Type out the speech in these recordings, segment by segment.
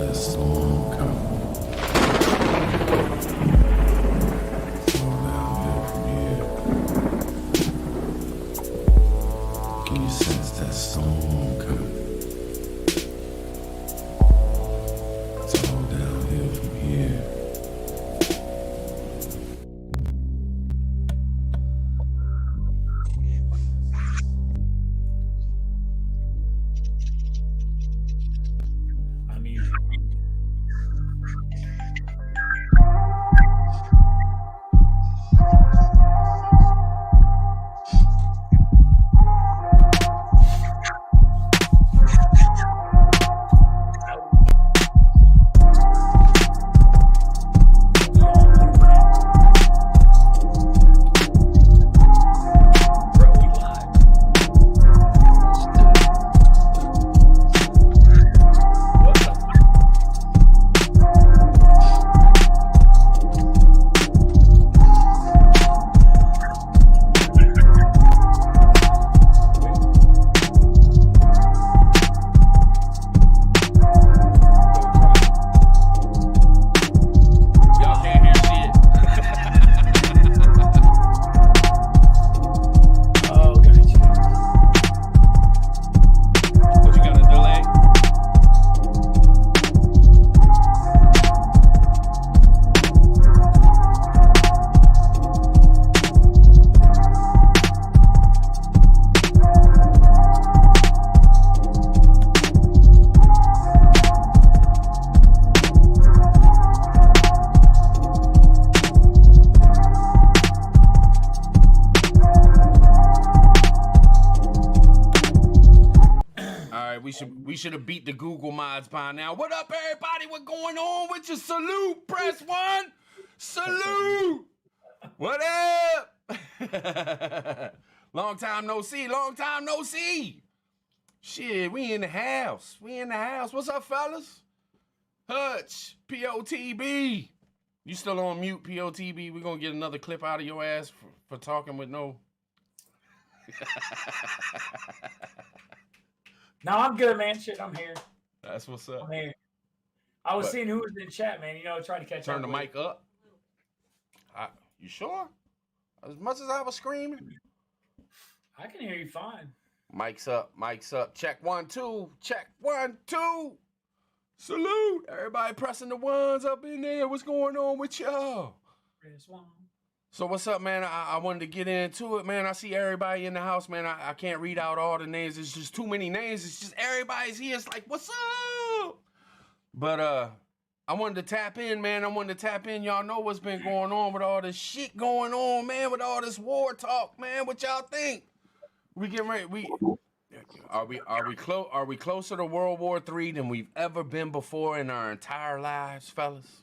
that storm coming? It's all downhill from here. Can you sense that storm coming? It's all downhill from here. We should have beat the Google mods by now. What up, everybody? What going on with you? Salute. Press one. Salute. What up? Long time no see. Long time no see. Shit, we in the house. We in the house. What's up, fellas? Hutch. POTB. You still on mute, POTB. We're going to get another clip out of your ass for talking with no... No, I'm good, man. Shit, I'm here. That's what's up. I'm here. I was seeing who was in chat, man. You know, trying to catch up. Turn the mic up. You sure? As much as I was screaming? I can hear you fine. Mic's up. Mic's up. Check 1 2. Check 1 2. Salute. Everybody pressing the ones up in there. What's going on with y'all? Press one. So what's up, man? I wanted to get into it, man. I see everybody in the house, man. I can't read out all the names. It's just too many names. It's just everybody's here. It's like, what's up? But I wanted to tap in, man. I wanted to tap in. Y'all know what's been going on with all this shit going on, man. With all this war talk, man. What y'all think? We getting ready? Are we closer to World War III than we've ever been before in our entire lives, fellas?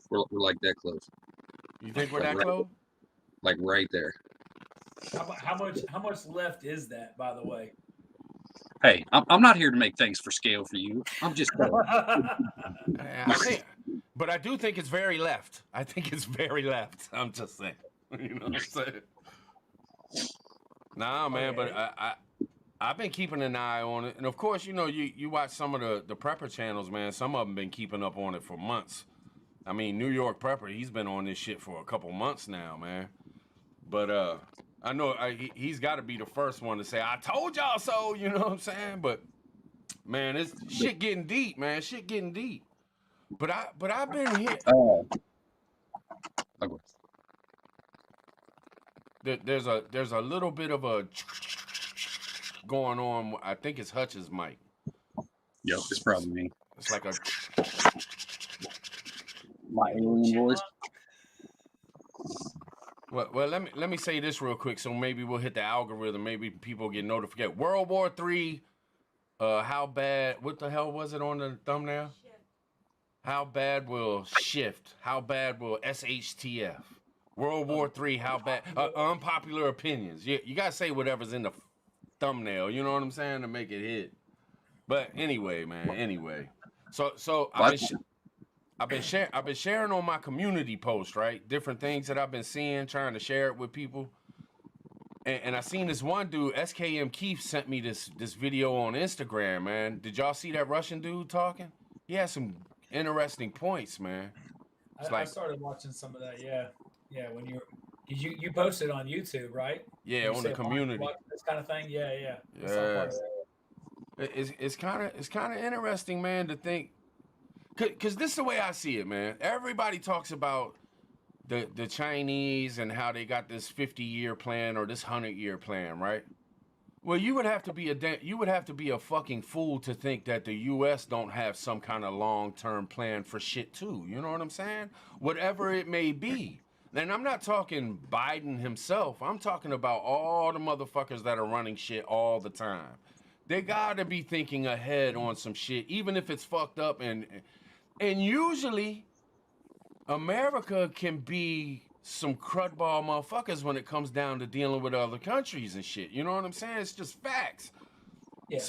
We're like that close. You think we're that close? Like right there. How much left is that, by the way? Hey, I'm not here to make things for scale for you. I'm just but I do think it's very left. I think it's very left. I'm just saying. You know what I'm saying? Nah, man, okay. But I've been keeping an eye on it. And of course, you know, you watch some of the prepper channels, man. Some of them been keeping up on it for months. I mean, New York Prepper, he's been on this shit for a couple months now, man. But I know he's got to be the first one to say, I told y'all so, you know what I'm saying? But, man, it's shit getting deep, man. Shit getting deep. But I've been here. There's a little bit of a going on. I think it's Hutch's mic. Yep, it's probably me. It's like a... My alien voice. Well, let me say this real quick, so maybe we'll hit the algorithm. Maybe people get notified. World War III. How bad? What the hell was it on the thumbnail? Shift. How bad will shift? How bad will SHTF? World War III. How bad? Unpopular opinions. You gotta say whatever's in the thumbnail. You know what I'm saying, to make it hit. But anyway, man. Anyway, so I've been sharing on my community post, right? Different things that I've been seeing, trying to share it with people. And I seen this one dude, SKM Keith, sent me this video on Instagram, man. Did y'all see that Russian dude talking? He had some interesting points, man. It's I like, started watching some of that. Yeah, yeah. When you posted on YouTube, right? yeah, You on the said why you community. watch this kind of thing. Yeah, yeah. I saw Yeah, part of that. it's kind of interesting, man, to think, cause this is the way I see it, man. Everybody talks about the Chinese and how they got this 50-year plan or this 100-year plan, right? Well, you would have to be a fucking fool to think that the U.S. don't have some kind of long-term plan for shit too. You know what I'm saying? Whatever it may be. And I'm not talking Biden himself. I'm talking about all the motherfuckers that are running shit all the time. They gotta be thinking ahead on some shit, even if it's fucked up. And usually America can be some crudball motherfuckers when it comes down to dealing with other countries and shit. You know what I'm saying? It's just facts. Yeah.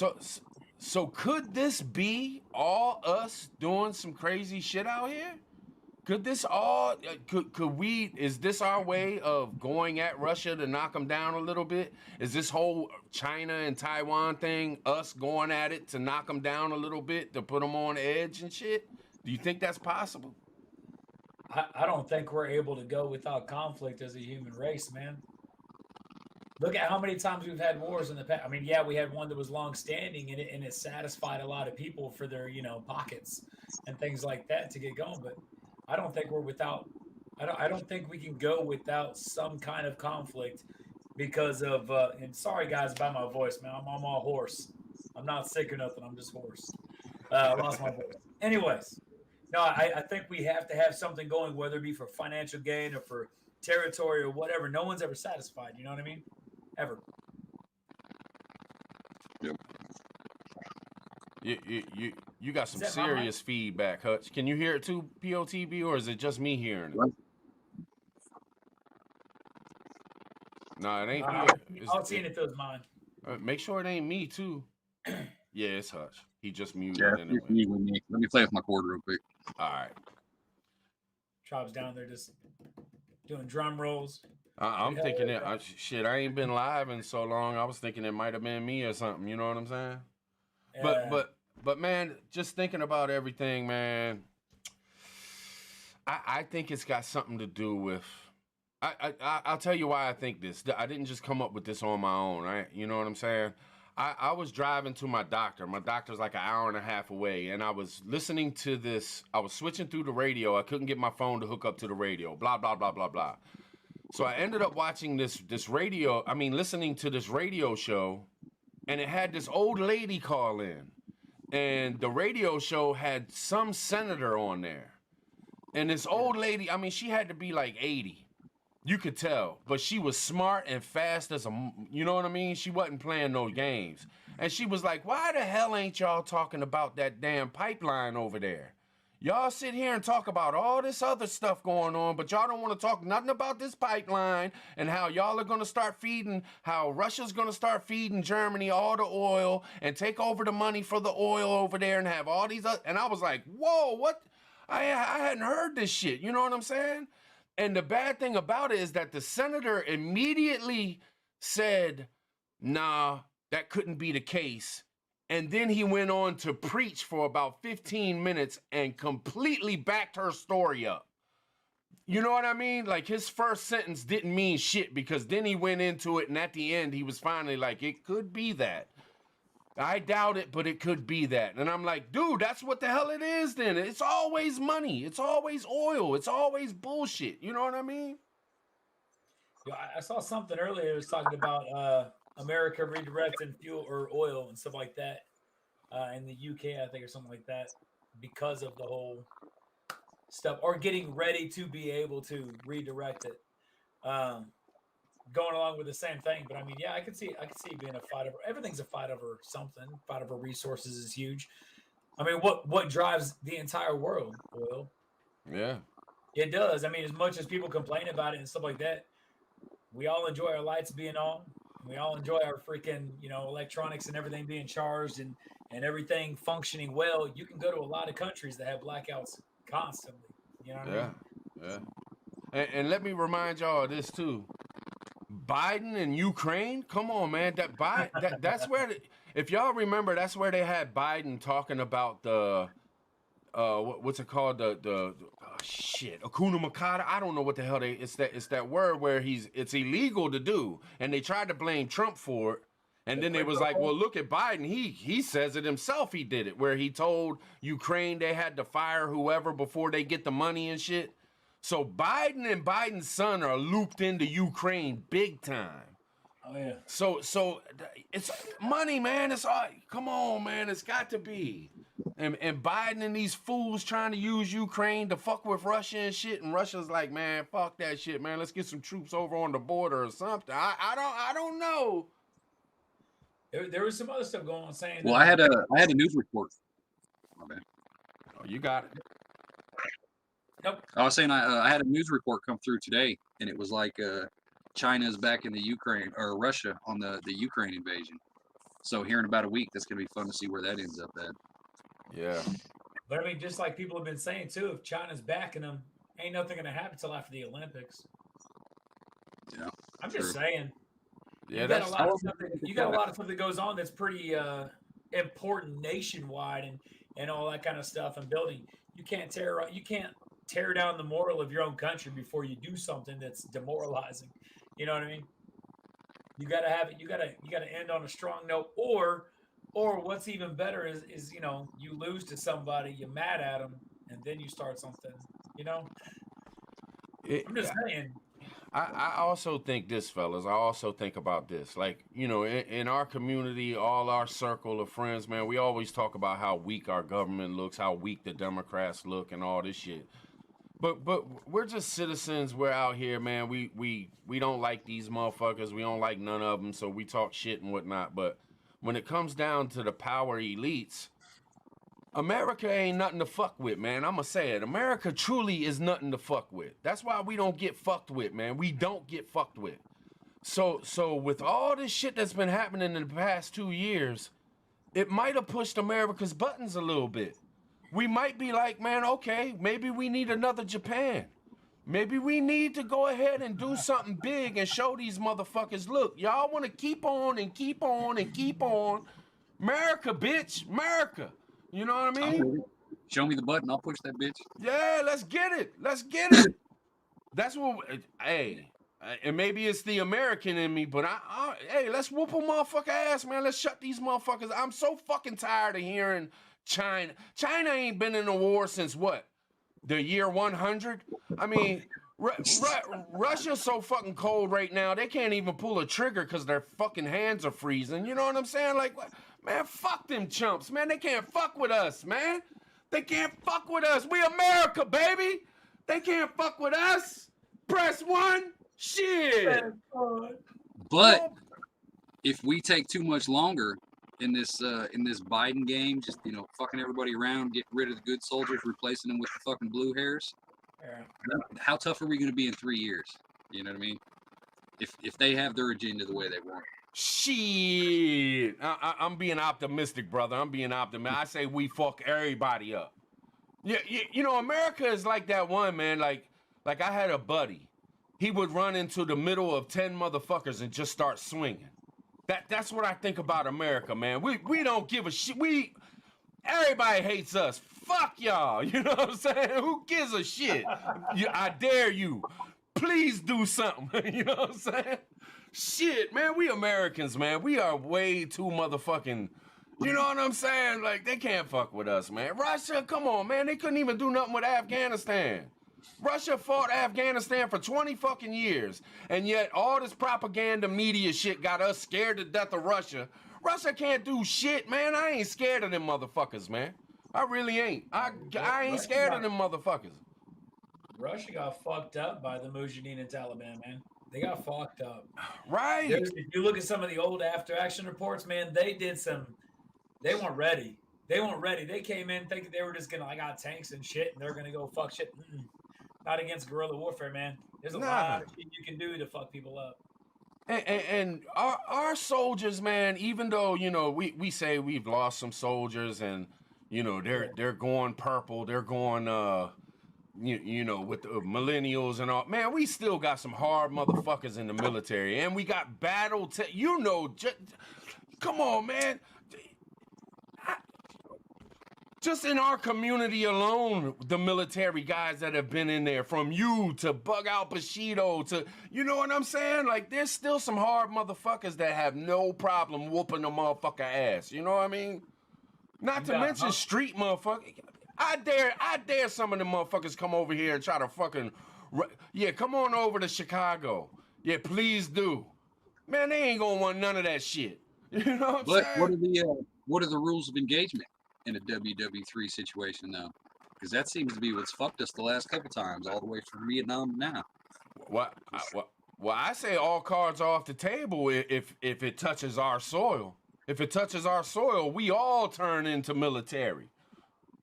So could this be all us doing some crazy shit out here? Could this all could we is this our way of going at Russia to knock them down a little bit? Is this whole China and Taiwan thing us going at it to knock them down a little bit to put them on edge and shit? Do you think that's possible? I don't think we're able to go without conflict as a human race, man. Look at how many times we've had wars in the past. I mean, yeah, we had one that was long standing and it satisfied a lot of people for their, pockets and things like that to get going. But I don't think we're without I don't think we can go without some kind of conflict because of and sorry guys about my voice, man. I'm all hoarse. I'm not sick or nothing, I'm just hoarse. I lost my voice. Anyways, no, I think we have to have something going, whether it be for financial gain or for territory or whatever. No one's ever satisfied. You know what I mean? Ever. Yep. You got some Is that my mic? serious feedback, Hutch. Can you hear it too, POTB, or is it just me hearing it? What? No, it ain't me. I'll see if it was mine. Make sure it ain't me too. Yeah, it's Hutch. He just muted Yeah, anyway. it's me with me. Let me play with my cord real quick. All right. Tribe's down there just doing drum rolls. I'm thinking that shit. I ain't been live in so long. I was thinking it might have been me or something. You know what I'm saying? Yeah. But man, just thinking about everything, man. I think it's got something to do with. I'll tell you why I think this. I didn't just come up with this on my own, right? You know what I'm saying? I was driving to my doctor. My doctor's like an hour and a half away, and I was listening to this. I was switching through the radio. I couldn't get my phone to hook up to the radio. Blah blah blah blah blah. So I ended up watching listening to this radio show, and it had this old lady call in, and the radio show had some senator on there, and this old lady, she had to be like 80. You could tell, but she was smart and fast as you know what I mean? She wasn't playing no games. And she was like, why the hell ain't y'all talking about that damn pipeline over there? Y'all sit here and talk about all this other stuff going on, but y'all don't want to talk nothing about this pipeline and how y'all are going to start how Russia's going to start feeding Germany all the oil and take over the money for the oil over there and have all these other, and I was like, whoa, what? I hadn't heard this shit. You know what I'm saying? And the bad thing about it is that the senator immediately said, nah, that couldn't be the case. And then he went on to preach for about 15 minutes and completely backed her story up. You know what I mean? Like, his first sentence didn't mean shit because then he went into it, and at the end, he was finally like, it could be that. I doubt it, but it could be that. And I'm like, dude, that's what the hell it is then. It's always money. It's always oil. It's always bullshit. You know what I mean? Yeah, I saw something earlier. It was talking about America redirecting fuel or oil and stuff like that in the UK, I think, or something like that, because of the whole stuff, or getting ready to be able to redirect it. Going along with the same thing, but I could see it being a fight over. Everything's a fight over something. Fight over resources is huge. What drives the entire world? Oil. Yeah. It does. As much as people complain about it and stuff like that, we all enjoy our lights being on. We all enjoy our freaking, electronics and everything being charged and everything functioning well. You can go to a lot of countries that have blackouts constantly. You know what I mean? Yeah. And let me remind y'all of this too. Biden and Ukraine, come on, man. That's where, if y'all remember, that's where they had Biden talking about what's it called? The shit, Akuna Matata. I don't know what the hell it's that word where it's illegal to do, and they tried to blame Trump for it, and then they was like, well, look at Biden. He says it himself. He did it where he told Ukraine they had to fire whoever before they get the money and shit. So Biden and Biden's son are looped into Ukraine big time. Oh yeah. So it's money, man. It's all, come on, man. It's got to be. And Biden and these fools trying to use Ukraine to fuck with Russia and shit, and Russia's like, man, fuck that shit, man. Let's get some troops over on the border or something. I don't know. There was some other stuff going on saying. Well, I had a news report. My bad. Oh, you got it. Nope. I was saying I had a news report come through today, and it was like China's back in the Ukraine, or Russia on the Ukraine invasion. So here in about a week, that's gonna be fun to see where that ends up at. Yeah. But I mean, just like people have been saying too, if China's backing them, ain't nothing gonna happen until after the Olympics. Yeah. I'm just saying. Yeah, You that's got a lot of stuff that goes on that's pretty important nationwide and all that kind of stuff and building. You can't tear down the moral of your own country before you do something that's demoralizing. You know what I mean? You gotta have it. You gotta end on a strong note, or what's even better is you lose to somebody, you're mad at them, and then you start something. I'm just saying. I also think this, fellas. I also think about this. Like, in our community, all our circle of friends, man, we always talk about how weak our government looks, how weak the Democrats look, and all this shit. But we're just citizens. We're out here, man. We don't like these motherfuckers. We don't like none of them, so we talk shit and whatnot. But when it comes down to the power elites, America ain't nothing to fuck with, man. I'ma say it. America truly is nothing to fuck with. That's why we don't get fucked with, man. We don't get fucked with. So with all this shit that's been happening in the past 2 years, it might have pushed America's buttons a little bit. We might be like, man, okay, maybe we need another Japan. Maybe we need to go ahead and do something big and show these motherfuckers, look, y'all want to keep on and keep on and keep on. America, bitch, America. You know what I mean? Show me the button. I'll push that bitch. Yeah, let's get it. Let's get it. That's what, hey, and maybe it's the American in me, but hey, let's whoop a motherfucker ass, man. Let's shut these motherfuckers. I'm so fucking tired of hearing China. China ain't been in a war since what? The year 100? I mean, Russia's so fucking cold right now, they can't even pull a trigger because their fucking hands are freezing. You know what I'm saying? Like, man, fuck them chumps, man. They can't fuck with us, man. They can't fuck with us. We America, baby. They can't fuck with us. Press 1. Shit. But if we take too much longer in this Biden game, just fucking everybody around, getting rid of the good soldiers, replacing them with the fucking blue hairs. Yeah. How tough are we going to be in 3 years? You know what I mean? If they have their agenda the way they want. Shit. I'm being optimistic, brother. I'm being optimistic. I say we fuck everybody up. Yeah, America is like that one, man. Like I had a buddy. He would run into the middle of 10 motherfuckers and just start swinging. That's what I think about America, man. We don't give a shit. Everybody hates us. Fuck y'all. You know what I'm saying? Who gives a shit? I dare you. Please do something. You know what I'm saying? Shit, man. We Americans, man. We are way too motherfucking. You know what I'm saying? Like, they can't fuck with us, man. Russia, come on, man. They couldn't even do nothing with Afghanistan. Russia fought Afghanistan for 20 fucking years. And yet all this propaganda media shit got us scared to death of Russia. Russia can't do shit, man. I ain't scared of them motherfuckers, man. I really ain't. I ain't scared of them motherfuckers. Russia got fucked up by the Mujahideen and Taliban, man. They got fucked up. Right. If you look at some of the old after action reports, man, they weren't ready. They came in thinking they were just going to, I got tanks and shit, and they're going to go fuck shit. Not against guerrilla warfare, man. There's a lot of shit you can do to fuck people up. And our soldiers, man, even though, we say we've lost some soldiers and, they're going purple, they're going, with the millennials and all, man, we still got some hard motherfuckers in the military. And we got come on, man. Just in our community alone, the military guys that have been in there, from you to Bug Out Bushido to, you know what I'm saying? Like, there's still some hard motherfuckers that have no problem whooping a motherfucker ass. You know what I mean? Not to mention street motherfuckers. I dare some of them motherfuckers come over here and try to fucking, yeah, come on over to Chicago. Yeah, please do. Man, they ain't gonna want none of that shit. You know what I'm saying? What are the rules of engagement in a WW3 situation though? Because that seems to be what's fucked us the last couple times, all the way from Vietnam to now. Well, I say all cards are off the table if it touches our soil. If it touches our soil, we all turn into military.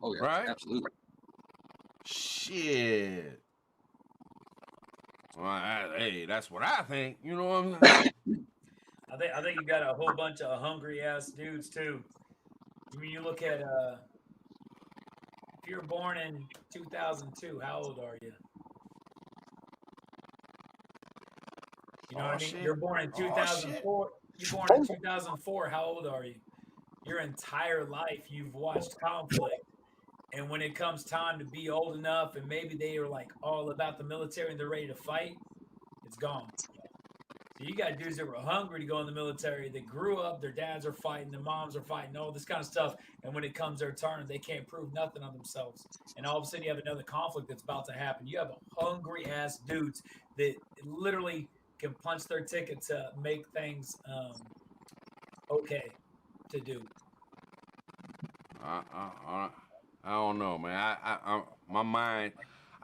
Oh yeah, right? Absolutely. Shit. Well, hey, that's what I think. You know what I'm saying? I think you got a whole bunch of hungry ass dudes too. I mean, you look at if you're born in 2002, how old are you? You know what I mean? Shit. You're born in 2004. You're born in 2004. How old are you? Your entire life, you've watched conflict. And when it comes time to be old enough and maybe they are like all about the military and they're ready to fight, it's gone. So you got dudes that were hungry to go in the military. They grew up, their dads are fighting, their moms are fighting, all this kind of stuff. And when it comes their turn, they can't prove nothing on themselves. And all of a sudden you have another conflict that's about to happen. You have hungry ass dudes that literally can punch their ticket to make things okay to do. I don't know, man. My mind.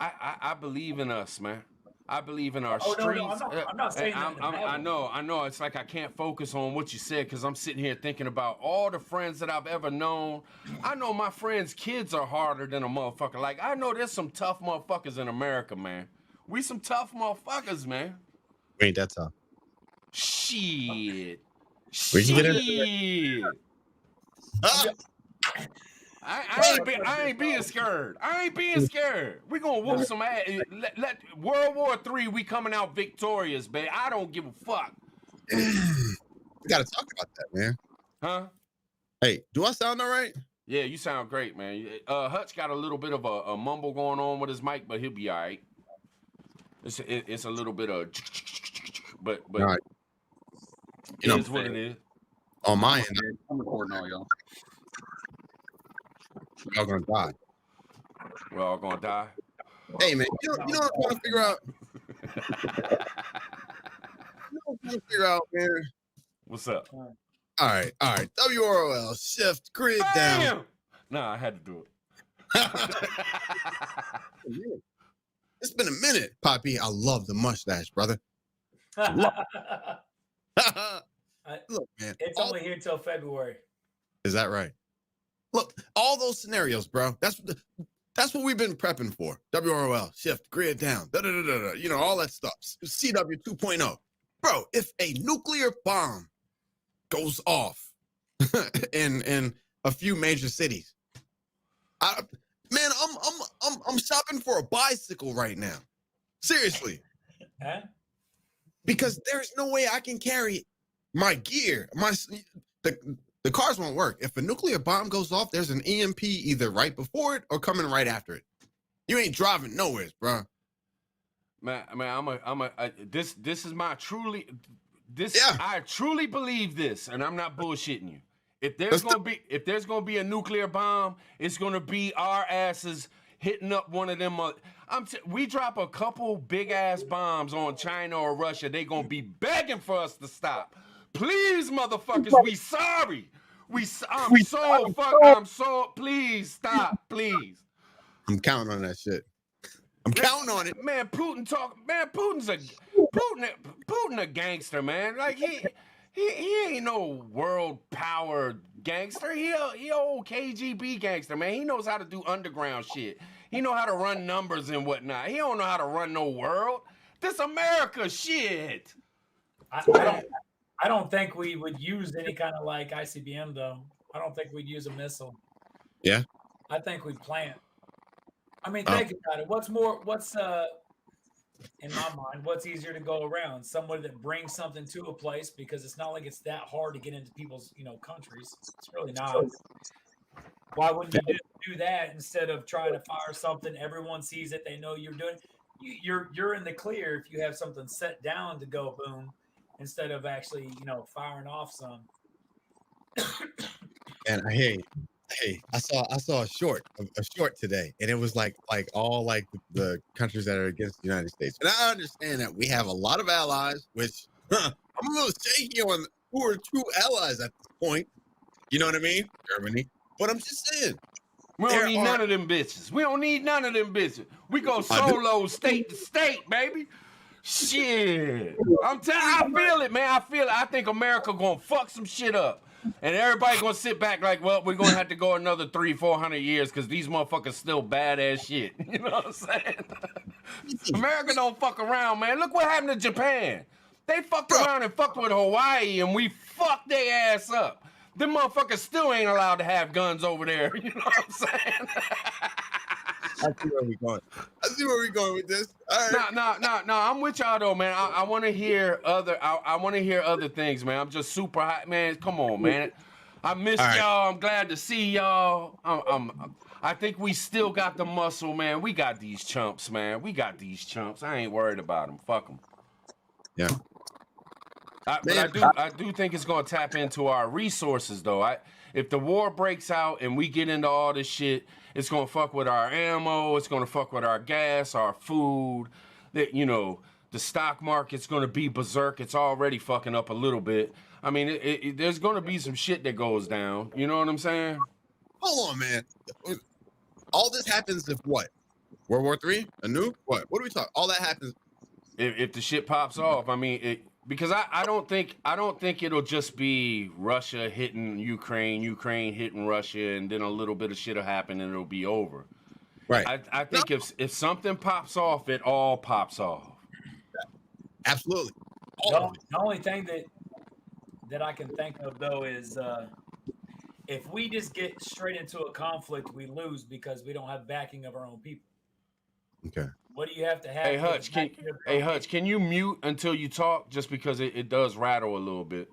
I believe in us, man. I believe in our streets. No, I'm not saying that. I know. It's like I can't focus on what you said because I'm sitting here thinking about all the friends that I've ever known. I know my friends' kids are harder than a motherfucker. Like, I know there's some tough motherfuckers in America, man. We some tough motherfuckers, man. We ain't that tough. Shit. We can get it. I ain't being scared. I ain't being scared. We gonna whoop some ass. Let World War III, we coming out victorious, babe. I don't give a fuck. We gotta talk about that, man. Huh? Hey, do I sound all right? Yeah, you sound great, man. Hutch got a little bit of a mumble going on with his mic, but he'll be all right. It's a little bit of, but all right. You know what it is. On my end, I'm recording all y'all. We're all gonna die. We're all gonna die. Hey, man, you know what I'm trying to figure out? Man. What's up? All right. WROL, shift grid down. Nah, I had to do it. It's been a minute, Poppy. I love the mustache, brother. Look, man. It's only here till February. Is that right? Look, all those scenarios, bro. That's what we've been prepping for. WROL, shift, grid down, you know, all that stuff. CW 2.0. Bro, if a nuclear bomb goes off in a few major cities, I'm shopping for a bicycle right now. Seriously. Huh? Because there's no way I can carry my gear. The cars won't work. If a nuclear bomb goes off, there's an EMP either right before it or coming right after it. You ain't driving nowhere, bro. Man, this is my truly, I truly believe this, and I'm not bullshitting you. If there's gonna be a nuclear bomb, it's gonna be our asses hitting up one of them. We drop a couple big ass bombs on China or Russia, they gonna be begging for us to stop. Please, motherfuckers, we sorry. I'm so, please stop, please. I'm counting on that shit. I'm counting on it. Man, Putin's a gangster, man. Like he ain't no world power gangster. He old KGB gangster, man. He knows how to do underground shit. He know how to run numbers and whatnot. He don't know how to run no world. This America shit. I don't think we would use any kind of like ICBM though. I don't think we'd use a missile. Yeah. I think we'd plant. I mean, think about it. What's in my mind, what's easier to go around? Somebody that brings something to a place, because it's not like it's that hard to get into people's, countries. It's really not. Why wouldn't you do that instead of trying to fire something? Everyone sees it; they know you're doing. You're in the clear if you have something set down to go boom, instead of actually firing off some. And hey, I saw a short today, and it was like all like the countries that are against the United States. And I understand that we have a lot of allies, which I'm a little shaky on who are true allies at this point. You know what I mean? Germany. But I'm just saying. We don't need none of them bitches. We don't need none of them bitches. We go solo, state to state, baby. Shit. I feel it, man. I feel it. I think America gonna fuck some shit up. And everybody gonna sit back like, well, we're gonna have to go another 300-400 years because these motherfuckers still badass shit. You know what I'm saying? America don't fuck around, man. Look what happened to Japan. They fucked around and fucked with Hawaii, and we fucked their ass up. Them motherfuckers still ain't allowed to have guns over there. You know what I'm saying? I see where we going with this. All right. No. I'm with y'all though, man. I want to hear other. I want to hear other things, man. I'm just super hot, man. Come on, man. I missed y'all. I'm glad to see y'all. I think we still got the muscle, man. We got these chumps, man. We got these chumps. I ain't worried about them. Fuck them. Yeah. But I do think it's gonna tap into our resources, though. If the war breaks out and we get into all this shit, it's gonna fuck with our ammo. It's gonna fuck with our gas, our food. The stock market's gonna be berserk. It's already fucking up a little bit. I mean, there's gonna be some shit that goes down. You know what I'm saying? Hold on, man. All this happens if what? World War III? A nuke? What? What are we talking? All that happens if the shit pops off. I mean, because I don't think it'll just be Russia hitting Ukraine hitting Russia, and then a little bit of shit'll happen and it'll be over. Right. I think if something pops off, it all pops off. Absolutely. The only thing that I can think of though is if we just get straight into a conflict, we lose because we don't have backing of our own people. Okay. What do you have to have? Hey Hutch, can you mute until you talk? Just because it does rattle a little bit.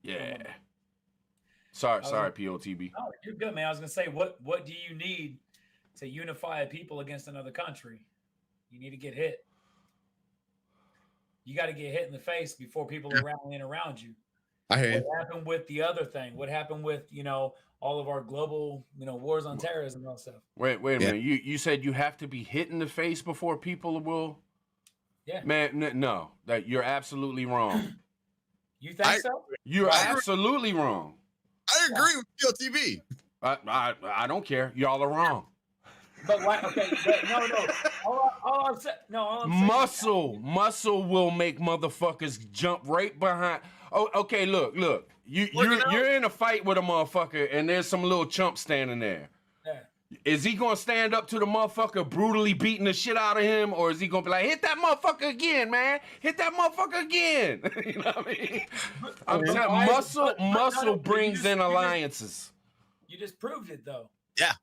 Yeah. Sorry, POTB. Oh, you're good, man. I was gonna say, what do you need to unify a people against another country? You need to get hit. You got to get hit in the face before people are rallying around you. I hear you. What happened with the other thing? What happened with all of our global wars on terrorism and all stuff? Wait a minute. You said you have to be hit in the face before people will. Yeah. Man, no, that you're absolutely wrong. You think so? You're absolutely wrong. I agree with PLTV. I don't care. Y'all are wrong. But why? Okay, no. All I'm saying, muscle will make motherfuckers jump right behind. Oh, okay. Look. You're in a fight with a motherfucker, and there's some little chump standing there. Yeah. Is he gonna stand up to the motherfucker brutally beating the shit out of him, or is he gonna be like, hit that motherfucker again, man? Hit that motherfucker again. You know what I mean? I'm telling muscle brings in alliances. You just proved it though. Yeah.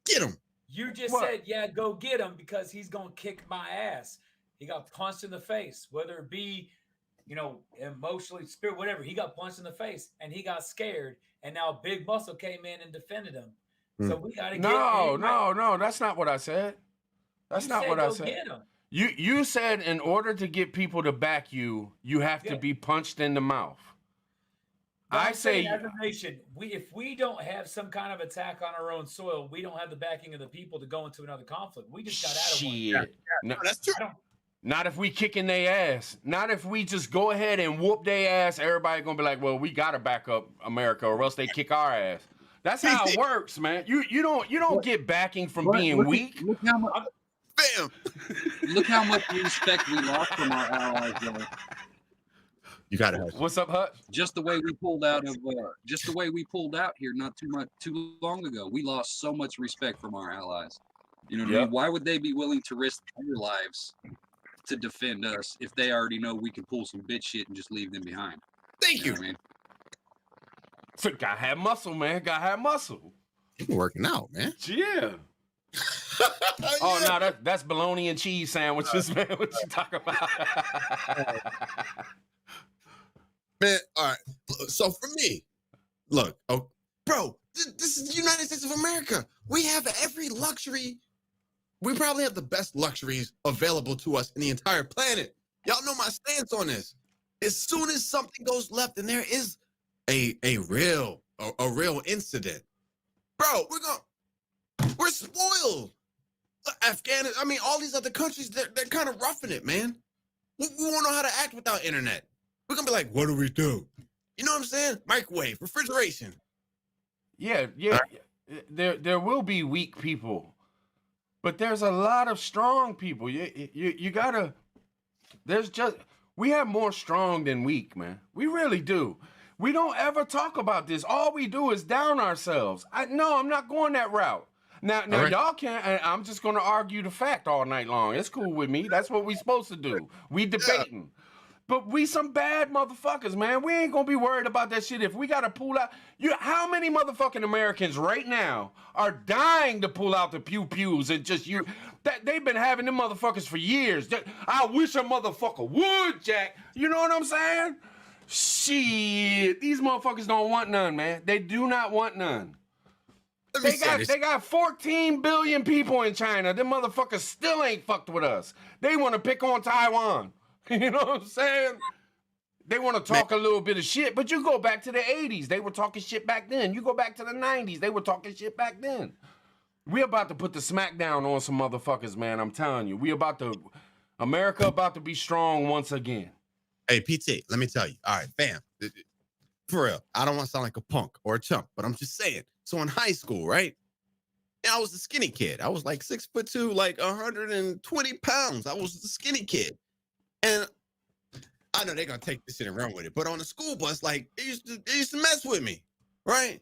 Get him. You just said, yeah, go get him because he's gonna kick my ass. He got punched in the face, whether it be, emotionally, spirit, whatever. He got punched in the face and he got scared, and now Big Muscle came in and defended him. So we gotta get No, that's not what I said. That's not what I said. Get him. You said in order to get people to back you, you have to be punched in the mouth. I say, as a nation, if we don't have some kind of attack on our own soil, we don't have the backing of the people to go into another conflict. We just got out of one. Yeah, no, that's true. Not if we kicking their ass. Not if we just go ahead and whoop their ass. Everybody gonna be like, well, we gotta back up America, or else they kick our ass. That's how it works, man. You don't get backing from being weak. Look how much, bam. Look how much respect we lost from our allies, though. You got it. What's up, Hutch? Just the way we pulled out here not too long ago, we lost so much respect from our allies. You know what I mean? Why would they be willing to risk their lives to defend us if they already know we can pull some bitch shit and just leave them behind? Thank you. Know what I mean? So gotta have muscle, man. Gotta have muscle. You've been working out, man. Yeah. Oh no, that's bologna and cheese sandwiches, man. What you talking about? Man, all right. So for me, look, bro, This is the United States of America. We have every luxury. We probably have the best luxuries available to us in the entire planet. Y'all know my stance on this. As soon as something goes left and there is a real incident, bro, we're spoiled. Afghanistan, I mean, all these other countries, they're kind of roughing it, man. We won't know how to act without internet. We're gonna be like, what do we do? You know what I'm saying? Microwave, refrigeration. Yeah. There will be weak people, but there's a lot of strong people. You gotta. We have more strong than weak, man. We really do. We don't ever talk about this. All we do is down ourselves. I'm not going that route. Now right. Y'all can't. I'm just going to argue the fact all night long. It's cool with me. That's what we supposed to do. We debating. Yeah. But we some bad motherfuckers, man. We ain't going to be worried about that shit. If we got to pull out. How many motherfucking Americans right now are dying to pull out the pew-pews and just they've been having them motherfuckers for years. I wish a motherfucker would, Jack. You know what I'm saying? Shit. These motherfuckers don't want none, man. They do not want none. They got 14 billion people in China. Them motherfuckers still ain't fucked with us. They want to pick on Taiwan. You know what I'm saying? They want to talk a little bit of shit, but you go back to the 80s. They were talking shit back then. You go back to the 90s. They were talking shit back then. We about to put the smack down on some motherfuckers, man. I'm telling you. America about to be strong once again. Hey, PT, let me tell you. All right, fam. For real, I don't want to sound like a punk or a chump, but I'm just saying. So in high school, right? And I was a skinny kid. I was like 6'2", like 120 pounds. I was the skinny kid. And I know they're going to take this shit and run with it. But on the school bus, like, they used to mess with me, right?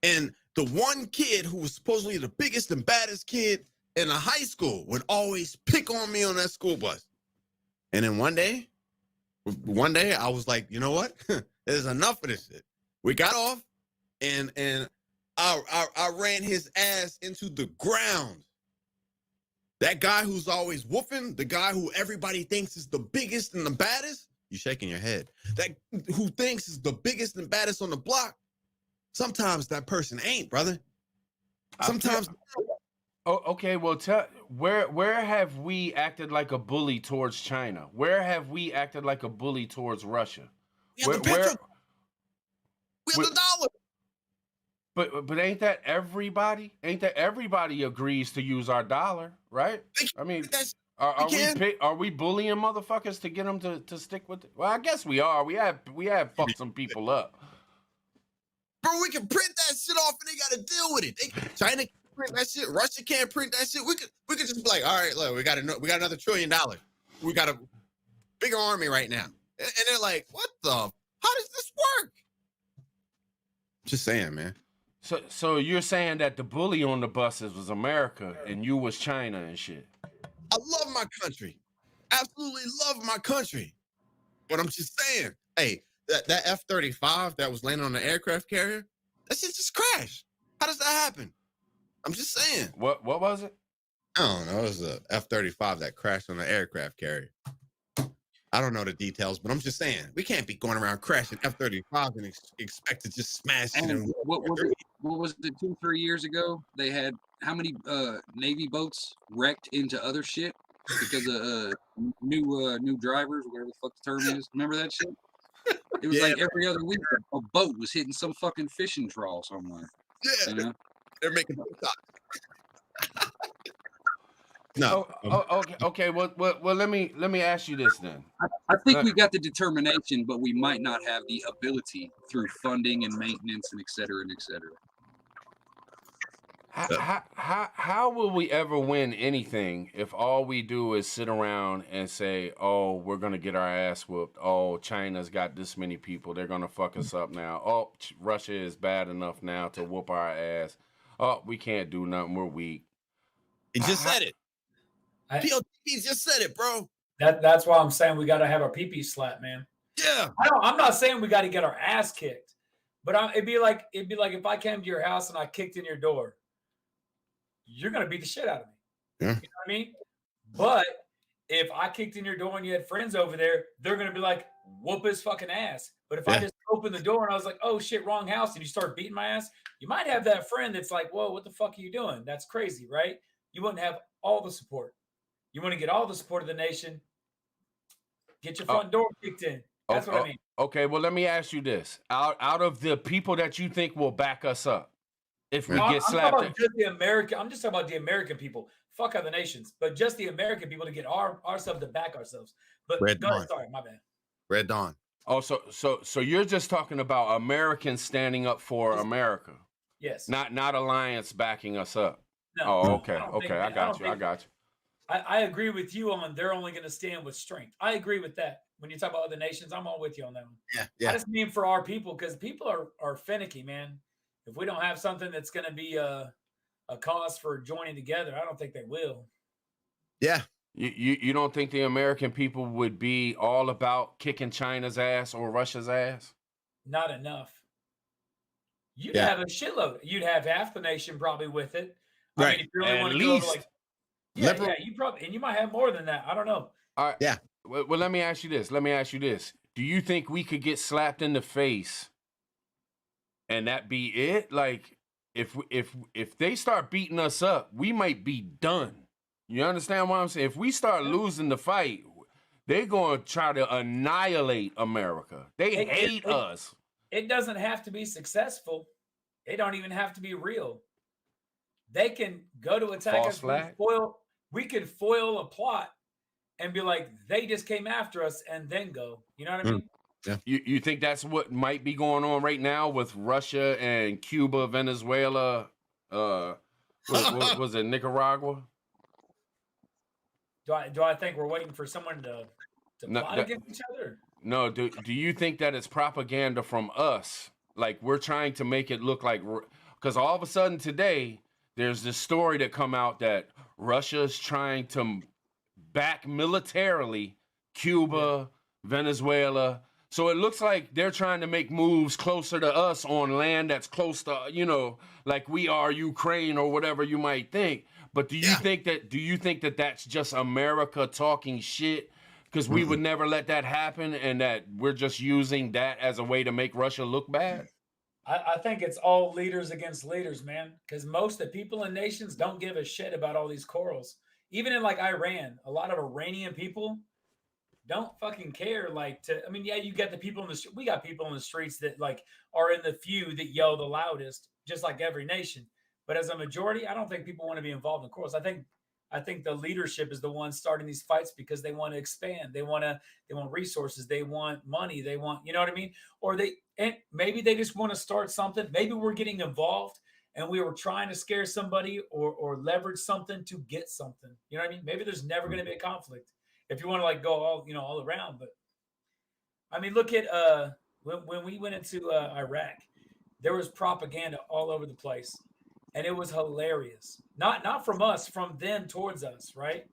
And the one kid who was supposedly the biggest and baddest kid in the high school would always pick on me on that school bus. And then one day I was like, you know what? There's enough of this shit. We got off, and I ran his ass into the ground. That guy who's always woofing, the guy who everybody thinks is the biggest and the baddest, you shaking your head. That who thinks is the biggest and baddest on the block, sometimes that person ain't, brother. Sometimes. Oh, okay. Well, where have we acted like a bully towards China? Where have we acted like a bully towards Russia? We have the dollar. But ain't that everybody? Ain't that everybody agrees to use our dollar, right? I mean, are we bullying motherfuckers to get them to stick with it? Well, I guess we are. We have fucked some people up. Bro, we can print that shit off and they got to deal with it. China can't print that shit. Russia can't print that shit. We could just be like, all right, look, we got another $1 trillion. We got a bigger army right now. And they're like, what the? How does this work? Just saying, man. So you're saying that the bully on the buses was America and you was China and shit. I love my country. Absolutely love my country. But I'm just saying, hey, that F-35 that was landing on the aircraft carrier, that shit just crashed. How does that happen? I'm just saying. What was it? I don't know. It was a F-35 that crashed on the aircraft carrier. I don't know the details, but I'm just saying we can't be going around crashing F-35 and expect to just smash it. And what was it 2-3 years ago? They had how many Navy boats wrecked into other shit because of new drivers, whatever the fuck the term is. Remember that shit? It was like every other week a boat was hitting some fucking fishing trawl somewhere. Yeah, you know? They're making TikTok. No. Okay. Well, let me ask you this then. I think we got the determination, but we might not have the ability through funding and maintenance and et cetera and et cetera. How will we ever win anything if all we do is sit around and say, oh, we're going to get our ass whooped. Oh, China's got this many people. They're going to fuck us up now. Oh, Russia is bad enough now to whoop our ass. Oh, we can't do nothing. We're weak. He just said it. PLTV just said it, bro. That's why I'm saying we got to have our pee-pee slap, man. Yeah. I'm not saying we got to get our ass kicked, but it'd be like if I came to your house and I kicked in your door, you're gonna beat the shit out of me. Yeah. You know what I mean? But if I kicked in your door and you had friends over there, they're gonna be like, whoop his fucking ass. But if I just opened the door and I was like, oh shit, wrong house, and you start beating my ass, you might have that friend that's like, whoa, what the fuck are you doing? That's crazy, right? You wouldn't have all the support. You want to get all the support of the nation, get your front door kicked in. That's what I mean. Okay, well, let me ask you this. Out of the people that you think will back us up, if we get slapped. I'm just talking about the American people. Fuck other nations, but just the American people to get ourselves to back ourselves. But sorry, my bad. Red Dawn. Oh, so you're just talking about Americans standing up for America. Yes. Not Alliance backing us up. No. Oh, okay. I got you. I agree with you on they're only going to stand with strength. I agree with that. When you talk about other nations, I'm all with you on that one. Yeah. I just mean for our people, because people are finicky, man. If we don't have something that's going to be a cause for joining together, I don't think they will. Yeah. You don't think the American people would be all about kicking China's ass or Russia's ass? Not enough. You'd have a shitload. You'd have half the nation probably with it. Right. I mean, if you really want to go like, you probably, and you might have more than that. I don't know. All right. Yeah. Well, let me ask you this. Do you think we could get slapped in the face and that be it? Like, if they start beating us up, we might be done. You understand what I'm saying? If we start losing the fight, they're going to try to annihilate America. They hate us. It doesn't have to be successful. It don't even have to be real. They can go to attack us. We could foil a plot and be like, they just came after us and then go. You know what I mean? Yeah. You think that's what might be going on right now with Russia and Cuba, Venezuela, was it Nicaragua? Do I think we're waiting for someone to plot against each other? No. Do you think that it's propaganda from us? Like we're trying to make it look like, because all of a sudden today there's this story that come out that Russia's trying to back militarily Cuba, Venezuela. So it looks like they're trying to make moves closer to us on land that's close to, like we are Ukraine or whatever you might think. But do you think that that's just America talking shit? Because we would never let that happen, and that we're just using that as a way to make Russia look bad? I think it's all leaders against leaders, man. Because most of the people in nations don't give a shit about all these corals. Even in like Iran, a lot of Iranian people don't fucking care. You got the people we got people in the streets that like are in the few that yell the loudest, just like every nation. But as a majority, I don't think people want to be involved in corals. I think the leadership is the one starting these fights because they want to expand. They want resources. They want money. They want, you know what I mean? And maybe they just want to start something. Maybe we're getting involved and we were trying to scare somebody or leverage something to get something. You know what I mean? Maybe there's never going to be a conflict if you want to like go all around. But I mean, look at when we went into Iraq, there was propaganda all over the place. And it was hilarious. Not from us, from them towards us, right?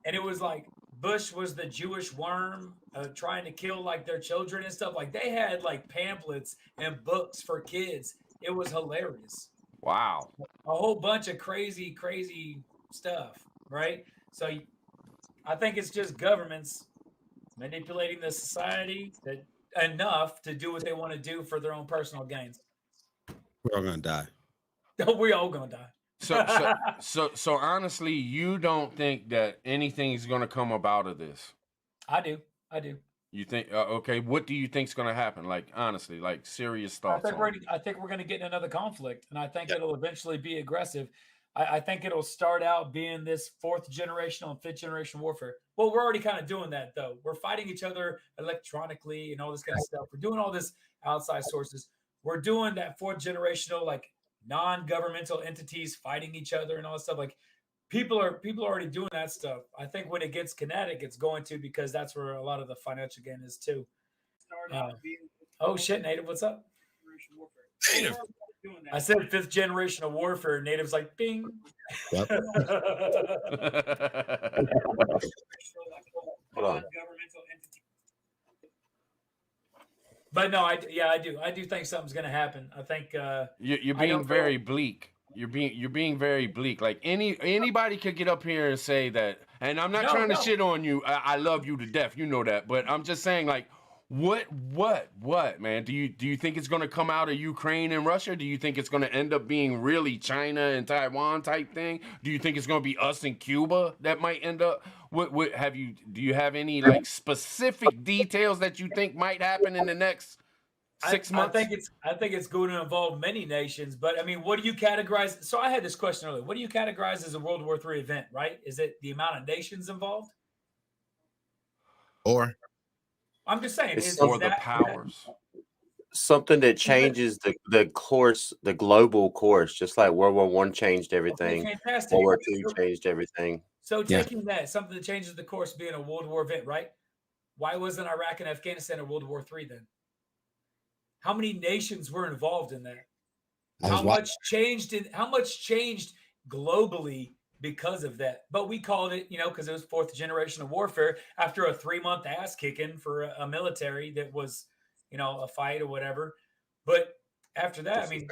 And it was like Bush was the Jewish worm trying to kill like their children and stuff. Like they had like pamphlets and books for kids. It was hilarious. Wow. A whole bunch of crazy, crazy stuff, right? So I think it's just governments manipulating the society enough to do what they want to do for their own personal gains. We're all going to die. We're all gonna die. So honestly, you don't think that anything is gonna come about of this? I do. You think? Okay. What do you think's gonna happen? Like honestly, like serious thoughts. I think we're gonna get in another conflict, and I think it'll eventually be aggressive. I think it'll start out being this 4th generational and 5th generation warfare. Well, we're already kind of doing that though. We're fighting each other electronically and all this kind of stuff. We're doing all this outside sources. We're doing that 4th generational like non-governmental entities fighting each other and all that stuff. Like people are already doing that stuff. I think when it gets kinetic, it's going to, because that's where a lot of the financial gain is too. Oh shit, Native, what's up? Native. I said 5th generational warfare. Native's like, bing. Yep. But no, I do. I do think something's going to happen. I think you're being very bleak. You're being very bleak. Like anybody could get up here and say that. And I'm not trying to shit on you. I love you to death. You know that. But I'm just saying, like, What, man? Do you think it's going to come out of Ukraine and Russia? Do you think it's going to end up being really China and Taiwan type thing? Do you think it's going to be us and Cuba that might end up? Do you have any like specific details that you think might happen in the next 6 months? I think it's going to involve many nations, but I mean, what do you categorize? So I had this question earlier. What do you categorize as a World War III event? Right? Is it the amount of nations involved? Or I'm just saying, It's Or the powers? something that changes the course, the global course, just like World War I changed everything. Okay, fantastic. World War II changed everything. So taking that, something that changes the course being a World War event, right? Why wasn't Iraq and Afghanistan a World War III then? How many nations were involved in that? How much changed globally because of that? But we called it, because it was fourth generation of warfare after a 3-month ass kicking for a military that was, a fight or whatever. But after that, I mean,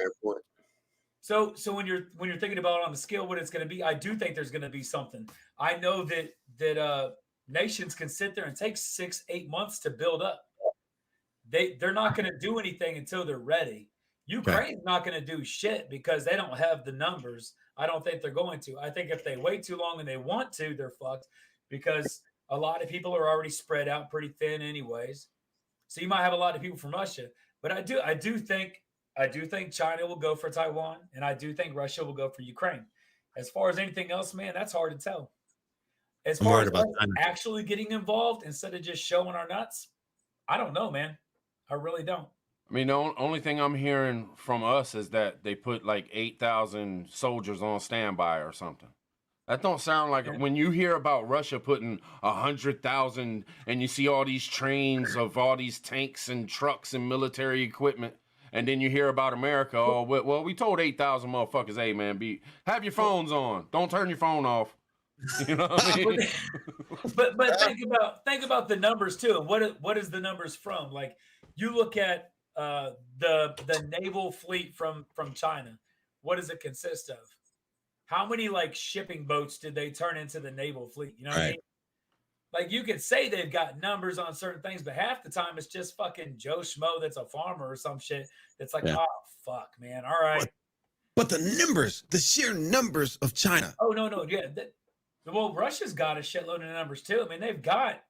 so when you're thinking about on the scale what it's going to be, I do think there's going to be something. I know that nations can sit there and take 6-8 months to build up. They're not going to do anything until they're ready. Ukraine's not going to do shit because they don't have the numbers. I don't think they're going to. I think if they wait too long and they want to, they're fucked because a lot of people are already spread out pretty thin anyways. So you might have a lot of people from Russia, but I do think China will go for Taiwan, and I do think Russia will go for Ukraine. As far as anything else, man, that's hard to tell. As far as actually getting involved instead of just showing our nuts, I don't know, man. I really don't. I mean, the only thing I'm hearing from us is that they put like 8,000 soldiers on standby or something. That don't sound like it. When you hear about Russia putting 100,000 and you see all these trains of all these tanks and trucks and military equipment, and then you hear about America, oh, well, we told 8,000 motherfuckers, hey, man, have your phones on. Don't turn your phone off. You know what I mean? but think about the numbers too. And what is the numbers from? Like you look at the naval fleet from China. What does it consist of? How many like shipping boats did they turn into the naval fleet? You know what I mean? Like you could say they've got numbers on certain things, but half the time it's just fucking Joe Schmo that's a farmer or some shit. That's like, oh fuck, man. All right. But the numbers, the sheer numbers of China. Oh no, yeah. Well, Russia's got a shitload of numbers too. I mean, they've got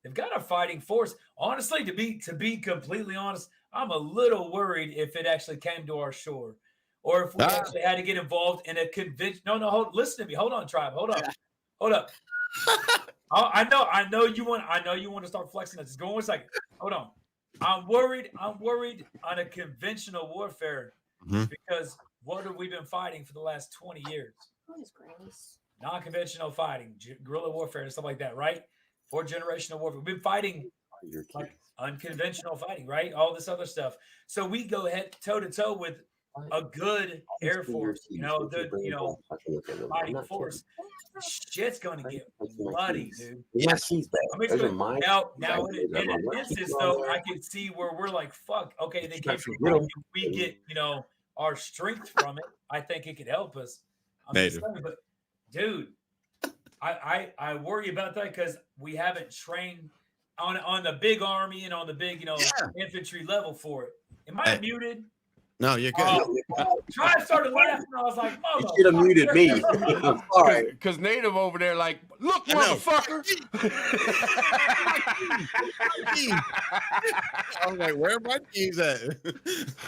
a fighting force. Honestly, to be completely honest, I'm a little worried if it actually came to our shore, or if we actually had to get involved in a convention. No, listen to me. Hold on, tribe. Hold up. I know you want to start flexing. Just go 1 second. Hold on. I'm worried on a conventional warfare because what have we been fighting for the last 20 years? Non-conventional fighting, guerrilla warfare, and stuff like that, right? 4th generational warfare. We've been fighting like unconventional fighting, right? All this other stuff. So we go ahead toe to toe with a good air force, fighting force. Shit's gonna get bloody, dude. Yes. Now in an instance though, I can see where we're like, fuck, okay, they came from we get, our strength from it. I think it could help us. I'm just saying, but dude, I worry about that because we haven't trained on the big army and on the big, infantry level for it. Am I muted? No, you're good. Tribe started laughing. I was like, you should have muted me. I'm sorry. Because Native over there, like, look, motherfucker. I was like, where are my keys at?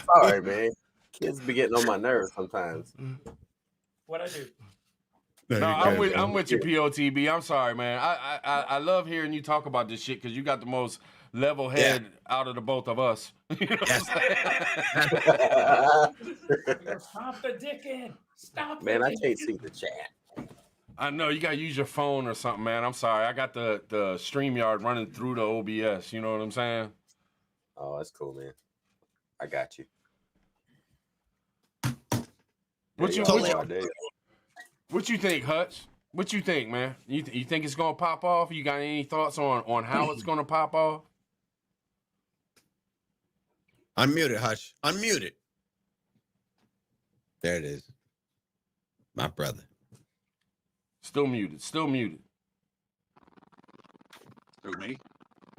Sorry, man. Kids be getting on my nerves sometimes. What I do? No, I'm with you, POTB. I'm sorry, man. I love hearing you talk about this shit because you got the most level head out of the both of us. You know what I'm saying? Stop the dicking. Stop. Man, I can't see the chat. I know you gotta use your phone or something, man. I'm sorry. I got the StreamYard running through the OBS. You know what I'm saying? Oh, that's cool, man. I got you. What you think, Hutch? What you think, man? You think it's gonna pop off? You got any thoughts on how it's gonna pop off? Unmute it, Hutch. Unmute it. There it is. My brother. Still muted. Still muted. Who, me?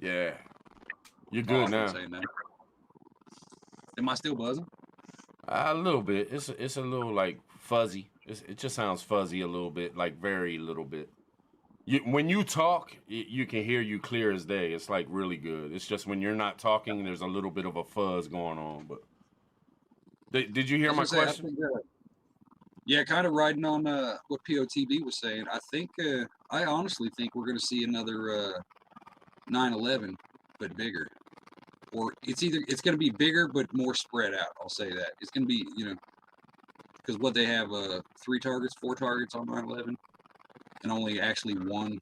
Yeah. You're Oh, good I'm now. saying that. Am I still buzzing? A little bit. It's a little like fuzzy. It just sounds fuzzy a little bit, like very little bit. When you talk, you can hear you clear as day. It's like really good. It's just when you're not talking, there's a little bit of a fuzz going on. But did you hear my question? Yeah, kind of riding on what POTB was saying. I honestly think we're going to see another 9/11, but bigger. Or it's going to be bigger but more spread out. I'll say that it's going to be because what they have 4 targets on 9/11, and only actually one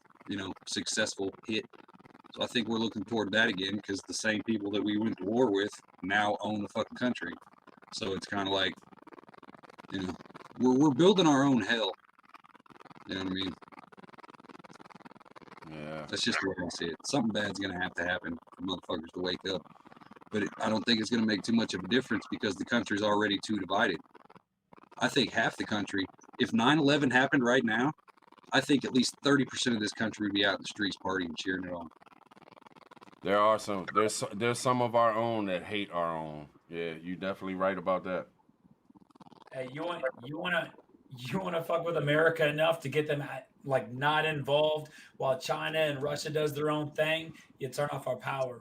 successful hit. So I think we're looking toward that again because the same people that we went to war with now own the fucking country. So it's kind of like we're building our own hell. You know what I mean? Yeah. That's just the way I see it. Something bad's going to happen for motherfuckers to wake up. But I don't think it's going to make too much of a difference because the country's already too divided. I think half the country, if 9/11 happened right now, I think at least 30% of this country would be out in the streets partying, cheering it on. There are there's some of our own that hate our own. Yeah, you definitely right about that. Hey, you wanna fuck with America enough to get them like not involved while China and Russia does their own thing? You turn off our power.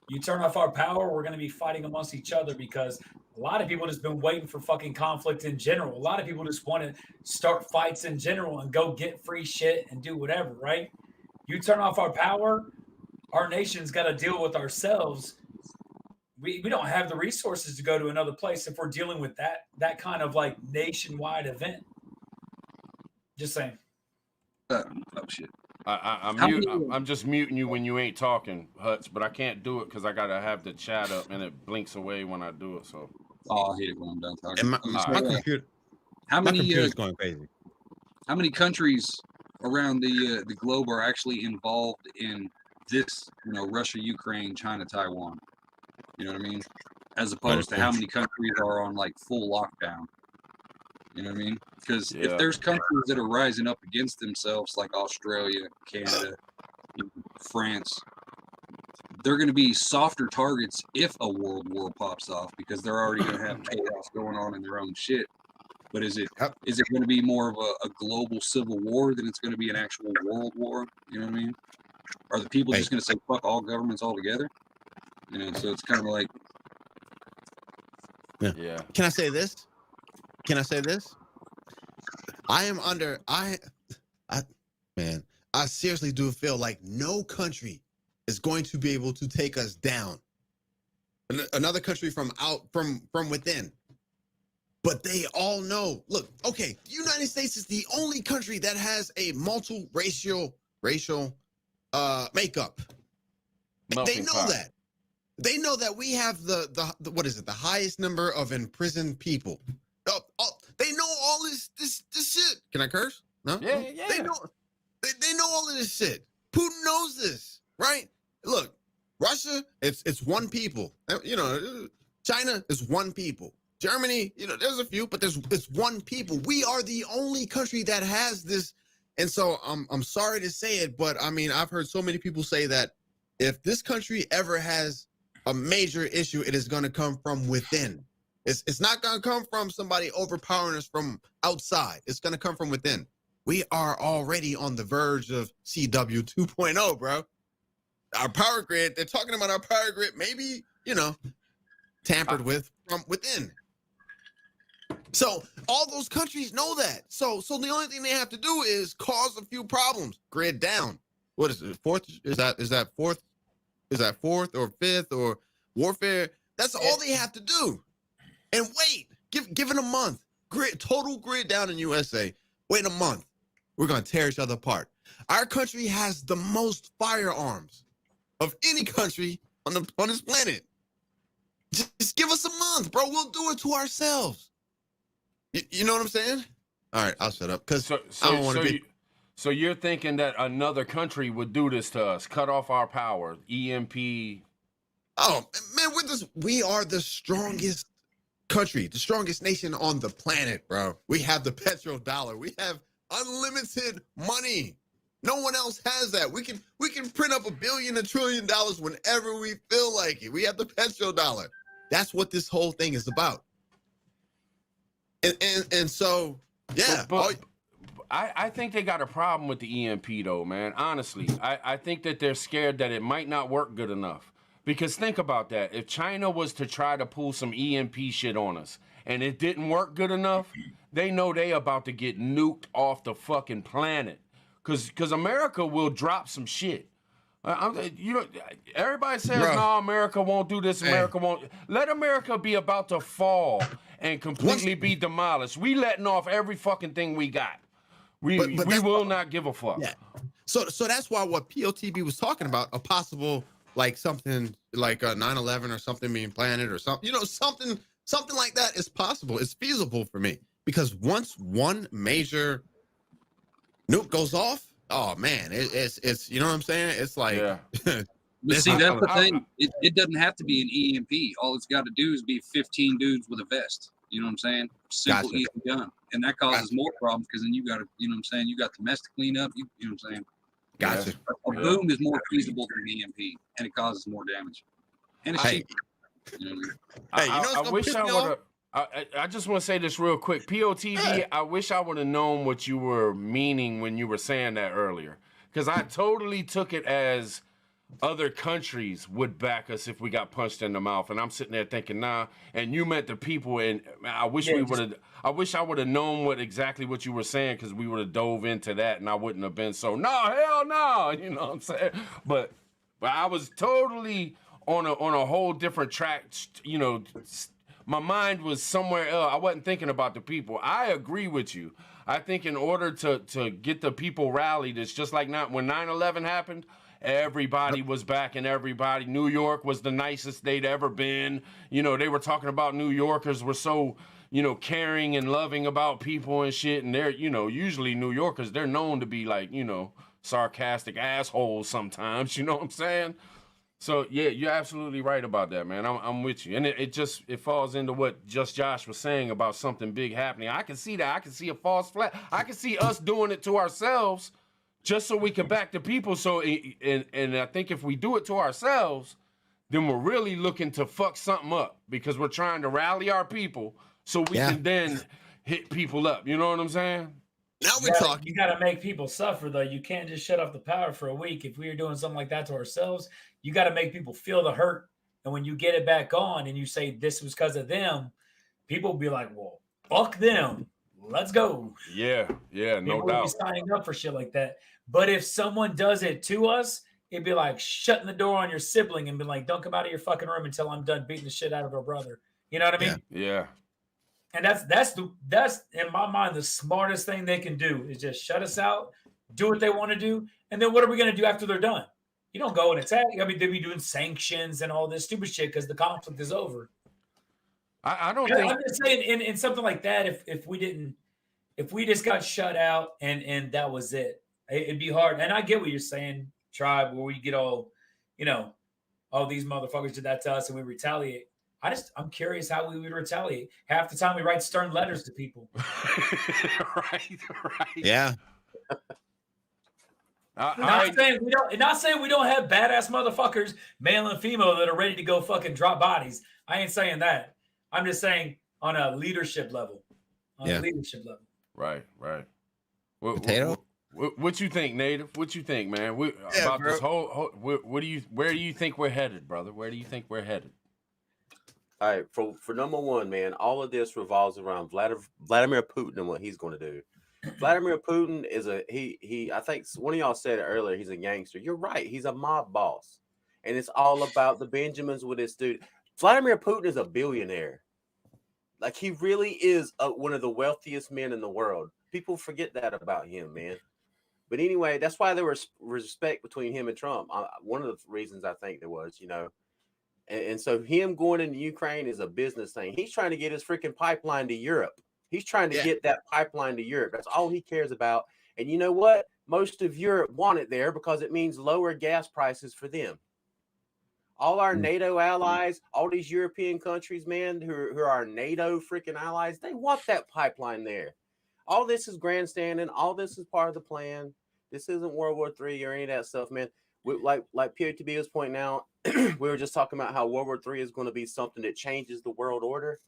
You turn off our power, we're gonna be fighting amongst each other because a lot of people just been waiting for fucking conflict in general. A lot of people just want to start fights in general and go get free shit and do whatever, right? You turn off our power, our nation's got to deal with ourselves. We don't have the resources to go to another place if we're dealing with that kind of like nationwide event. Just saying. Oh shit. I'm just muting you when you ain't talking, Hutch, but I can't do it because I gotta have the chat up and it blinks away when I do it. So. Oh, I hate it when I'm done talking. And my computer, How my many computer's going crazy. how many countries around the globe are actually involved in this? Russia, Ukraine, China, Taiwan. You know what I mean? As opposed to how many countries are on like full lockdown. You know what I mean? Because if there's countries that are rising up against themselves, like Australia, Canada, France, they're going to be softer targets if a world war pops off because they're already going to have chaos going on in their own shit. But is it going to be more of a global civil war than it's going to be an actual world war? You know what I mean? Are the people just going to say fuck all governments altogether? So it's kind of like. Yeah. Can I say this? I seriously do feel like no country is going to be able to take us down. Another country from within. But they all know, look, okay, the United States is the only country that has a racial makeup. They know that. They know that we have the what is it? The highest number of imprisoned people. They know all this shit. Can I curse? No. Yeah. They know all of this shit. Putin knows this, right? Look, Russia, it's one people. China is one people. Germany, there's a few, but it's one people. We are the only country that has this. And so I'm sorry to say it, but I mean, I've heard so many people say that if this country ever has a major issue, it is going to come from within. It's not going to come from somebody overpowering us from outside. It's going to come from within. We are already on the verge of CW 2.0, bro. Our power grid, they're talking about our power grid, maybe, tampered with from within. So all those countries know that. So the only thing they have to do is cause a few problems. Grid down. What is it? Fourth? Is that fourth? Is that fourth or fifth or warfare? That's all they have to do. And wait, give it a month. Total grid down in USA. Wait a month. We're gonna tear each other apart. Our country has the most firearms of any country on this planet. Just give us a month, bro. We'll do it to ourselves. You know what I'm saying? All right, I'll shut up because I don't want to be. So you're thinking that another country would do this to us, cut off our power, EMP? Oh man, we are the strongest country, the strongest nation on the planet, bro. We have the petrodollar. We have unlimited money. No one else has that. We can print up $1 billion, $1 trillion whenever we feel like it. We have the petrodollar. That's what this whole thing is about. And so, yeah. But I think they got a problem with the EMP though, man. Honestly, I think that they're scared that it might not work good enough. Because think about that. If China was to try to pull some EMP shit on us and it didn't work good enough, they know they about to get nuked off the fucking planet. Cause America will drop some shit. Everybody says, no, America won't do this, America won't. Let America be about to fall and completely be demolished. We letting off every fucking thing we got. We will not give a fuck. Yeah. So that's why what POTB was talking about, a possible like something like a 9/11 or something being planted or something, something like that is possible. It's feasible for me because once one major nuke goes off, oh man, it's you know what I'm saying? It's like, But see, that's the thing. It doesn't have to be an EMP. All it's got to do is be 15 dudes with a vest. You know what I'm saying? Simple, easy done. And that causes more problems because then you got to, you know what I'm saying? You got the mess to clean up. You know what I'm saying? Gotcha. A boom is more feasible than an EMP, and it causes more damage. And it's cheaper. You know? I wish I would have. I just want to say this real quick. POTV, I wish I would have known what you were meaning when you were saying that earlier. Because I totally took it as other countries would back us if we got punched in the mouth. And I'm sitting there thinking, nah. And you meant the people. And I wish I wish I would have known exactly what you were saying because we would have dove into that and I wouldn't have been so, no, hell no. You know what I'm saying? But I was totally on a whole different track, you know. My mind was somewhere else. I wasn't thinking about the people. I agree with you. I think in order to get the people rallied, it's just like when 9/11 happened, everybody was backing everybody. New York was the nicest they'd ever been. You know, they were talking about New Yorkers were so, you know, caring and loving about people and shit. And they're, you know, usually New Yorkers, they're known to be like, you know, sarcastic assholes sometimes. You know what I'm saying? So, yeah, you're absolutely right about that, man. I'm with you. And it falls into what Just Josh was saying about something big happening. I can see that. I can see a false flag. I can see us doing it to ourselves just so we can back the people. So, and I think if we do it to ourselves, then we're really looking to fuck something up because we're trying to rally our people so we can then hit people up. You know what I'm saying? Now we're talking. You got to make people suffer, though. You can't just shut off the power for a week. If we were doing something like that to ourselves, you got to make people feel the hurt. And when you get it back on and you say this was because of them, people will be like, well, fuck them. Let's go. Yeah, no doubt. Be signing up for shit like that. But if someone does it to us, it'd be like shutting the door on your sibling and be like, don't come out of your fucking room until I'm done beating the shit out of her brother. You know what I mean? Yeah. And that's in my mind the smartest thing they can do is just shut us out, do what they want to do, and then what are we going to do after they're done? You don't go and attack. I mean, they'd be doing sanctions and all this stupid shit because the conflict is over. I don't think. I'm just saying in something like that, if we just got shut out and that was it, it'd be hard. And I get what you're saying, Tribe, where we get all, you know, all these motherfuckers did that to us and we retaliate. I'm curious how we would retaliate. Half the time we write stern letters to people. Right. Yeah. Not saying we don't have badass motherfuckers, male and female, that are ready to go fucking drop bodies. I ain't saying that. I'm just saying on a leadership level. Right. Potato? What you think, Native? What you think, man? About this whole where do you think we're headed, brother? Where do you think we're headed? All right, for number one, man, all of this revolves around Vladimir Putin and what he's going to do. Vladimir Putin is I think one of y'all said it earlier, he's a gangster. You're right. He's a mob boss. And it's all about the Benjamins with his dude. Vladimir Putin is a billionaire. Like, he really is one of the wealthiest men in the world. People forget that about him, man. But anyway, that's why there was respect between him and Trump. One of the reasons I think there was, you know. And so him going into Ukraine is a business thing. He's trying to get his freaking pipeline to Europe. He's trying to get that pipeline to Europe. That's all he cares about. And you know what? Most of Europe want it there because it means lower gas prices for them. All our NATO allies, all these European countries, man, who are our NATO freaking allies, they want that pipeline there. All this is grandstanding. All this is part of the plan. This isn't World War III or any of that stuff, man. Like POTB was pointing out, we were just talking about how World War III is going to be something that changes the world order.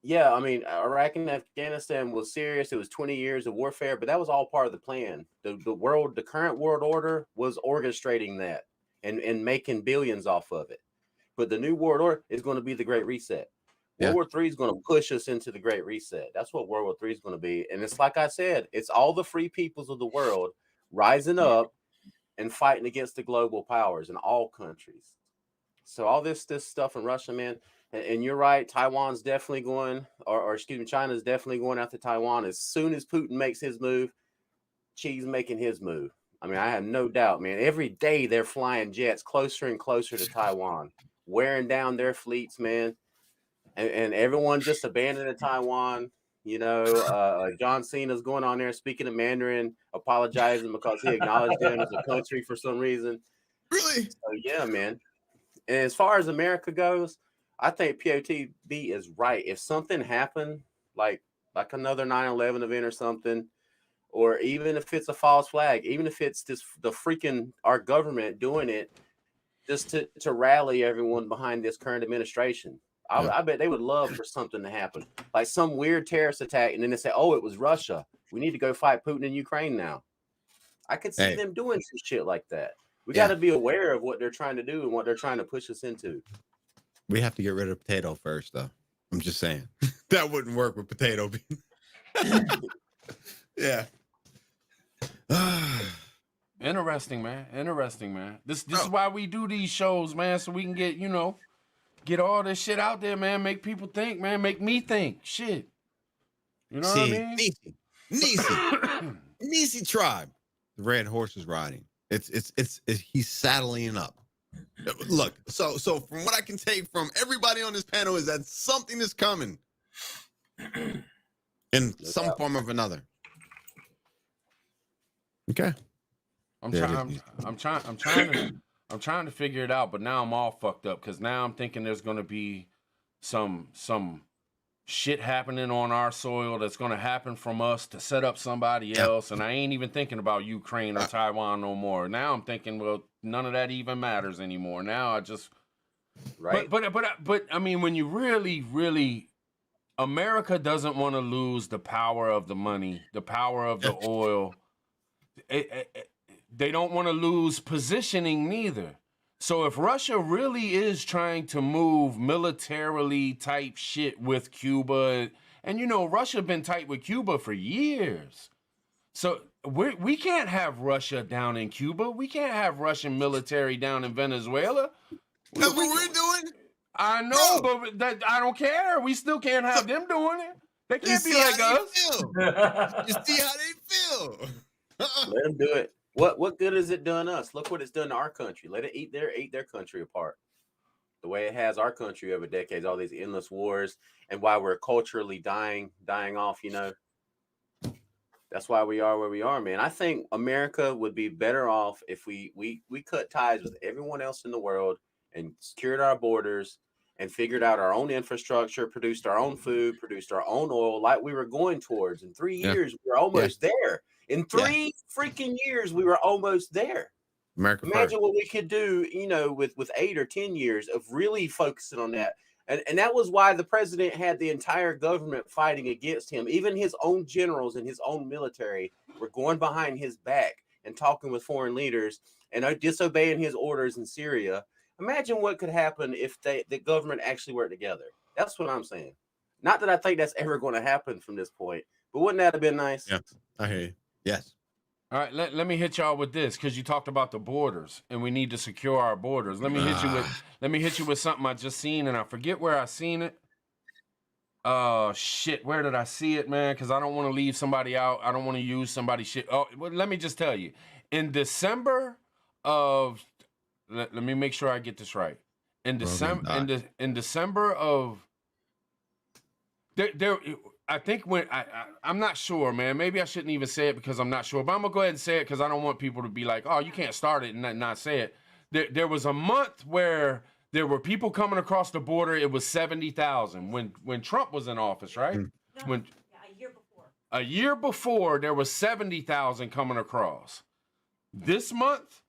Yeah, I mean, Iraq and Afghanistan was serious. It was 20 years of warfare, but that was all part of the plan. The current world order was orchestrating that and making billions off of it. But the new world order is going to be the Great Reset. Yeah. World War III is going to push us into the Great Reset. That's what World War III is going to be. And it's like I said, it's all the free peoples of the world rising up and fighting against the global powers in all countries. So all this stuff in Russia, man, and you're right, Taiwan's definitely going, or excuse me, China's definitely going after Taiwan. As soon as Putin makes his move, Xi's making his move. I mean, I have no doubt, man. Every day they're flying jets closer and closer to Taiwan, wearing down their fleets, man. And everyone just abandoning Taiwan. You know, John Cena's going on there speaking in Mandarin, apologizing because he acknowledged them as a country for some reason. Really? So yeah, man. And as far as America goes, I think POTB is right. If something happened, like another 9/11 event or something, or even if it's a false flag, even if it's the freaking our government doing it just to rally everyone behind this current administration. I bet they would love for something to happen, like some weird terrorist attack, and then they say, "Oh, it was Russia. We need to go fight Putin in Ukraine now." I could see them doing some shit like that. We got to be aware of what they're trying to do and what they're trying to push us into. We have to get rid of potato first, though. I'm just saying that wouldn't work with potato bean. Yeah. Interesting, man. Interesting, man. This is why we do these shows, man, so we can get, you know, get all this shit out there, man. Make people think, man. Make me think. Shit. You know what I mean? Nisi tribe. The red horse is riding. It's he's saddling up. Look, so from what I can take from everybody on this panel is that something is coming in some form of another. Okay. I'm trying to figure it out, but now I'm all fucked up because now I'm thinking there's gonna be some shit happening on our soil that's gonna happen from us to set up somebody else, and I ain't even thinking about Ukraine or Taiwan no more. Now I'm thinking, well, none of that even matters anymore. Now I just but I mean, when you really America doesn't want to lose the power of the money, the power of the oil. They don't want to lose positioning neither. So if Russia really is trying to move militarily type shit with Cuba, and you know, Russia been tight with Cuba for years. So we can't have Russia down in Cuba. We can't have Russian military down in Venezuela. That's what we're doing? I know, but that, I don't care. We still can't have them doing it. They can't be like us. You see how they feel. Let them do it. What good has it done us? Look what it's done to our country. Let it eat their country apart. The way it has our country over decades, all these endless wars, and why we're culturally dying off, you know. That's why we are where we are, man. I think America would be better off if we cut ties with everyone else in the world and secured our borders and figured out our own infrastructure, produced our own food, produced our own oil, like we were going towards. In 3 years, we were almost there. In 3 freaking years, we were almost there. Imagine what we could do, you know, with 8 or 10 years of really focusing on that. And that was why the president had the entire government fighting against him. Even his own generals and his own military were going behind his back and talking with foreign leaders and disobeying his orders in Syria. Imagine what could happen if the government actually worked together. That's what I'm saying. Not that I think that's ever going to happen from this point, but wouldn't that have been nice? Yeah, I hear you. Yes. All right, let me hit y'all with this because you talked about the borders and we need to secure our borders. Let me hit you with something I just seen and I forget where I seen it. Shit, where did I see it, man? Because I don't want to leave somebody out. I don't want to use somebody's shit. Oh, well, let me just tell you. In December of, let me make sure I get this right. In December of, there. I think when I'm not sure, man. Maybe I shouldn't even say it because I'm not sure. But I'm gonna go ahead and say it because I don't want people to be like, "Oh, you can't start it and not say it." There was a month where there were people coming across the border. It was 70,000 when Trump was in office, right? No, a year before. A year before, there was 70,000 coming across. This month,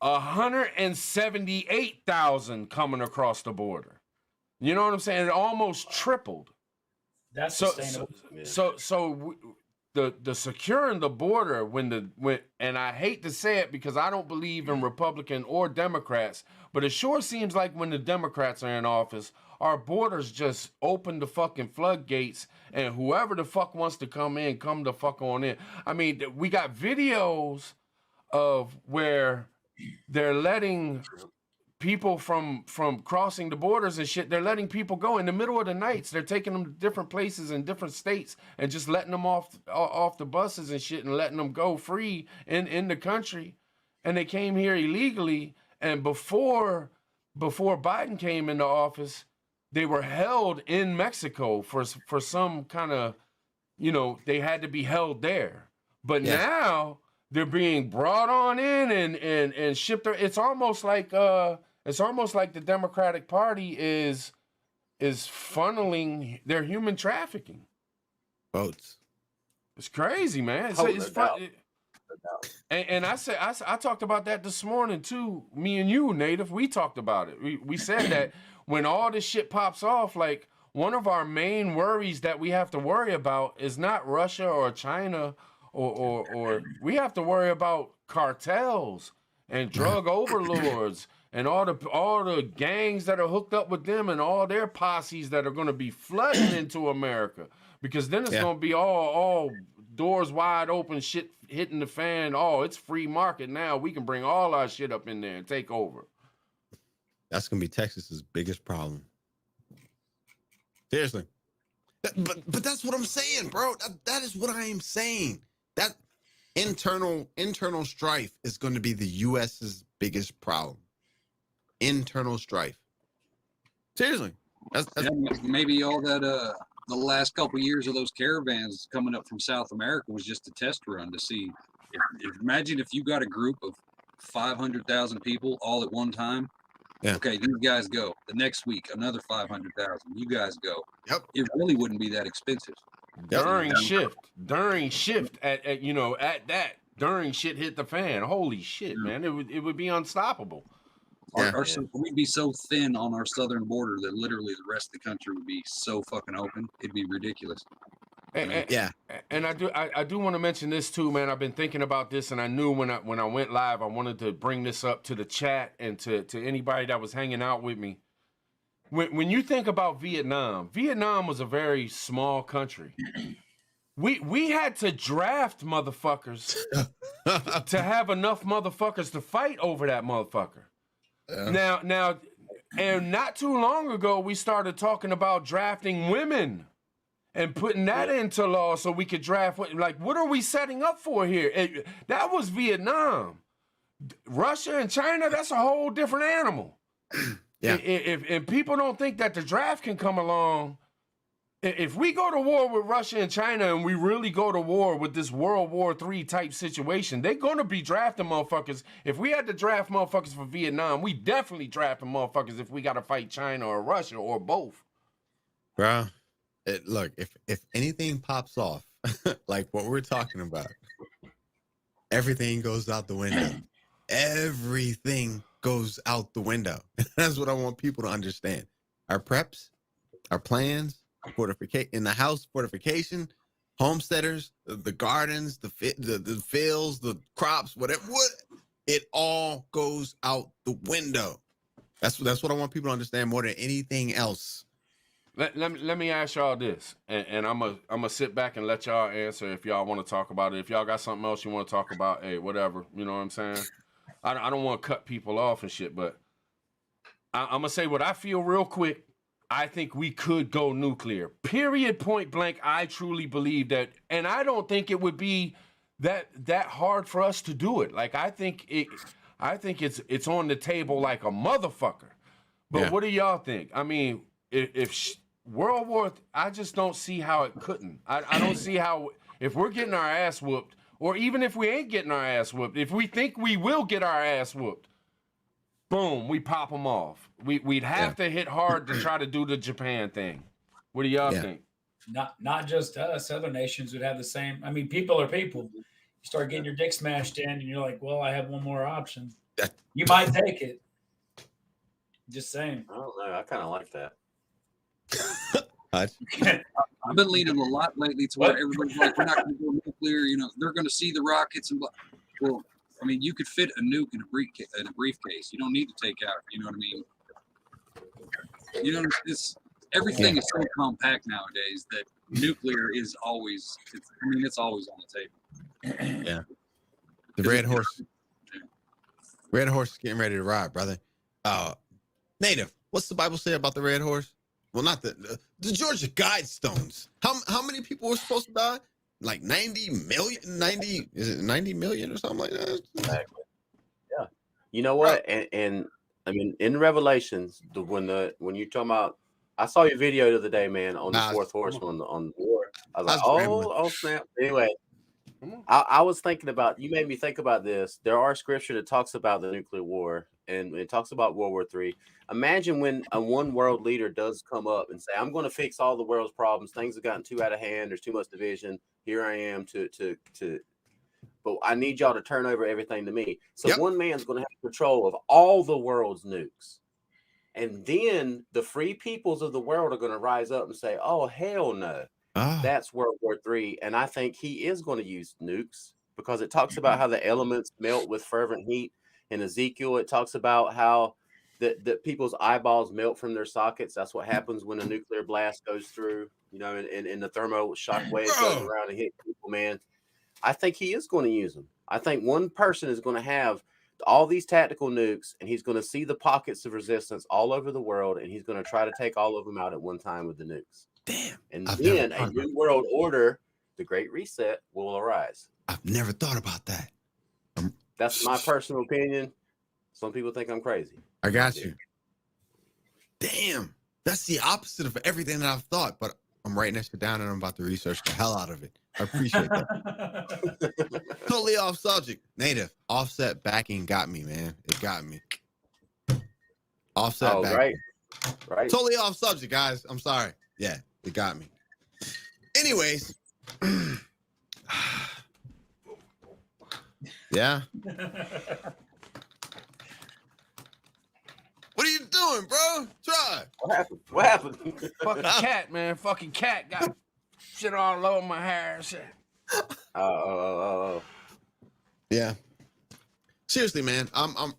178,000 coming across the border. You know what I'm saying? It almost tripled. That's sustainable. The securing the border when and I hate to say it because I don't believe in Republican or Democrats, but it sure seems like when the Democrats are in office, our borders just open the fucking floodgates and whoever the fuck wants to come in, come the fuck on in. I mean, we got videos of where they're letting people from crossing the borders and shit, they're letting people go in the middle of the nights. They're taking them to different places in different states and just letting them off the buses and shit and letting them go free in the country. And they came here illegally. And before Biden came into office, they were held in Mexico for some kind of, you know, they had to be held there. But now they're being brought on in and shipped. It's almost like the Democratic Party is funneling their human trafficking. Votes. It's crazy, man. It's fun. And I talked about that this morning too. Me and you, Native, we talked about it. We said that when all this shit pops off, like one of our main worries that we have to worry about is not Russia or China or we have to worry about cartels and drug overlords and all the gangs that are hooked up with them and all their posses that are going to be flooding into America, because then it's going to be all doors wide open, shit hitting the fan. Oh, it's free market now. We can bring all our shit up in there and take over. That's going to be Texas's biggest problem. Seriously. But that's what I'm saying, bro. That is what I am saying. That internal strife is going to be the U.S.'s biggest problem. Internal strife. Seriously. That's maybe all that the last couple of years of those caravans coming up from South America was just a test run to see. Imagine if you got a group of 500,000 people all at one time. Yeah. Okay, these guys go. The next week, another 500,000. You guys go. Yep. It really wouldn't be that expensive. During shift at that during shit hit the fan. Holy shit, man! It would be unstoppable. We'd be so thin on our southern border that literally the rest of the country would be so fucking open. It'd be ridiculous. And I do want to mention this too, man. I've been thinking about this, and I knew when I went live, I wanted to bring this up to the chat and to anybody that was hanging out with me. When you think about Vietnam was a very small country. We had to draft motherfuckers to have enough motherfuckers to fight over that motherfucker. Yeah. Now, and not too long ago, we started talking about drafting women and putting that into law so we could draft. Like, what are we setting up for here? That was Vietnam. Russia and China, that's a whole different animal. Yeah. If people don't think that the draft can come along, if we go to war with Russia and China and we really go to war with this World War III type situation, they're going to be drafting motherfuckers. If we had to draft motherfuckers for Vietnam, we definitely drafting motherfuckers if we got to fight China or Russia or both. Bro, look, if anything pops off, like what we're talking about, everything goes out the window. Everything goes out the window. That's what I want people to understand. Our preps, our plans, fortification in the house, fortification, homesteaders, the gardens, the fields, the crops, whatever, it all goes out the window. That's what I want people to understand more than anything else. Let me ask y'all this, and I'm gonna sit back and let y'all answer if y'all want to talk about it. If y'all got something else you want to talk about, hey, whatever, you know what I'm saying? I don't want to cut people off and shit, but I'm gonna say what I feel real quick. I think we could go nuclear. Period, point blank. I truly believe that, and I don't think it would be that hard for us to do it. Like I think it's on the table like a motherfucker. But what do y'all think? I mean, if World War, I just don't see how it couldn't. I don't see how, if we're getting our ass whooped, or even if we ain't getting our ass whooped, if we think we will get our ass whooped, boom, we pop them off. We'd have to hit hard to try to do the Japan thing. What do y'all think? not just us, other nations would have the same. I mean, people are people. You start getting your dick smashed in, and you're like, well, I have one more option. You might take it. Just saying. I don't know. I kind of like that. I've been leaning a lot lately to where everybody's like, we're not going to go nuclear. You know, they're going to see the rockets and blah. Well, I mean, you could fit a nuke in a briefcase. You don't need to take out. You know what I mean? You know, everything is so compact nowadays that nuclear is always. It's always on the table. Yeah. The red horse. Red horse is getting ready to ride, brother. Native, what's the Bible say about the red horse? Well, not the Georgia Guidestones. How many people were supposed to die? Like 90 million? 90, is it 90 million or something like that? Exactly. Yeah. You know what? And I mean, in Revelations, when you're talking about, I saw your video the other day, man, on the fourth horseman on the war. I was like, oh snap. Anyway, I was thinking about, you made me think about this. There are scripture that talks about the nuclear war, and it talks about World War III. Imagine when a one world leader does come up and say, I'm going to fix all the world's problems. Things have gotten too out of hand. There's too much division. Here I am but I need y'all to turn over everything to me. So one man's going to have control of all the world's nukes. And then the free peoples of the world are going to rise up and say, oh, hell no. That's World War III. And I think he is going to use nukes because it talks about how the elements melt with fervent heat. In Ezekiel, it talks about how that people's eyeballs melt from their sockets. That's what happens when a nuclear blast goes through, you know, and the thermo shock wave goes around and hit people, man. I think he is going to use them. I think one person is going to have all these tactical nukes, and he's going to see the pockets of resistance all over the world, and he's going to try to take all of them out at one time with the nukes. Damn. And then a new world order, the Great Reset, will arise. I've never thought about that. That's my personal opinion. Some people think I'm crazy. I got you. Damn. That's the opposite of everything that I've thought, but I'm writing that shit down and I'm about to research the hell out of it. I appreciate that. Totally off subject. Native, offset backing got me, man. It got me. Offset backing. Right. Totally off subject, guys. I'm sorry. Yeah, it got me. Anyways. Yeah. What are you doing, bro? Try. What happened? Fucking cat, man. Fucking cat got shit all over my hair and shit. Oh. Yeah. Seriously, man. I'm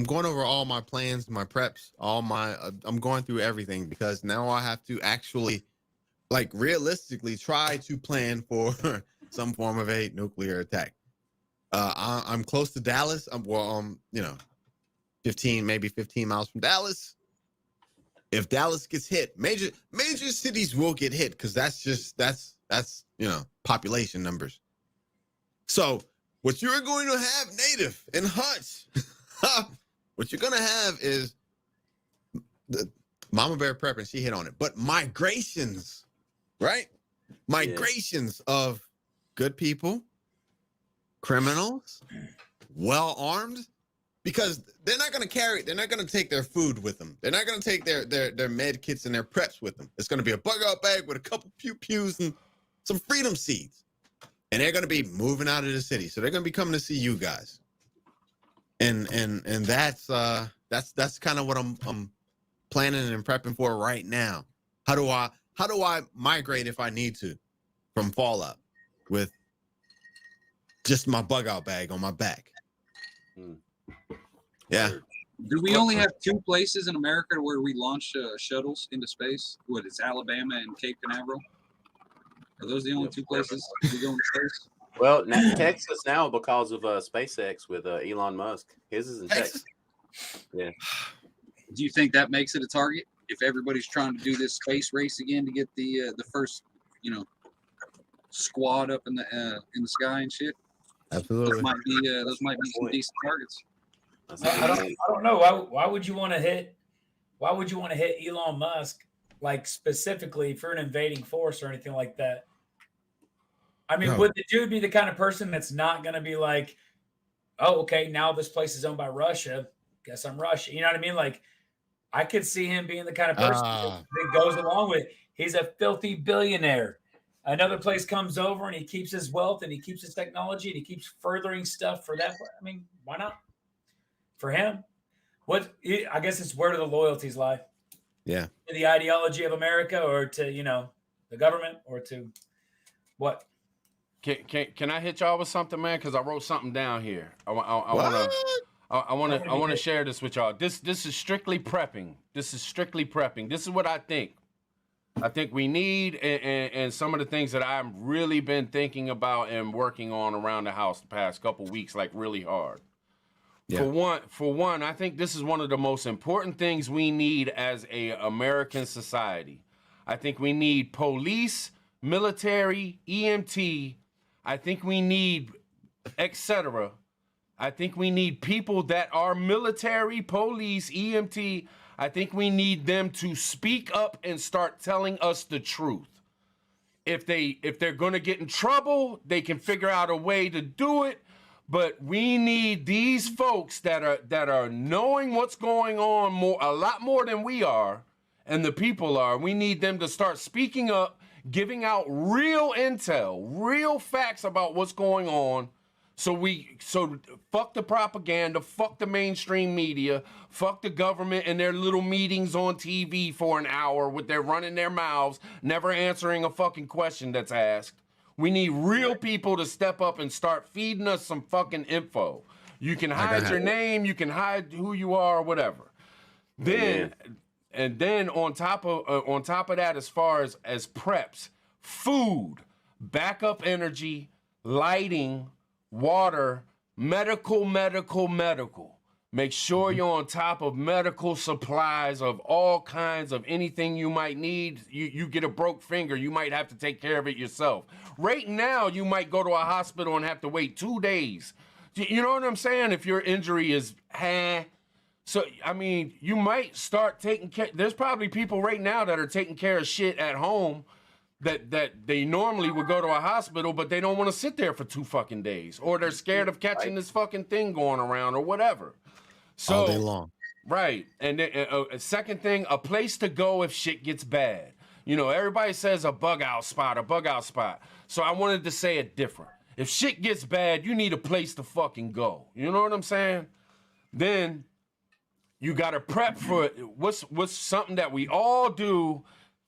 going over all my plans, my preps, I'm going through everything because now I have to actually, like, realistically try to plan for some form of a nuclear attack. I'm close to Dallas. You know, 15 miles from Dallas. If Dallas gets hit, major cities will get hit because that's you know, population numbers. So what you're going to have, Native and Hutch, what you're going to have is the Mama Bear Prep, and she hit on it, but migrations, right? Migrations of good people, criminals, well armed. Because they're not going to take their food with them. They're not going to take their med kits and their preps with them. It's going to be a bug-out bag with a couple pew-pews and some freedom seeds. And they're going to be moving out of the city. So they're going to be coming to see you guys. And that's kind of what I'm planning and prepping for right now. How do I migrate if I need to from Fallout with just my bug-out bag on my back? Yeah. Do we only have 2 places in America where we launch shuttles into space? What, it's Alabama and Cape Canaveral? Are those the only 2 places we go into space? Well, Texas now because of SpaceX with Elon Musk. His is in Texas. Yeah. Do you think that makes it a target if everybody's trying to do this space race again to get the first, you know, squad up in the sky and shit? Absolutely. Those might be some decent targets. I don't know. Why would you want to hit? Why would you want to hit Elon Musk, like, specifically for an invading force or anything like that? I mean, would the dude be the kind of person that's not going to be like, oh, okay, now this place is owned by Russia. Guess I'm Russia. You know what I mean? Like, I could see him being the kind of person that goes along with it. He's a filthy billionaire. Another place comes over and he keeps his wealth and he keeps his technology and he keeps furthering stuff for that. I mean, why not? For him, I guess it's where do the loyalties lie? Yeah. To the ideology of America, or to the government, or to what? Can I hit y'all with something, man? Because I wrote something down here. I want to share this with y'all. This is strictly prepping. This is strictly prepping. This is what I think. I think we need, and some of the things that I've really been thinking about and working on around the house the past couple weeks, like really hard. Yeah. For one, I think this is one of the most important things we need as a American society. I think we need police, military, EMT. I think we need, etc. I think we need people that are military, police, EMT. I think we need them to speak up and start telling us the truth. If they're going to get in trouble, they can figure out a way to do it. But we need these folks that are knowing what's going on a lot more than we are, and the people are. We need them to start speaking up, giving out real intel, real facts about what's going on. So fuck the propaganda, fuck the mainstream media, fuck the government and their little meetings on TV for an hour with their running their mouths, never answering a fucking question that's asked. We need real people to step up and start feeding us some fucking info. You can hide your name, you can hide who you are, or whatever. Then on top of that, as far as preps, food, backup energy, lighting, water, medical. Make sure you're on top of medical supplies of all kinds of anything you might need. You get a broke finger, you might have to take care of it yourself. Right now, you might go to a hospital and have to wait 2 days. You know what I'm saying? If your injury is, So, I mean, you might start taking care. There's probably people right now that are taking care of shit at home that they normally would go to a hospital, but they don't want to sit there for 2 fucking days, or they're scared of catching this fucking thing going around or whatever. So, all day long. Right. And then, second thing, a place to go if shit gets bad. You know, everybody says a bug out spot. So I wanted to say it different. If shit gets bad, you need a place to fucking go. You know what I'm saying? Then you got to prep for what's something that we all do.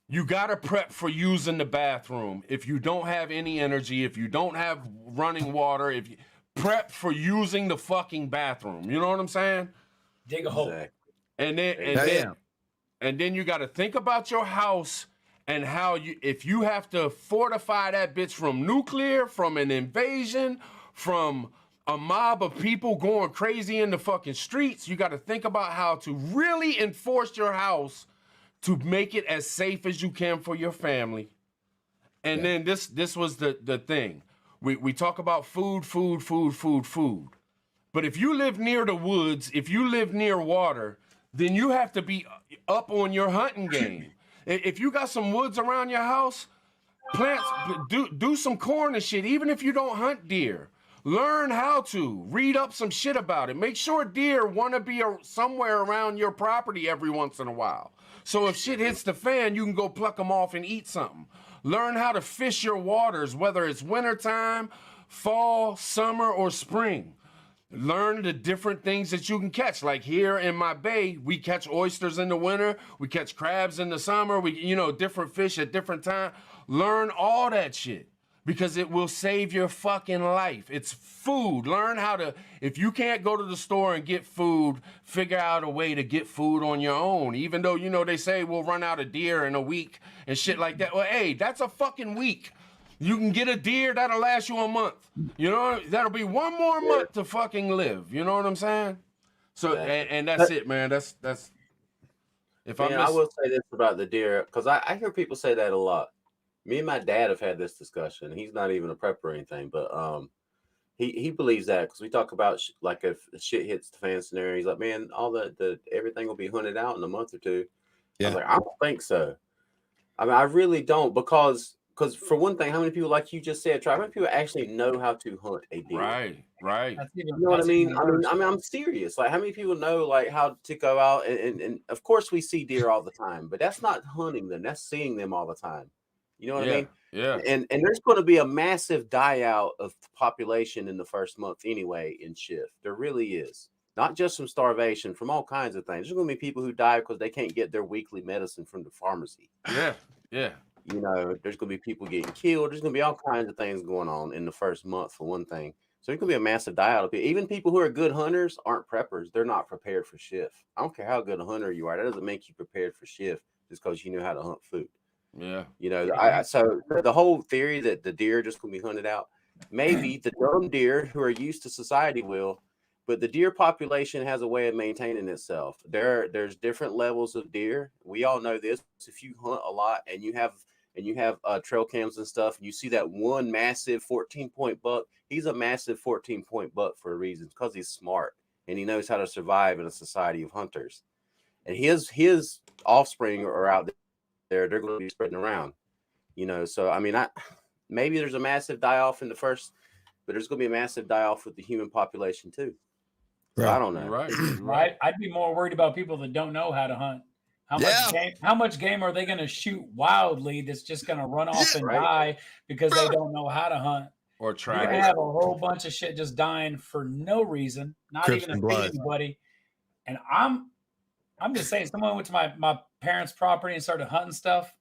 You got to prep for using the bathroom. If you don't have any energy, if you don't have running water, if you prep for using the fucking bathroom. You know what I'm saying? Dig a hole. Exactly. And then you got to think about your house and how if you have to fortify that bitch from nuclear, from an invasion, from a mob of people going crazy in the fucking streets, you got to think about how to really enforce your house to make it as safe as you can for your family. And then this was the thing. We talk about food. But if you live near the woods, if you live near water, then you have to be up on your hunting game. If you got some woods around your house, do some corn and shit, even if you don't hunt deer. Learn how to. Read up some shit about it. Make sure deer want to be somewhere around your property every once in a while. So if shit hits the fan, you can go pluck them off and eat something. Learn how to fish your waters, whether it's wintertime, fall, summer, or spring. Learn the different things that you can catch. Like here in my bay, we catch oysters in the winter. We catch crabs in the summer. Different fish at different times. Learn all that shit because it will save your fucking life. It's food. Learn how to, if you can't go to the store and get food, figure out a way to get food on your own. Even though, they say we'll run out of deer in a week and shit like that. Well, hey, that's a fucking week. You can get a deer, that'll last you a month. That'll be 1 more month to fucking live. You know what I'm saying? So, and that's it, man. That's I will say this about the deer, because I hear people say that a lot. Me and my dad have had this discussion. He's not even a prepper or anything, but he believes that because we talk about like if shit hits the fan scenario, he's like, man, all the everything will be hunted out in a month or 2. Yeah. I was like, I don't think so. I mean, I really don't, because because for one thing, how many people, like you just said, try, how many people actually know how to hunt a deer? Right. You know what I mean? I'm serious. Like, how many people know like how to go out and of course we see deer all the time, but that's not hunting them. That's seeing them all the time. You know what I mean? Yeah. And there's going to be a massive die out of population in the first month anyway in shift. There really is. Not just from starvation, from all kinds of things. There's going to be people who die because they can't get their weekly medicine from the pharmacy. Yeah. You know, there's going to be people getting killed. There's going to be all kinds of things going on in the first month, for one thing. So it could be a massive die out of people. Even people who are good hunters aren't preppers. They're not prepared for shift. I don't care how good a hunter you are. That doesn't make you prepared for shift just because you know how to hunt food. Yeah. You know, so the whole theory that the deer just going to be hunted out, maybe the dumb deer who are used to society will, but the deer population has a way of maintaining itself. There's different levels of deer. We all know this. If you hunt a lot and you have trail cams and stuff, and you see that one massive 14-point buck, he's a massive 14-point buck for a reason, because he's smart and he knows how to survive in a society of hunters. And his offspring are out there. They're going to be spreading around, you know. So I mean, maybe there's a massive die off in the first, but there's going to be a massive die off with the human population too. So I don't know. Right. I'd be more worried about people that don't know how to hunt. How much game are they going to shoot wildly that's just going to run off and die because they don't know how to hunt? Or try. You're going to have a whole bunch of shit just dying for no reason, not Crips even and to feed Bloods. anybody. And I'm just saying, someone went to my parents' property and started hunting stuff,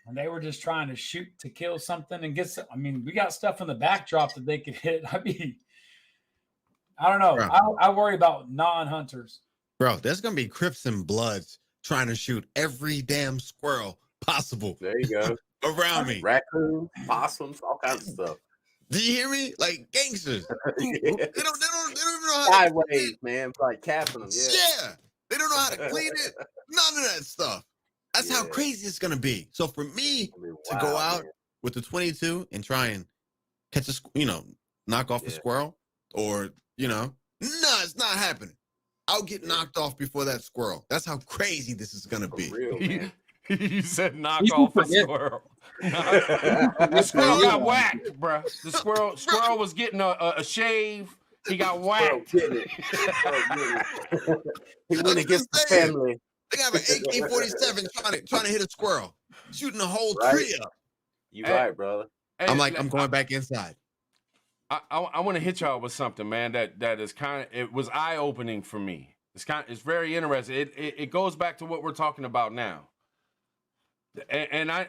and they were just trying to shoot to kill something and get some. I mean, we got stuff in the backdrop that they could hit. I don't know. Bro. I worry about non-hunters. Bro, there's gonna be Crips and Bloods trying to shoot every damn squirrel possible. There you go. Around me. Raccoons, possums, all kinds of stuff. Do you hear me? Like gangsters. Yeah. They don't even know how Sideways, man, like capping them. Yeah. They don't know how to clean it. None of that stuff. That's how crazy it's gonna be. So for me to go out with the 22 and try and catch knock off a squirrel, or no, it's not happening. I'll get knocked off before that squirrel. That's how crazy this is gonna be. Real, man. You said knock off a squirrel. The squirrel got whacked, bro. The squirrel was getting a shave. He got whacked. He went against the family. They have an AK-47 trying to hit a squirrel, shooting the whole tree up. You right, brother. I'm going back inside. I want to hit y'all with something, man. That is it was eye opening for me. It's very interesting. It goes back to what we're talking about now. And I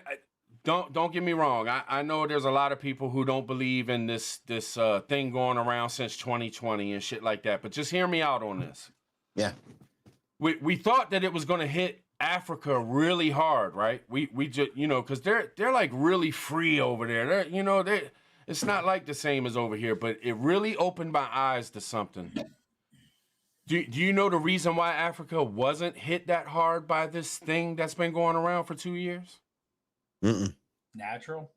don't get me wrong. I know there's a lot of people who don't believe in this thing going around since 2020 and shit like that. But just hear me out on this. Yeah. We thought that it was going to hit Africa really hard, right? We just because they're like really free over there. It's not like the same as over here, but it really opened my eyes to something. Do you know the reason why Africa wasn't hit that hard by this thing that's been going around for 2 years? Natural?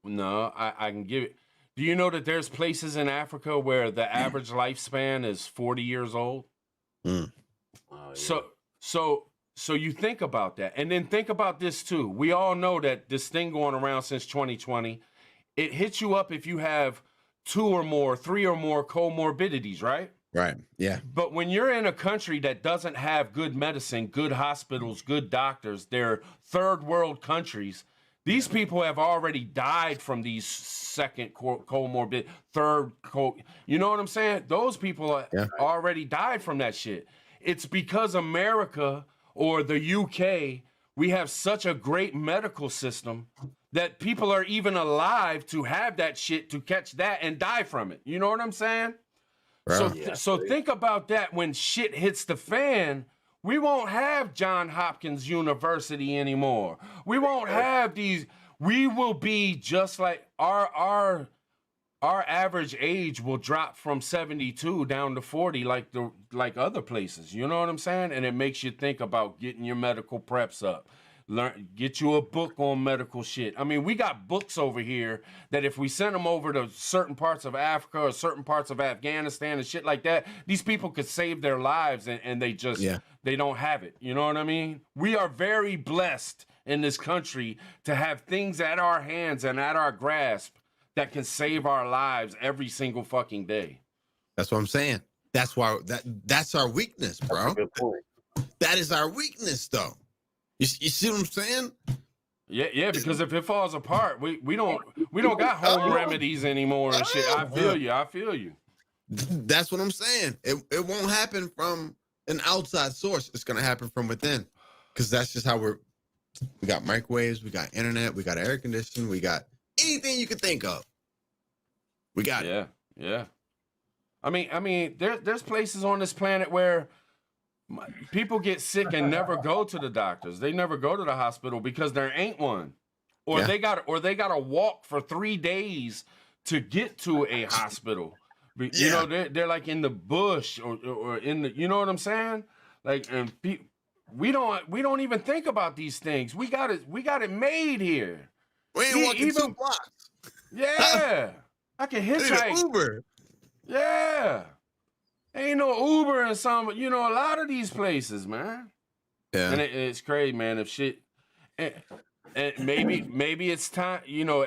No, I can give it. Do you know that there's places in Africa where the average lifespan is 40 years old? Mm. Oh, yeah. So you think about that, and then think about this too. We all know that this thing going around since 2020, it hits you up if you have 2 or more, 3 or more comorbidities, right? Right. Yeah. But when you're in a country that doesn't have good medicine, good hospitals, good doctors, they're third world countries, these people have already died from these second comorbid, you know what I'm saying? Those people already died from that shit. It's because America or the UK, we have such a great medical system that people are even alive to have that shit, to catch that and die from it. You know what I'm saying? So think about that when shit hits the fan. We won't have Johns Hopkins University anymore. We won't have these. We will be just like our average age will drop from 72 down to 40 like other places. You know what I'm saying? And it makes you think about getting your medical preps up. Get you a book on medical shit. I mean, we got books over here that if we send them over to certain parts of Africa or certain parts of Afghanistan and shit like that, these people could save their lives and they just they don't have it. You know what I mean? We are very blessed in this country to have things at our hands and at our grasp that can save our lives every single fucking day. That's what I'm saying. That's why that's our weakness, bro. That's a good point. That is our weakness, though. You see what I'm saying? Yeah, because if it falls apart, we don't got home remedies anymore and shit. I feel you. That's what I'm saying. It won't happen from an outside source. It's gonna happen from within, because that's just how we got microwaves, we got internet, we got air conditioning, we got anything you could think of. We got it. Yeah. I mean, there's places on this planet where people get sick and never go to the doctors. They never go to the hospital because there ain't one, or they gotta walk for 3 days to get to a hospital. You know, they're like in the bush or in the, you know what I'm saying? Like, and we don't even think about these things. We got it made here. We ain't walking 2 blocks. Yeah, I can hitchhike. Uber. Yeah, ain't no Uber in some, you know, a lot of these places, man. Yeah, and it's crazy, man. If shit, and maybe it's time. You know,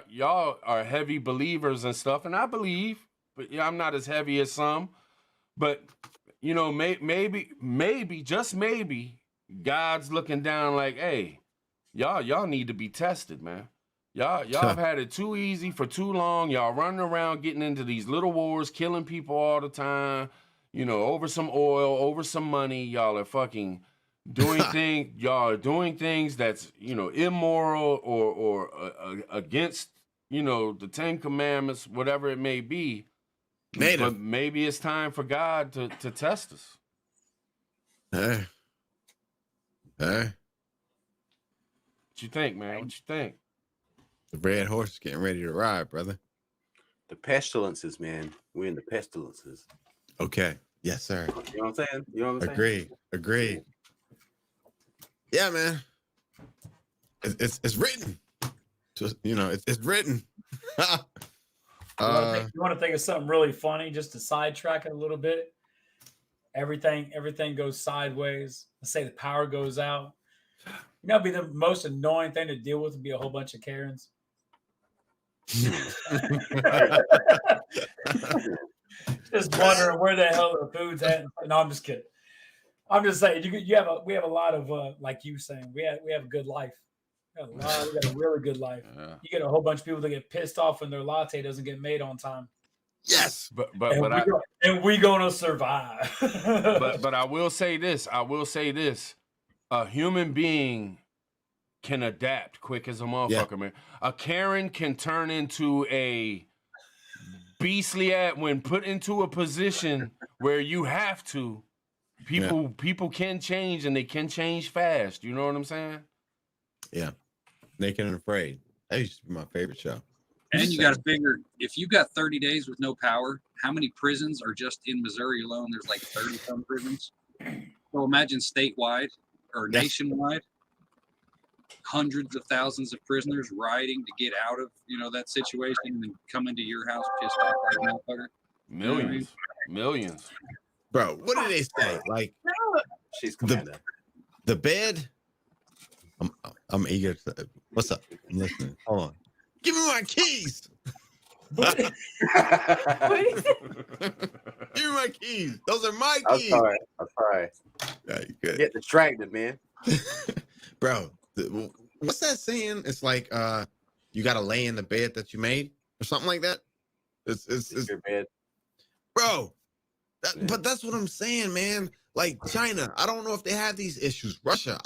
y'all are heavy believers and stuff, and I believe, but yeah, I'm not as heavy as some. But you know, maybe just maybe, God's looking down like, hey, y'all need to be tested, man. Y'all have had it too easy for too long. Y'all running around getting into these little wars, killing people all the time, you know, over some oil, over some money. Y'all are fucking doing things that's, you know, immoral or against, you know, the 10 Commandments, whatever it may be. But maybe it's time for God to test us. Hey. What you think, man? What you think? The red horse is getting ready to ride, brother. The pestilences, man. We're in the pestilences. Okay. Yes, sir. You know what I'm saying? You know what I'm saying? Agreed. Yeah, man. It's written. Just, you know, it's written. You want to think of something really funny, just to sidetrack it a little bit? Everything goes sideways. Let's say the power goes out. You know, it'd be the most annoying thing to deal with would be a whole bunch of Karens. Just wondering where the hell the food's at. No, I'm just kidding. I'm just saying we have a lot of like you saying, we have a good life. We got a really good life. Yeah. You get a whole bunch of people that get pissed off when their latte doesn't get made on time. Yes, but we're gonna survive. but I will say this. A human being can adapt quick as a motherfucker, man. A Karen can turn into a beastly when put into a position where you have to. People can change, and they can change fast. You know what I'm saying? Yeah. Naked and Afraid. That used to be my favorite show. And you got to figure, if you got 30 days with no power, how many prisons are just in Missouri alone? There's like 30-some prisons. So imagine statewide or nationwide, hundreds of thousands of prisoners rioting to get out of, you know, that situation and then come into your house pissed off like a motherfucker. Millions. Bro, what do they say? Like, she's commander. The bed. I'm eager to. What's up? I'm listening. Hold on. Give me my keys. Give me my keys. Those are my keys. I'm sorry. Yeah, you good. Get distracted, man. Bro, what's that saying? It's like you gotta lay in the bed that you made or something like that. It's your bed. Bro. But that's what I'm saying, man. Like China, I don't know if they have these issues. Russia,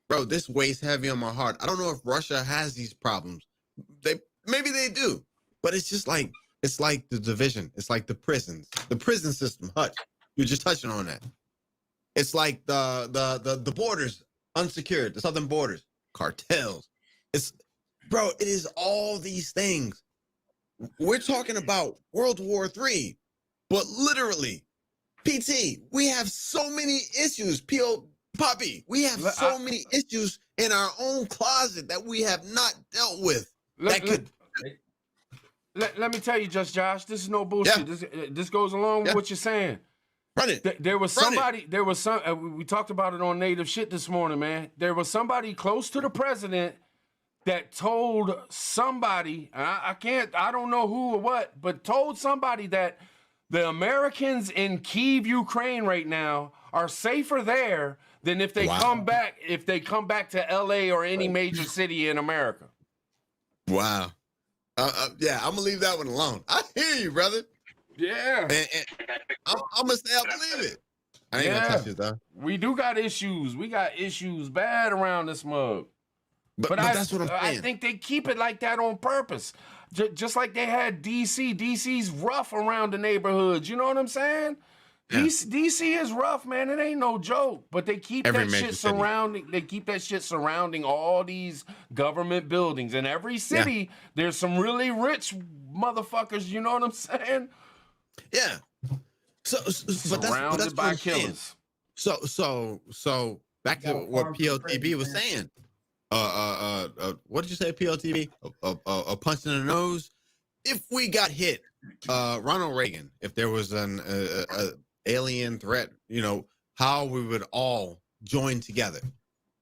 Bro, this weighs heavy on my heart. I don't know if Russia has these problems. Maybe they do, but it's just like it's like the division. It's like the prisons, the prison system. Hutch, you're just touching on that. It's like the borders, unsecured, the southern borders, cartels. It is all these things. We're talking about World War III, but literally, PT, we have so many issues. Poppy, we have so many issues in our own closet that we have not dealt with. Let me tell you, Just Josh, this is no bullshit. Yeah. This goes along with what you're saying. Run it. There was Run it. somebody. There was some. We talked about it on Native Shit this morning, man. There was somebody close to the president that told somebody. And I don't know who or what, but told somebody that the Americans in Kyiv, Ukraine, right now are safer there than if they come back. If they come back to L.A. or any major city in America. Wow. Yeah, I'm gonna leave that one alone. I hear you, brother. Yeah. And I'm gonna say I believe it. I ain't gonna touch it though. We do got issues. We got issues bad around this mug. But that's what I'm saying. I think they keep it like that on purpose. Just like they had DC. DC's rough around the neighborhoods. You know what I'm saying? Yeah. DC is rough, man. It ain't no joke. But they keep that shit surrounding. They keep that shit surrounding all these government buildings. In every city, there's some really rich motherfuckers. You know what I'm saying? Yeah. Surrounded by killers. So back to what PLTB was saying. What did you say, PLTB? A punch in the nose. If we got hit, Ronald Reagan, if there was an alien threat, you know, how we would all join together.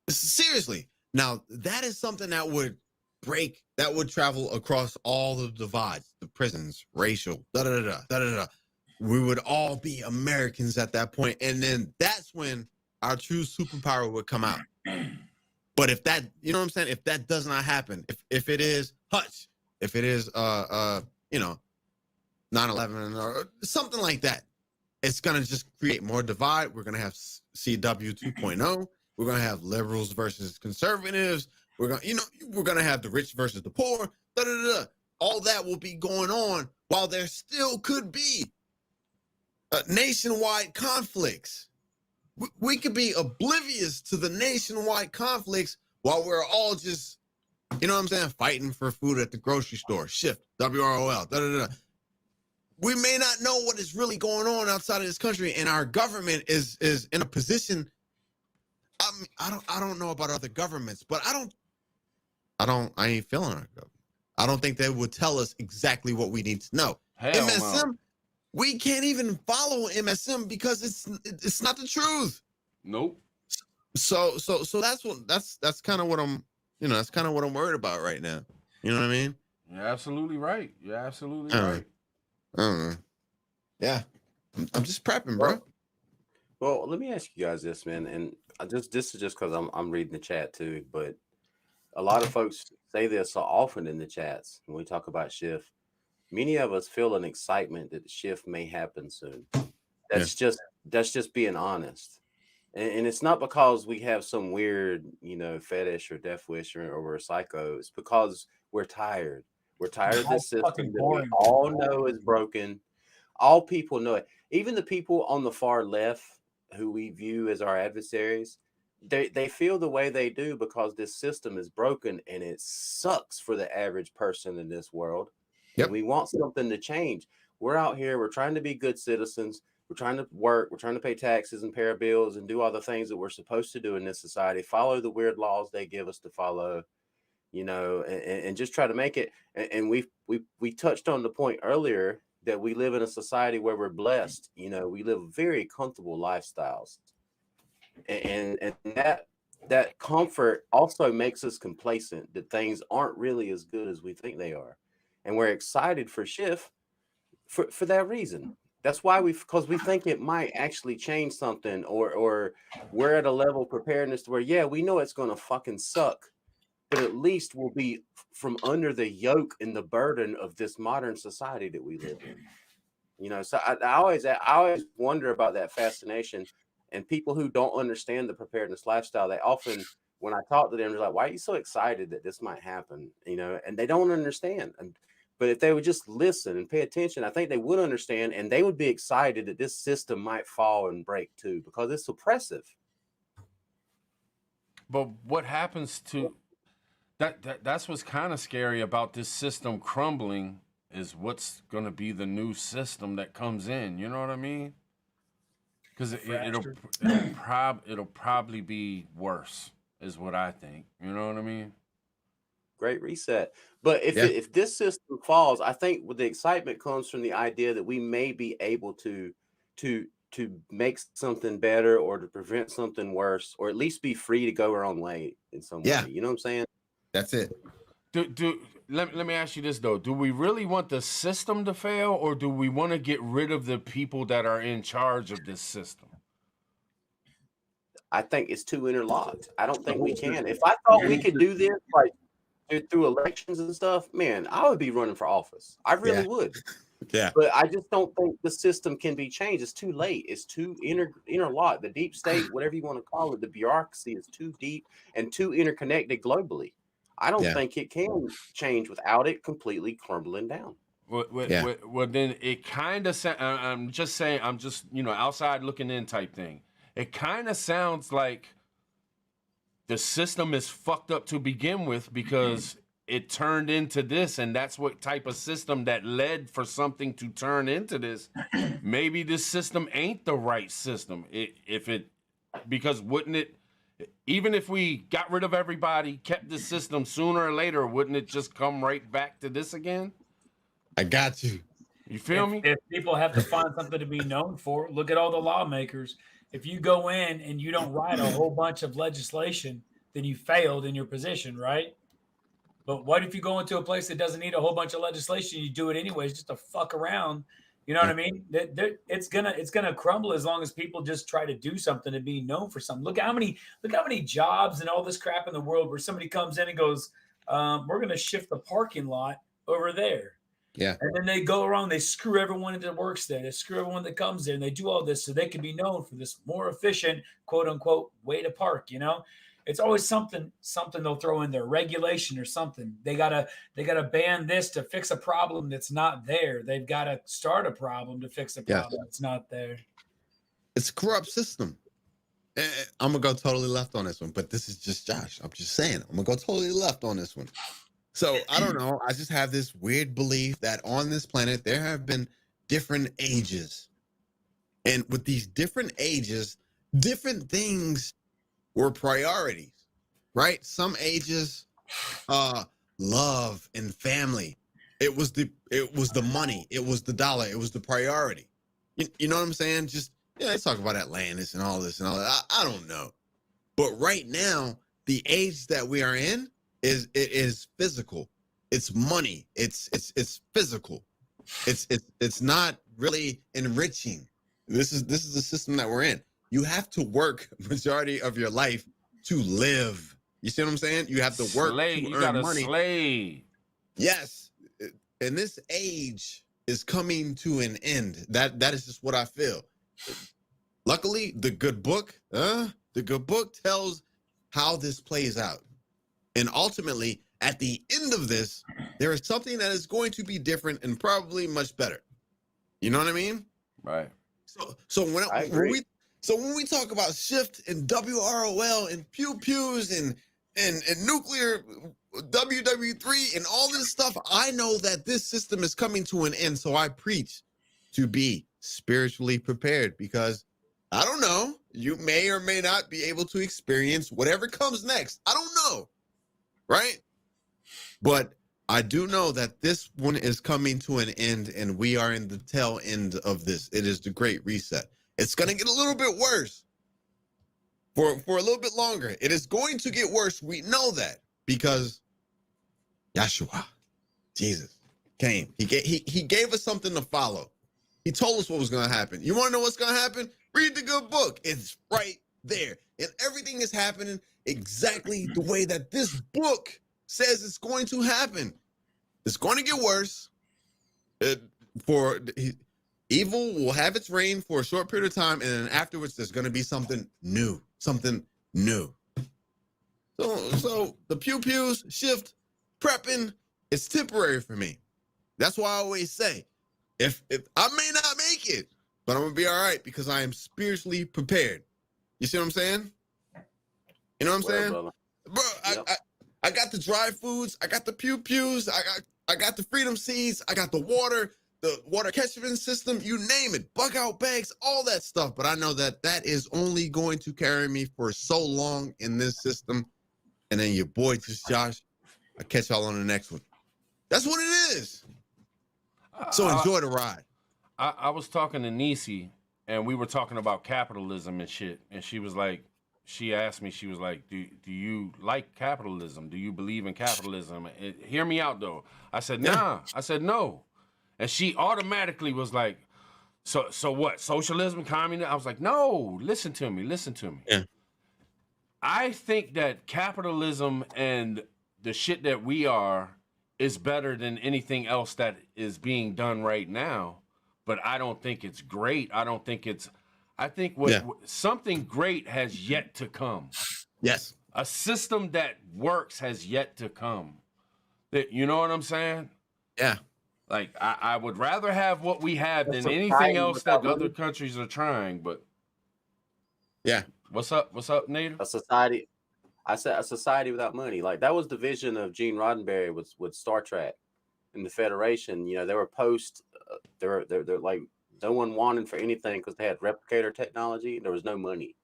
Seriously. Now, that is something that would travel across all the divides, the prisons, racial, We would all be Americans at that point. And then that's when our true superpower would come out. But if that, you know what I'm saying? If that does not happen, if it is Hutch, if it is, 9/11 or something like that, it's going to just create more divide. We're going to have CW 2.0. We're going to have liberals versus conservatives. We're going to have the rich versus the poor. All that will be going on while there still could be nationwide conflicts. We could be oblivious to the nationwide conflicts while we're all just, you know what I'm saying, fighting for food at the grocery store. Shift, WROL, We may not know what is really going on outside of this country, and our government is in a position. I don't know about other governments, but I ain't feeling our government. I don't think they would tell us exactly what we need to know. MSM, we can't even follow MSM because it's not the truth. Nope. So that's kind of what I'm, that's kind of what I'm worried about right now. You know what I mean? You're absolutely right. You're absolutely right. I don't know. Yeah, I'm just prepping, bro. Well, let me ask you guys this, man, and this is just because I'm reading the chat too, but a lot of folks say this so often in the chats when we talk about shift. Many of us feel an excitement that the shift may happen soon. That's just being honest, and it's not because we have some weird, fetish or death wish or we're psycho. It's because we're tired. We're tired of this system that we all know is broken. All people know it. Even the people on the far left who we view as our adversaries, they feel the way they do because this system is broken and it sucks for the average person in this world. Yep. And we want something to change. We're out here. We're trying to be good citizens. We're trying to work. We're trying to pay taxes and pay our bills and do all the things that we're supposed to do in this society. Follow the weird laws they give us to follow. And just try to make it. And we touched on the point earlier that we live in a society where we're blessed. We live very comfortable lifestyles, and that comfort also makes us complacent that things aren't really as good as we think they are, and we're excited for shift for that reason. That's why because we think it might actually change something, or we're at a level of preparedness to where we know it's going to fucking suck. But at least we'll be from under the yoke and the burden of this modern society that we live in. So I always wonder about that fascination. And people who don't understand the preparedness lifestyle, they often, when I talk to them, they're like, "Why are you so excited that this might happen?" And they don't understand. But if they would just listen and pay attention, I think they would understand, and they would be excited that this system might fall and break too, because it's oppressive. But what happens to that's what's kind of scary about this system crumbling is what's going to be the new system that comes in. You know what I mean? Because it'll probably be worse, is what I think. You know what I mean? Great reset. But if this system falls, I think the excitement comes from the idea that we may be able to to make something better or to prevent something worse, or at least be free to go our own way in some Yeah. way. You know what I'm saying? That's it. Let me ask you this though. Do we really want the system to fail, or do we want to get rid of the people that are in charge of this system? I think it's too interlocked. I don't think we can. If I thought we could do this like through elections and stuff, man, I would be running for office. I really would. Yeah. But I just don't think the system can be changed. It's too late. It's too interlocked. The deep state, whatever you want to call it, the bureaucracy is too deep and too interconnected globally. I don't think it can change without it completely crumbling down. Well, then it kind of. I'm just saying. I'm just outside looking in type thing. It kind of sounds like the system is fucked up to begin with because it turned into this, and that's what type of system that led for something to turn into this. Maybe this system ain't the right system. Because wouldn't it, even if we got rid of everybody, kept the system, sooner or later, wouldn't it just come right back to this again? I got you. You feel me? If people have to find something to be known for, look at all the lawmakers. If you go in and you don't write a whole bunch of legislation, then you failed in your position, right? But what if you go into a place that doesn't need a whole bunch of legislation? You do it anyways, just to fuck around. You know what I mean? It's gonna crumble as long as people just try to do something and be known for something. Look how many jobs and all this crap in the world where somebody comes in and goes, "We're gonna shift the parking lot over there." Yeah. And then they go around, they screw everyone that works there. They screw everyone that comes there, and they do all this so they can be known for this more efficient, quote unquote, way to park. It's always something they'll throw in there, regulation or something. They gotta ban this to fix a problem that's not there. They've got to start a problem to fix a problem that's not there. It's a corrupt system. I'm gonna go totally left on this one, but this is just Josh. I'm just saying, I'm gonna go totally left on this one. So I don't know. I just have this weird belief that on this planet there have been different ages, and with these different ages, different things were priorities, right? Some ages, love and family. It was the money. It was the dollar. It was the priority. You know what I'm saying? Just let's talk about Atlantis and all this and all that. I don't know, but right now the age that we are in is physical. It's money. It's physical. It's not really enriching. This is the system that we're in. You have to work majority of your life to live. You see what I'm saying? You have to work to earn money. Slay. Yes. And this age is coming to an end. That is just what I feel. Luckily, the good book tells how this plays out. And ultimately, at the end of this, there is something that is going to be different and probably much better. You know what I mean? Right. So when we talk about shift and WROL and pew pews and nuclear WW3 and all this stuff, I know that this system is coming to an end. So I preach to be spiritually prepared, because I don't know, you may or may not be able to experience whatever comes next. I don't know. Right? But I do know that this one is coming to an end, and we are in the tail end of this. It is the Great Reset. It's going to get a little bit worse for a little bit longer. It is going to get worse. We know that because Yeshua, Jesus, came. He gave us something to follow. He told us what was going to happen. You want to know what's going to happen? Read the good book. It's right there. And everything is happening exactly the way that this book says it's going to happen. It's going to get worse. Evil will have its reign for a short period of time, and then afterwards there's going to be something new. Something new. So the pew-pews, shift, prepping, it's temporary for me. That's why I always say, if I may not make it, but I'm going to be all right because I am spiritually prepared. You see what I'm saying? You know what I'm saying? Brother. Bro, yep. I got the dry foods. I got the pew-pews. I got the freedom seeds. I got the water catchment system. You name it. Bug out bags, all that stuff. But I know that is only going to carry me for so long in this system. And then your boy, just Josh, I'll catch y'all on the next one. That's what it is. So enjoy the ride. I was talking to Nisi we were talking about capitalism and shit, and she was like, she asked me, she was like, do you like capitalism? Do you believe in capitalism? Hear me out though. I said, nah. I said, no. And she automatically was like, so what? Socialism, communism? I was like, no, listen to me. Yeah. I think that capitalism and the shit that we are is better than anything else that is being done right now. But I don't think it's great. I think something great has yet to come. Yes. A system that works has yet to come. You know what I'm saying? Yeah. Like, I would rather have what we have than Society anything else that without other money. countries are trying. But Yeah. what's up, Native? A society. I said a society without money. Like that was the vision of Gene Roddenberry with Star Trek and the Federation. You know, they were they're like no one wanted for anything because they had replicator technology. There was no money,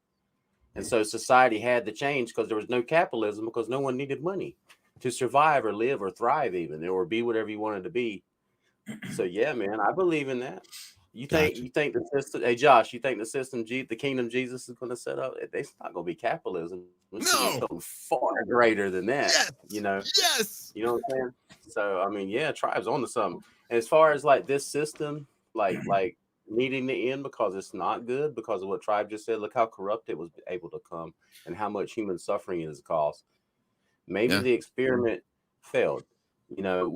and so society had to change because there was no capitalism because no one needed money to survive or live or thrive even or be whatever you wanted to be. So yeah, man, I believe in that. You think the system? Hey, Josh, you think the system, the kingdom Jesus is going to set up? It's not going to be capitalism. It's going to be something far greater than that. Yes. You know. Yes. You know what I'm saying? So I mean, yeah, Tribe's on to something. And as far as like this system, like needing to end because it's not good because of what Tribe just said. Look how corrupt it was able to come and how much human suffering it has caused. Maybe the experiment failed. You know,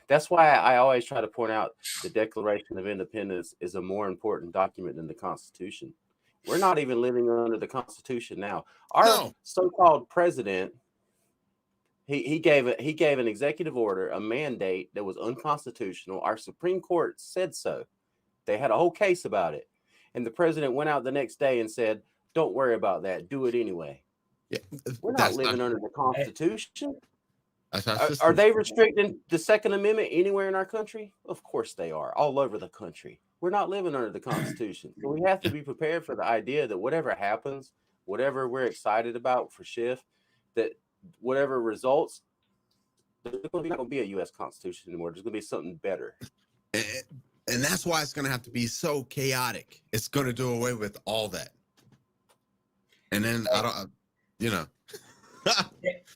that's why I always try to point out the Declaration of Independence is a more important document than the Constitution. We're not even living under the Constitution now. Our so-called president, he gave an executive order, a mandate that was unconstitutional. Our Supreme Court said so. They had a whole case about it. And the president went out the next day and said, don't worry about that. Do it anyway. Yeah. We're not living under the Constitution. Are they restricting the Second Amendment anywhere in our country? Of course they are, all over the country. We're not living under the Constitution. So we have to be prepared for the idea that whatever happens, whatever we're excited about for Shift, that whatever results, there's not going to be a U.S. Constitution anymore. There's going to be something better. And that's why it's going to have to be so chaotic. It's going to do away with all that. And then,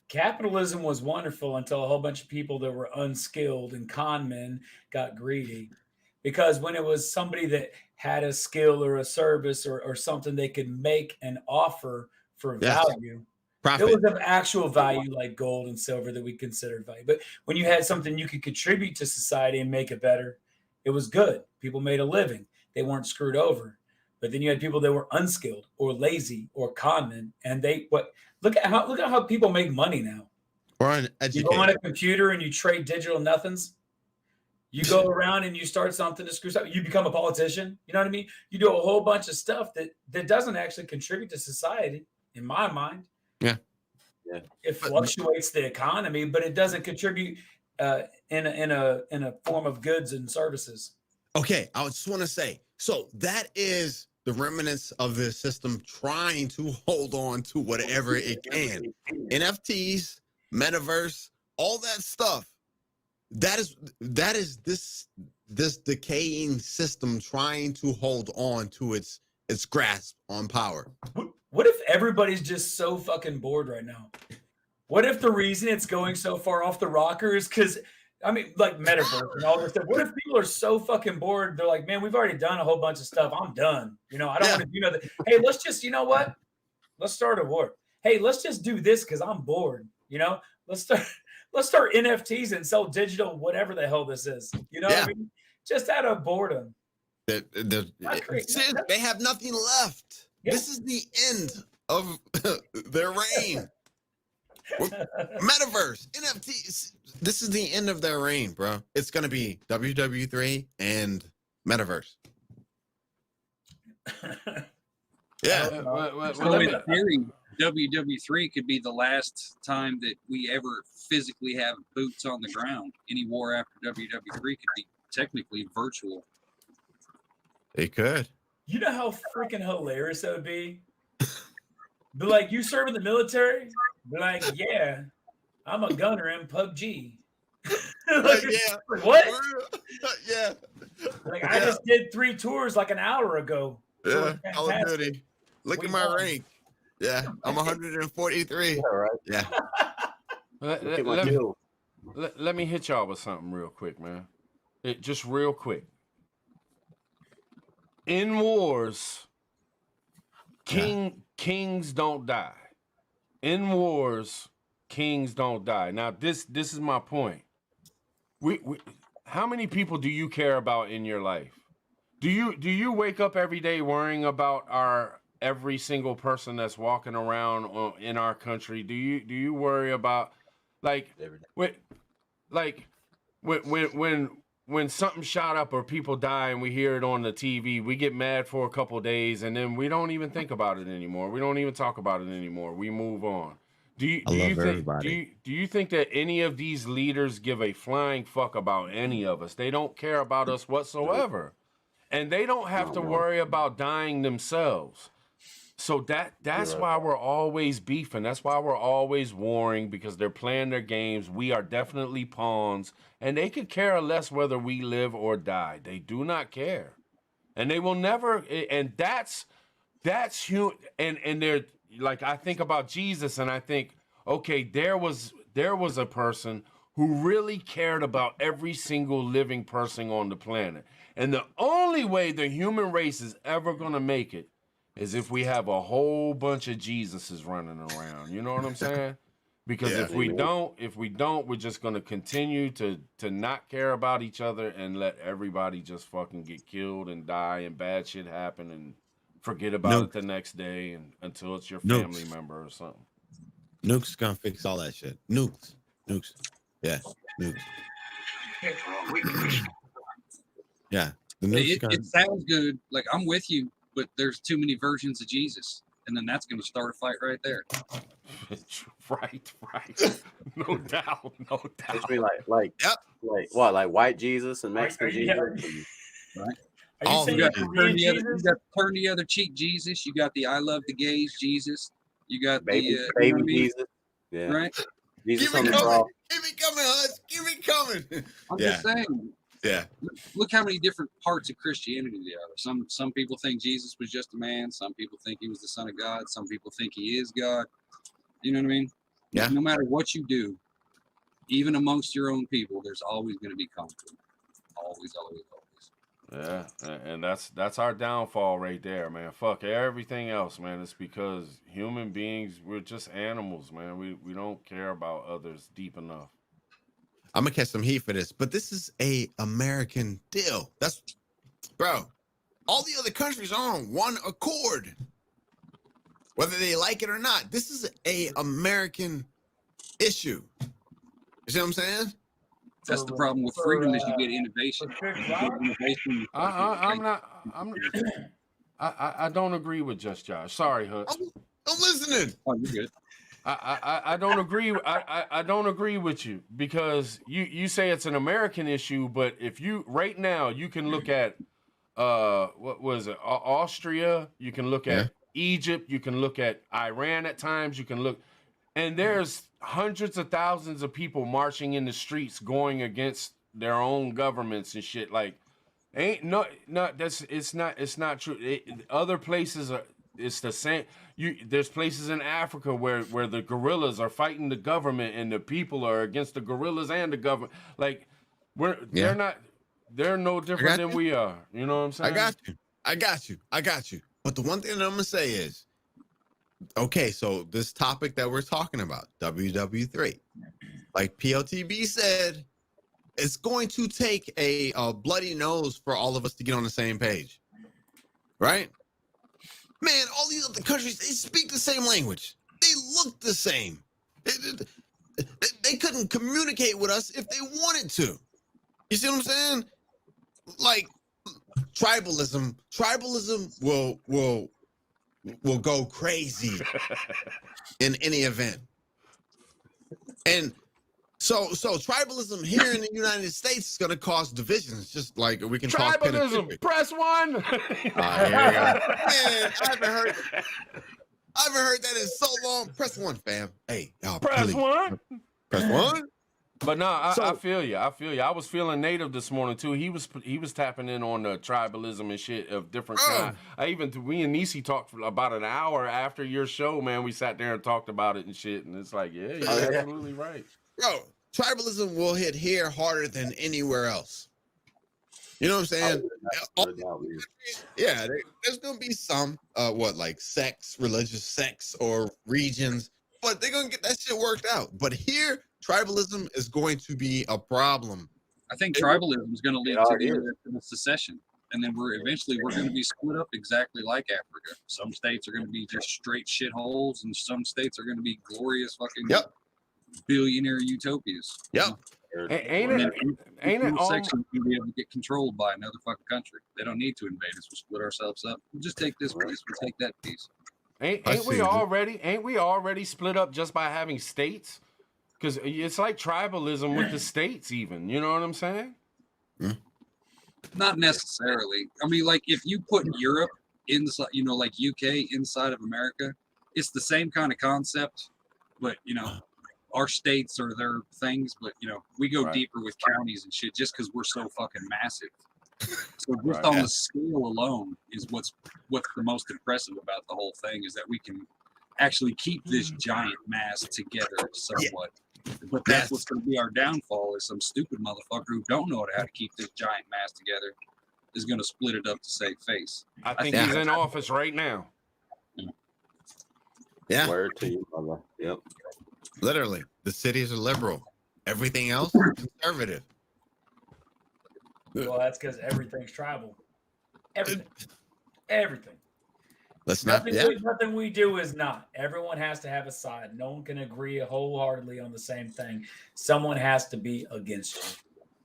Capitalism was wonderful until a whole bunch of people that were unskilled and con men got greedy. Because when it was somebody that had a skill or a service or something they could make and offer for value, profit. It was of actual value like gold and silver that we considered value. But when you had something you could contribute to society and make it better, it was good. People made a living. They weren't screwed over. But then you had people that were unskilled or lazy or con men, and look at how people make money now. Or uneducated. You go on a computer and you trade digital nothings. You go around and you start something to screw up. You become a politician. You know what I mean? You do a whole bunch of stuff that doesn't actually contribute to society, in my mind. Yeah. It fluctuates the economy, but it doesn't contribute in a form of goods and services. Okay, I just want to say, so that is the remnants of the system trying to hold on to whatever it can. NFTs, metaverse, all that stuff. That is this decaying system trying to hold on to its grasp on power. What if everybody's just so fucking bored right now? What if the reason it's going so far off the rocker is because, like metaverse and all this stuff. What if people are so fucking bored? They're like, man, we've already done a whole bunch of stuff. I'm done. I don't want to do nothing. Hey, let's just, you know what? Let's start a war. Hey, let's just do this because I'm bored. Let's start NFTs and sell digital, whatever the hell this is. What I mean? Just out of boredom. They have nothing left. Yeah. This is the end of their reign. Metaverse, NFTs. This is the end of their reign, bro. It's going to be WW3 and Metaverse. Yeah. So in theory, WW3 could be the last time that we ever physically have boots on the ground. Any war after WW3 could be technically virtual. It could. You know how freaking hilarious that would be? Be like, you serve in the military? Be like, yeah, I'm a gunner in PUBG. Yeah. What? Yeah. Like I just did 3 tours like an hour ago. Yeah, It was Call of fantastic. Duty. Look We at my won. rank. Yeah, I'm 143. All right. Yeah. Let, Look at my let, let, kill. let me hit y'all with something real quick, man. Just real quick. In wars, kings don't die. In wars, kings don't die. Now, this is my point. We how many people do you care about in your life? Do you wake up every day worrying about every single person that's walking around in our country? Do you worry about like when something shot up or people die and we hear it on the TV, we get mad for a couple days and then we don't even think about it anymore. We don't even talk about it anymore. We move on. Do you think that any of these leaders give a flying fuck about any of us? They don't care about us whatsoever. And they don't have to worry about dying themselves. So that's why we're always beefing. That's why we're always warring, because they're playing their games. We are definitely pawns, and they could care less whether we live or die. They do not care, and they will never. And that's human. And they're like, I think about Jesus, and I think, okay, there was a person who really cared about every single living person on the planet, and the only way the human race is ever gonna make it is if we have a whole bunch of Jesuses running around. You know what I'm saying? Because if we don't, we're just gonna continue to not care about each other and let everybody just fucking get killed and die and bad shit happen and forget about it the next day and until it's your family member or something. Nukes gonna fix all that shit. Nukes. Yeah, nukes. Yeah. It sounds good. Like, I'm with you, but there's too many versions of Jesus, and then that's going to start a fight right there. right. No doubt. It's be like what, like white Jesus and Mexican Jesus? Right. Are you saying you got to turn the other cheek Jesus. You got the I love the gays Jesus. You got baby Jesus. Yeah. Right. Jesus Keep it coming. Keep it coming, Hutch. Keep it coming. I'm just saying. Yeah. Look how many different parts of Christianity there are. Some people think Jesus was just a man. Some people think he was the Son of God. Some people think he is God. You know what I mean? Yeah. No matter what you do, even amongst your own people, there's always going to be conflict. Always. Yeah, and that's our downfall right there, man. Fuck everything else, man. It's because human beings, we're just animals, man. We don't care about others deep enough. I'm gonna catch some heat for this, but this is a American deal. That's, bro. All the other countries are on one accord, whether they like it or not. This is a American issue. You see what I'm saying? That's the problem with freedom is you get innovation. I don't agree with Just Josh. Sorry, Hutch. I'm listening. Oh, you're good. I don't agree. I don't agree with you because you say it's an American issue, but if you right now you can look at what was it, Austria, you can look at Egypt, you can look at Iran at times, you can look, and there's hundreds of thousands of people marching in the streets going against their own governments and shit. Like, it's not true. Other places are. It's the same. There's places in Africa where the guerrillas are fighting the government and the people are against the guerrillas and the government. Like, they're no different than we are. You know what I'm saying? I got you. But the one thing that I'm gonna say is, okay, so this topic that we're talking about, WW3, like PLTB said, it's going to take a bloody nose for all of us to get on the same page, right? Man, all these other countries, they speak the same language. They look the same. They couldn't communicate with us if they wanted to. You see what I'm saying? Like, tribalism will go crazy in any event. And so tribalism here in the United States is going to cause divisions, just like we can cause tribalism. Press one. Here we go. Man, I haven't heard that in so long. Press one, fam. Hey, y'all, press one. Press one. But no, I So- feel you. I feel you. I was feeling Native this morning too. He was tapping in on the tribalism and shit of different kind. We and Nisi talked for about an hour after your show, man. We sat there and talked about it and shit. And it's like, yeah, you're absolutely right. Bro, tribalism will hit here harder than anywhere else. You know what I'm saying? Yeah, there's gonna be some like sects, religious sects or regions, but they're gonna get that shit worked out. But here, tribalism is going to be a problem. I think tribalism is going to lead already to the secession, and then we're going to be split up exactly like Africa. Some states are going to be just straight shitholes, and some states are going to be glorious fucking billionaire utopias. Yep. Ain't it all? Section will be able to get controlled by another fucking country. They don't need to invade us. We'll split ourselves up. We'll just take this piece. We'll take that piece. Ain't we already split up just by having states? Because it's like tribalism with the states, even. You know what I'm saying? Not necessarily. I mean, like if you put Europe inside, like UK inside of America, it's the same kind of concept, but our states are their things, but we go deeper with counties and shit just because we're so fucking massive. So just on the scale alone is what's the most impressive about the whole thing is that we can actually keep this giant mass together somewhat. But that's what's going to be our downfall is some stupid motherfucker who don't know how to keep this giant mass together is going to split it up to save face. I think he's in office right now. Yeah. Word to you, brother. Yep. Literally, the cities are liberal. Everything else is conservative. Well, that's because everything's tribal. Everything. Let's not. Nothing we do is not. Everyone has to have a side. No one can agree wholeheartedly on the same thing. Someone has to be against you.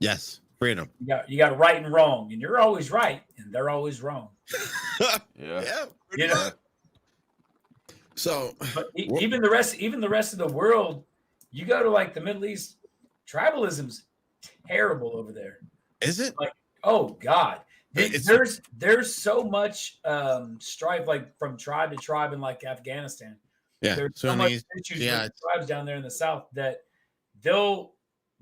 Yes, freedom. You got right and wrong, and you're always right, and they're always wrong. Yeah. So, but even the rest of the world, you go to like the Middle East, tribalism's terrible over there. Is it? Like, oh God. There's so much strife, like from tribe to tribe in like Afghanistan. Yeah, there's so much issues with tribes down there in the south that they'll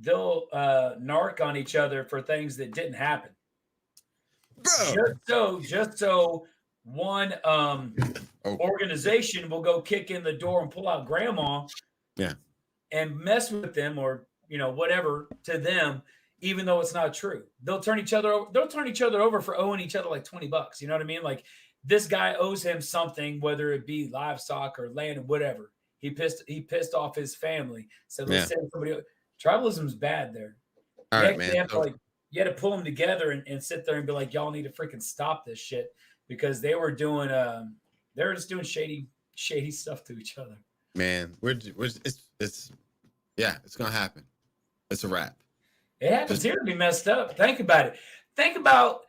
narc on each other for things that didn't happen. Bro. Just so one organization will go kick in the door and pull out grandma, and mess with them or whatever to them. Even though it's not true, they'll turn each other over for owing each other like $20. You know what I mean? Like this guy owes him something, whether it be livestock or land or whatever. He pissed off his family. So let's send somebody. Tribalism's bad there. All right, man. You had to pull them together and sit there and be like, y'all need to freaking stop this shit because they were doing just doing shady stuff to each other. Man, it's gonna happen. It's a wrap. It happens here to be messed up. Think about it. Think about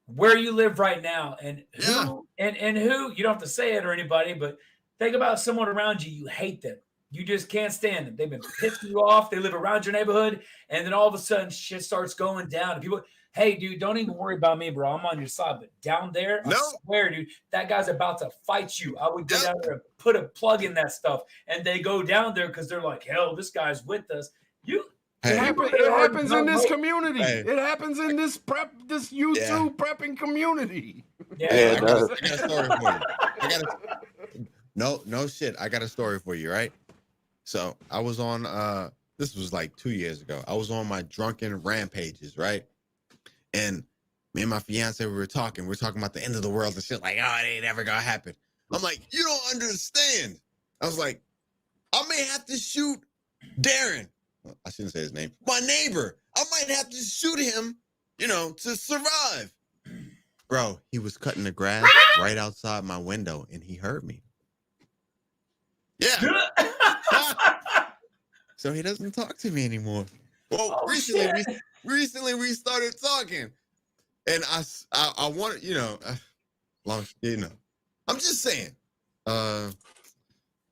where you live right now and who and who, you don't have to say it or anybody, but think about someone around you. You hate them. You just can't stand them. They've been pissing you off. They live around your neighborhood. And then all of a sudden shit starts going down. And people, hey, dude, don't even worry about me, bro. I'm on your side. But down there, I swear, dude, that guy's about to fight you. I would go down there and put a plug in that stuff. And they go down there because they're like, hell, this guy's with us. It happens in this community. It happens in this YouTube prepping community. I got a story for you. No shit. I got a story for you, right? So I was on this was like 2 years ago. I was on my drunken rampages, right? And me and my fiance, we were talking about the end of the world and shit, like, oh, it ain't ever gonna happen. I'm like, you don't understand. I was like, I may have to shoot Darren. I shouldn't say his name. My neighbor. I might have to shoot him, to survive. Bro, he was cutting the grass right outside my window and he heard me. Yeah. So he doesn't talk to me anymore. Well, recently we started talking. And I wanted, I'm just saying,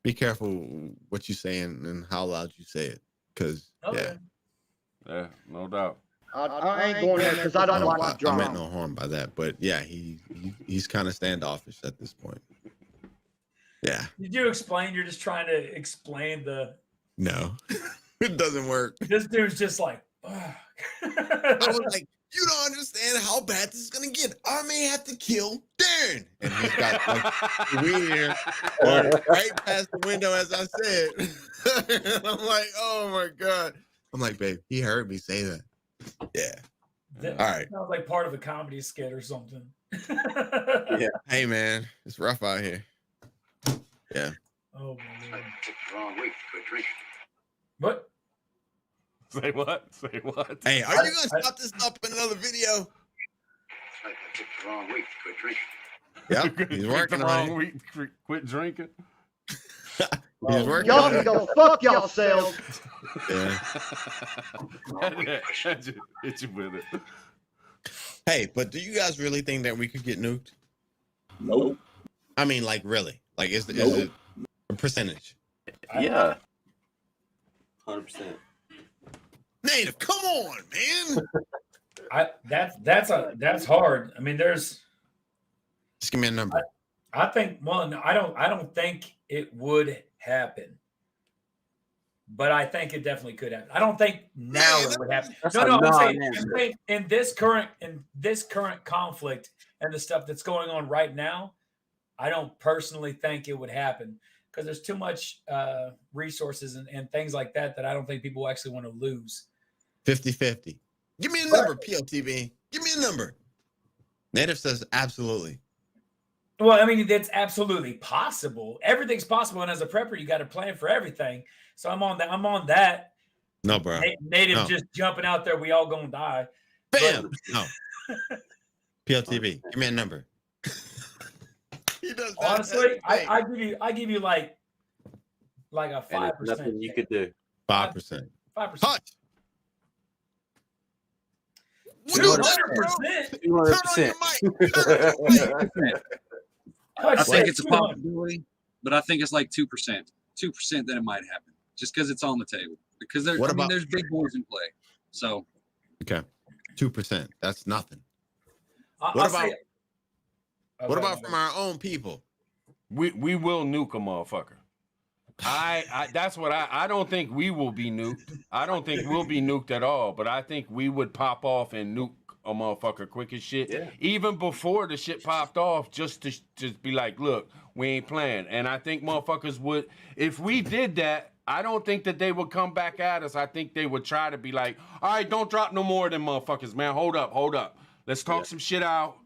be careful what you saying and how loud you say it. Cause yeah, no doubt. I ain't going there because I don't like drama. I meant no harm by that, but yeah, he's kind of standoffish at this point. Yeah. Did you explain? You're just trying to explain the. No. It doesn't work. This dude's just like, I was like, you don't understand how bad this is gonna get. I may have to kill Darren. And he's got like weird right past the window, as I said. And I'm like, oh my God. I'm like, babe, he heard me say that. Yeah. that All right. sounds like part of a comedy skit or something. Yeah. Hey man, it's rough out here. Yeah. Oh my Lord. Wrong week. Quit drinking. What? Say what? Say what? Hey, are you gonna stop this up in another video? That's right. I picked the wrong week. Quit drinking. Yep, he's working on it. Week, quit drinking. He's working Y'all on can it. go fuck yourselves. Yeah. Hit you with it. Hey, but do you guys really think that we could get nuked? Nope. I mean, like, really? Like, is it a percentage? Yeah. 100%. Native, come on, man. That's hard. I mean, there's. Just give me a number. I think. Well, no, I don't think it would happen. But I think it definitely could happen. I don't think now it would happen. No, I'm saying in this current conflict and the stuff that's going on right now, I don't personally think it would happen because there's too much resources and things like that I don't think people actually want to lose. 50-50. Give me a number, PLTV. Give me a number. Native says absolutely. Well, I mean, it's absolutely possible. Everything's possible, and as a prepper, you got to plan for everything. So I'm on that. No, bro. Native No. just jumping out there. We all gonna die. Bam. No. PLTV. Give me a number. He does not. Honestly, I give you like a 5%. Nothing you could do. 5%. 5%. Touch. 200%. 200%. I think it's a possibility, but I think it's like 2%. 2% that it might happen, just because it's on the table. Because there's big boys in play. So Okay. 2%. That's nothing. What What about from our own people? We will nuke a motherfucker. That's what I don't think we will be nuked. I don't think we'll be nuked at all, but I think we would pop off and nuke a motherfucker quick as shit. Yeah. Even before the shit popped off, just to be like, look, we ain't playing. And I think motherfuckers would, if we did that, I don't think that they would come back at us. I think they would try to be like, all right, don't drop no more of them motherfuckers, man. Hold up. Let's talk some shit out.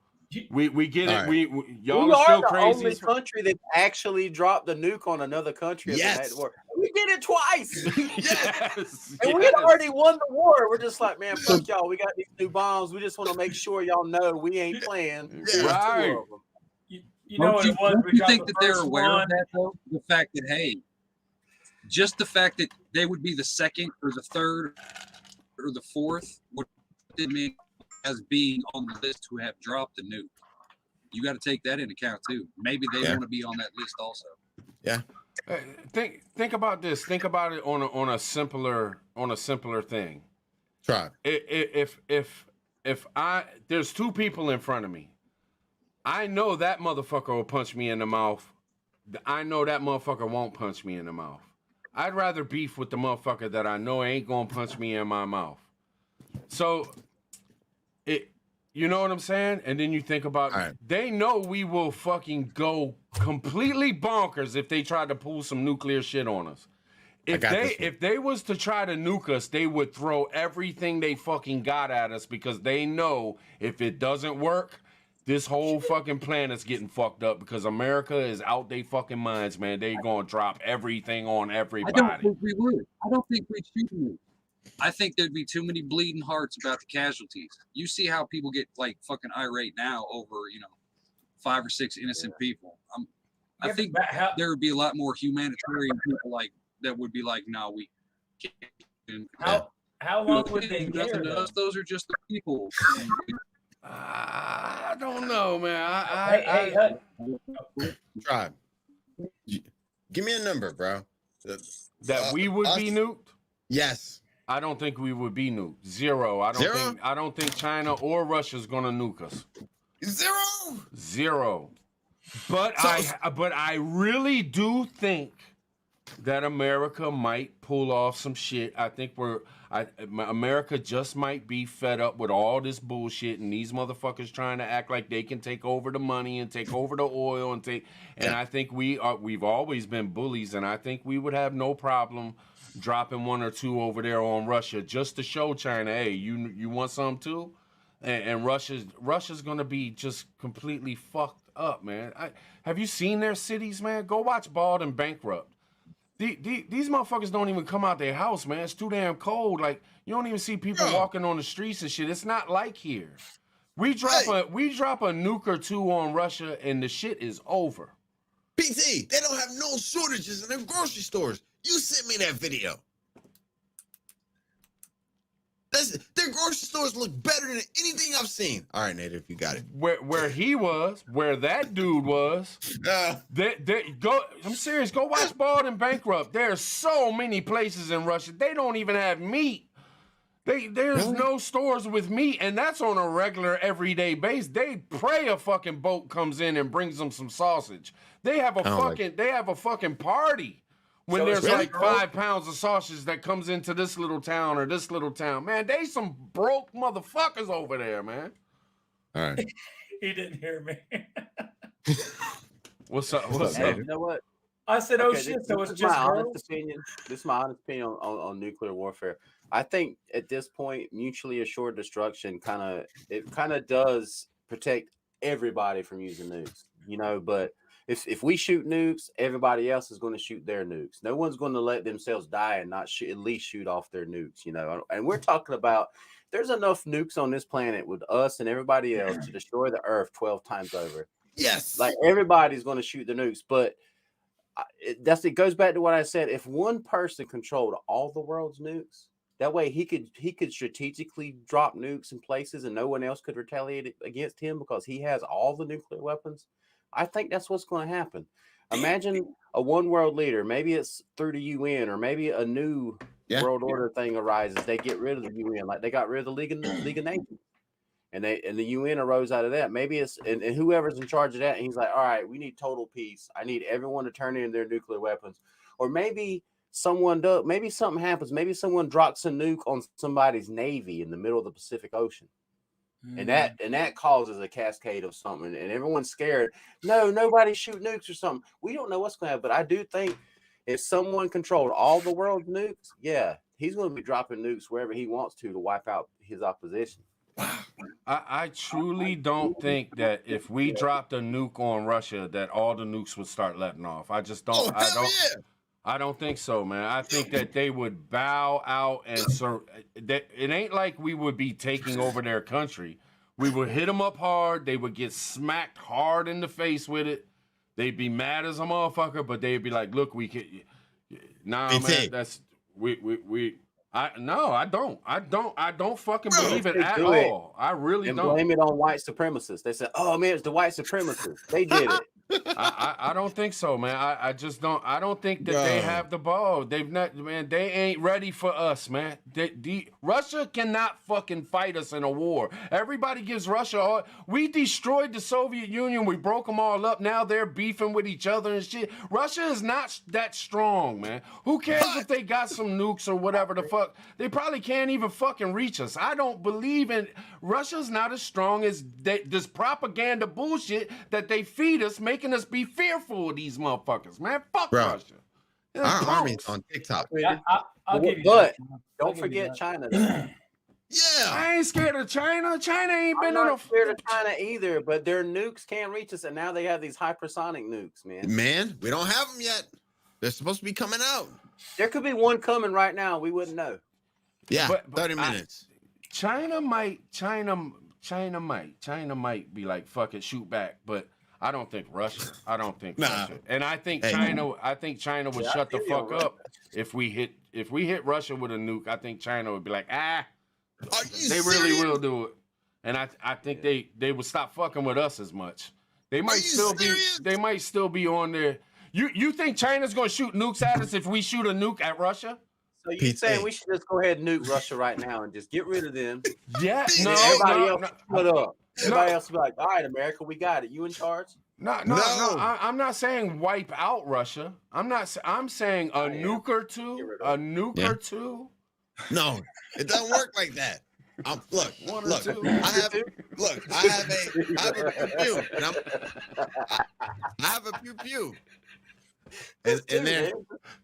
We get it. Right. Y'all We are still are the crazy. only country that actually dropped a nuke on another country. Yes. We did it twice. Yes. And we had already won the war. We're just like, man, fuck y'all. We got these new bombs. We just want to make sure y'all know we ain't playing. Yeah. Right. You know what it was? Don't you think that they're aware of that, though? The fact that, hey, just the fact that they would be the second or the third or the fourth would mean as being on the list who have dropped the nuke. You got to take that into account too. Maybe they want to be on that list also. Yeah. Think about this. Think about it on a simpler thing. Try. If there's two people in front of me, I know that motherfucker will punch me in the mouth. I know that motherfucker won't punch me in the mouth. I'd rather beef with the motherfucker that I know ain't gonna punch me in my mouth. So, you know what I'm saying? And then you think about, they know we will fucking go completely bonkers if they try to pull some nuclear shit on us. If they was to try to nuke us, they would throw everything they fucking got at us because they know if it doesn't work, this whole fucking planet's getting fucked up because America is out they fucking minds, man. They gonna drop everything on everybody. I don't think we would. I don't think we'd shoot them. I think there'd be too many bleeding hearts about the casualties. You see how people get like fucking irate now over, 5 or 6 innocent people. I think there would be a lot more humanitarian people like that would be like, no, we can't. How long would they nothing to us? Those are just the people. I don't know, man. Tribe. Give me a number, bro. That we would be nuked? Yes. I don't think we would be nuked. Zero. I don't think China or Russia's gonna nuke us. Zero. But I really do think that America might pull off some shit. I think America just might be fed up with all this bullshit and these motherfuckers trying to act like they can take over the money and take over the oil and I think we've always been bullies, and I think we would have no problem dropping 1 or 2 over there on Russia just to show China, hey, you want some too? And Russia's gonna be just completely fucked up, man. Have you seen their cities, man? Go watch Bald and Bankrupt. These motherfuckers don't even come out their house, man. It's too damn cold. Like, you don't even see people walking on the streets and shit. It's not like here. We drop a nuke or 2 on Russia and the shit is over. PT, they don't have no shortages in their grocery stores. You sent me that video. Their grocery stores look better than anything I've seen. All right, Native, you got it. Where that dude was, I'm serious. Go watch Bald and Bankrupt. There's so many places in Russia. They don't even have meat. There's no stores with meat, and that's on a regular, everyday basis. They pray a fucking boat comes in and brings them some sausage. They have a fucking party. When there's like 5 pounds of sausage that comes into this little town or this little town, man, they some broke motherfuckers over there, man. All right. He didn't hear me. What's up? You know what? I said, "Oh shit!" So it's just girls. This is my honest opinion on nuclear warfare. I think at this point, mutually assured destruction kind of does protect everybody from using nukes, you know. But if we shoot nukes, everybody else is going to shoot their nukes. No one's going to let themselves die and not at least shoot off their nukes, you know. And we're talking about there's enough nukes on this planet with us and everybody else to destroy the Earth 12 times over. Yes, like everybody's going to shoot the nukes, but it goes back to what I said. If one person controlled all the world's nukes, that way he could strategically drop nukes in places and no one else could retaliate against him because he has all the nuclear weapons. I think that's what's going to happen. Imagine a one world leader. Maybe it's through the UN, or maybe a new world order thing arises. They get rid of the UN, like they got rid of the League of Nations, and the UN arose out of that. Maybe it's and whoever's in charge of that, and he's like, all right, we need total peace. I need everyone to turn in their nuclear weapons. Or maybe someone does. Maybe something happens. Maybe someone drops a nuke on somebody's navy in the middle of the Pacific Ocean. And that causes a cascade of something, and everyone's scared. No, nobody shoot nukes or something. We don't know what's going to happen, but I do think if someone controlled all the world's nukes, he's going to be dropping nukes wherever he wants to wipe out his opposition. I truly don't think that if we dropped a nuke on Russia, that all the nukes would start letting off. I just don't. I don't think so, man. I think that they would bow out and it ain't like we would be taking over their country. We would hit them up hard. They would get smacked hard in the face with it. They'd be mad as a motherfucker, but they'd be like, "Look, we can." Nah, man, that's we. I don't fucking believe it at all. I really don't. Blame it on white supremacists. They said, "Oh man, it's the white supremacists. They did it." I don't think so, man. I just don't. I don't think that they have the ball. They've not, man. They ain't ready for us, man. Russia cannot fucking fight us in a war. Everybody gives Russia all. We destroyed the Soviet Union. We broke them all up. Now they're beefing with each other and shit. Russia is not that strong, man. Who cares if they got some nukes or whatever the fuck? They probably can't even fucking reach us. I don't believe in. Russia's not as strong as this propaganda bullshit that they feed us, making us be fearful of these motherfuckers, man. Fuck Russia. Our army's on TikTok. I'll give you but don't forget China. I ain't scared of China. China ain't been I'm not scared of China either, but their nukes can't reach us, and now they have these hypersonic nukes, man. Man, we don't have them yet. They're supposed to be coming out. There could be one coming right now. We wouldn't know. Yeah, but 30 minutes. China might be like, fuck it, shoot back, but I don't think Russia. Russia. And I think China would shut the fuck up if we hit Russia with a nuke. I think China would be like, they really will do it. And I think they would stop fucking with us as much. They might still be on there. You think China's gonna shoot nukes at us if we shoot a nuke at Russia? So you're saying we should just go ahead and nuke Russia right now and just get rid of them? Yeah. Everybody else put up. Everybody else will be like, all right, America, we got it. You in charge? No. I'm not saying wipe out Russia. I'm saying a nuke or two. A nuke or two. No, it doesn't work like that. Look. I have a pew, and I have a pew,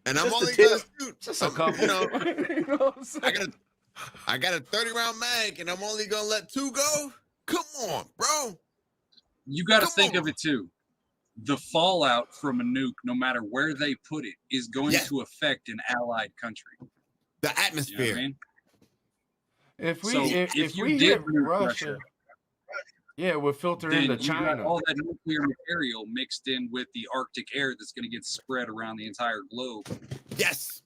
and I'm only gonna shoot just a couple. You know what I'm saying? I got a 30-round mag, and I'm only gonna let 2 go. Come on, bro. You got to think of it too. The fallout from a nuke, no matter where they put it, is going to affect an allied country. The atmosphere. You know what I mean? If we hit Russia, yeah, we'll filter into China. All that nuclear material mixed in with the Arctic air that's going to get spread around the entire globe. Yes.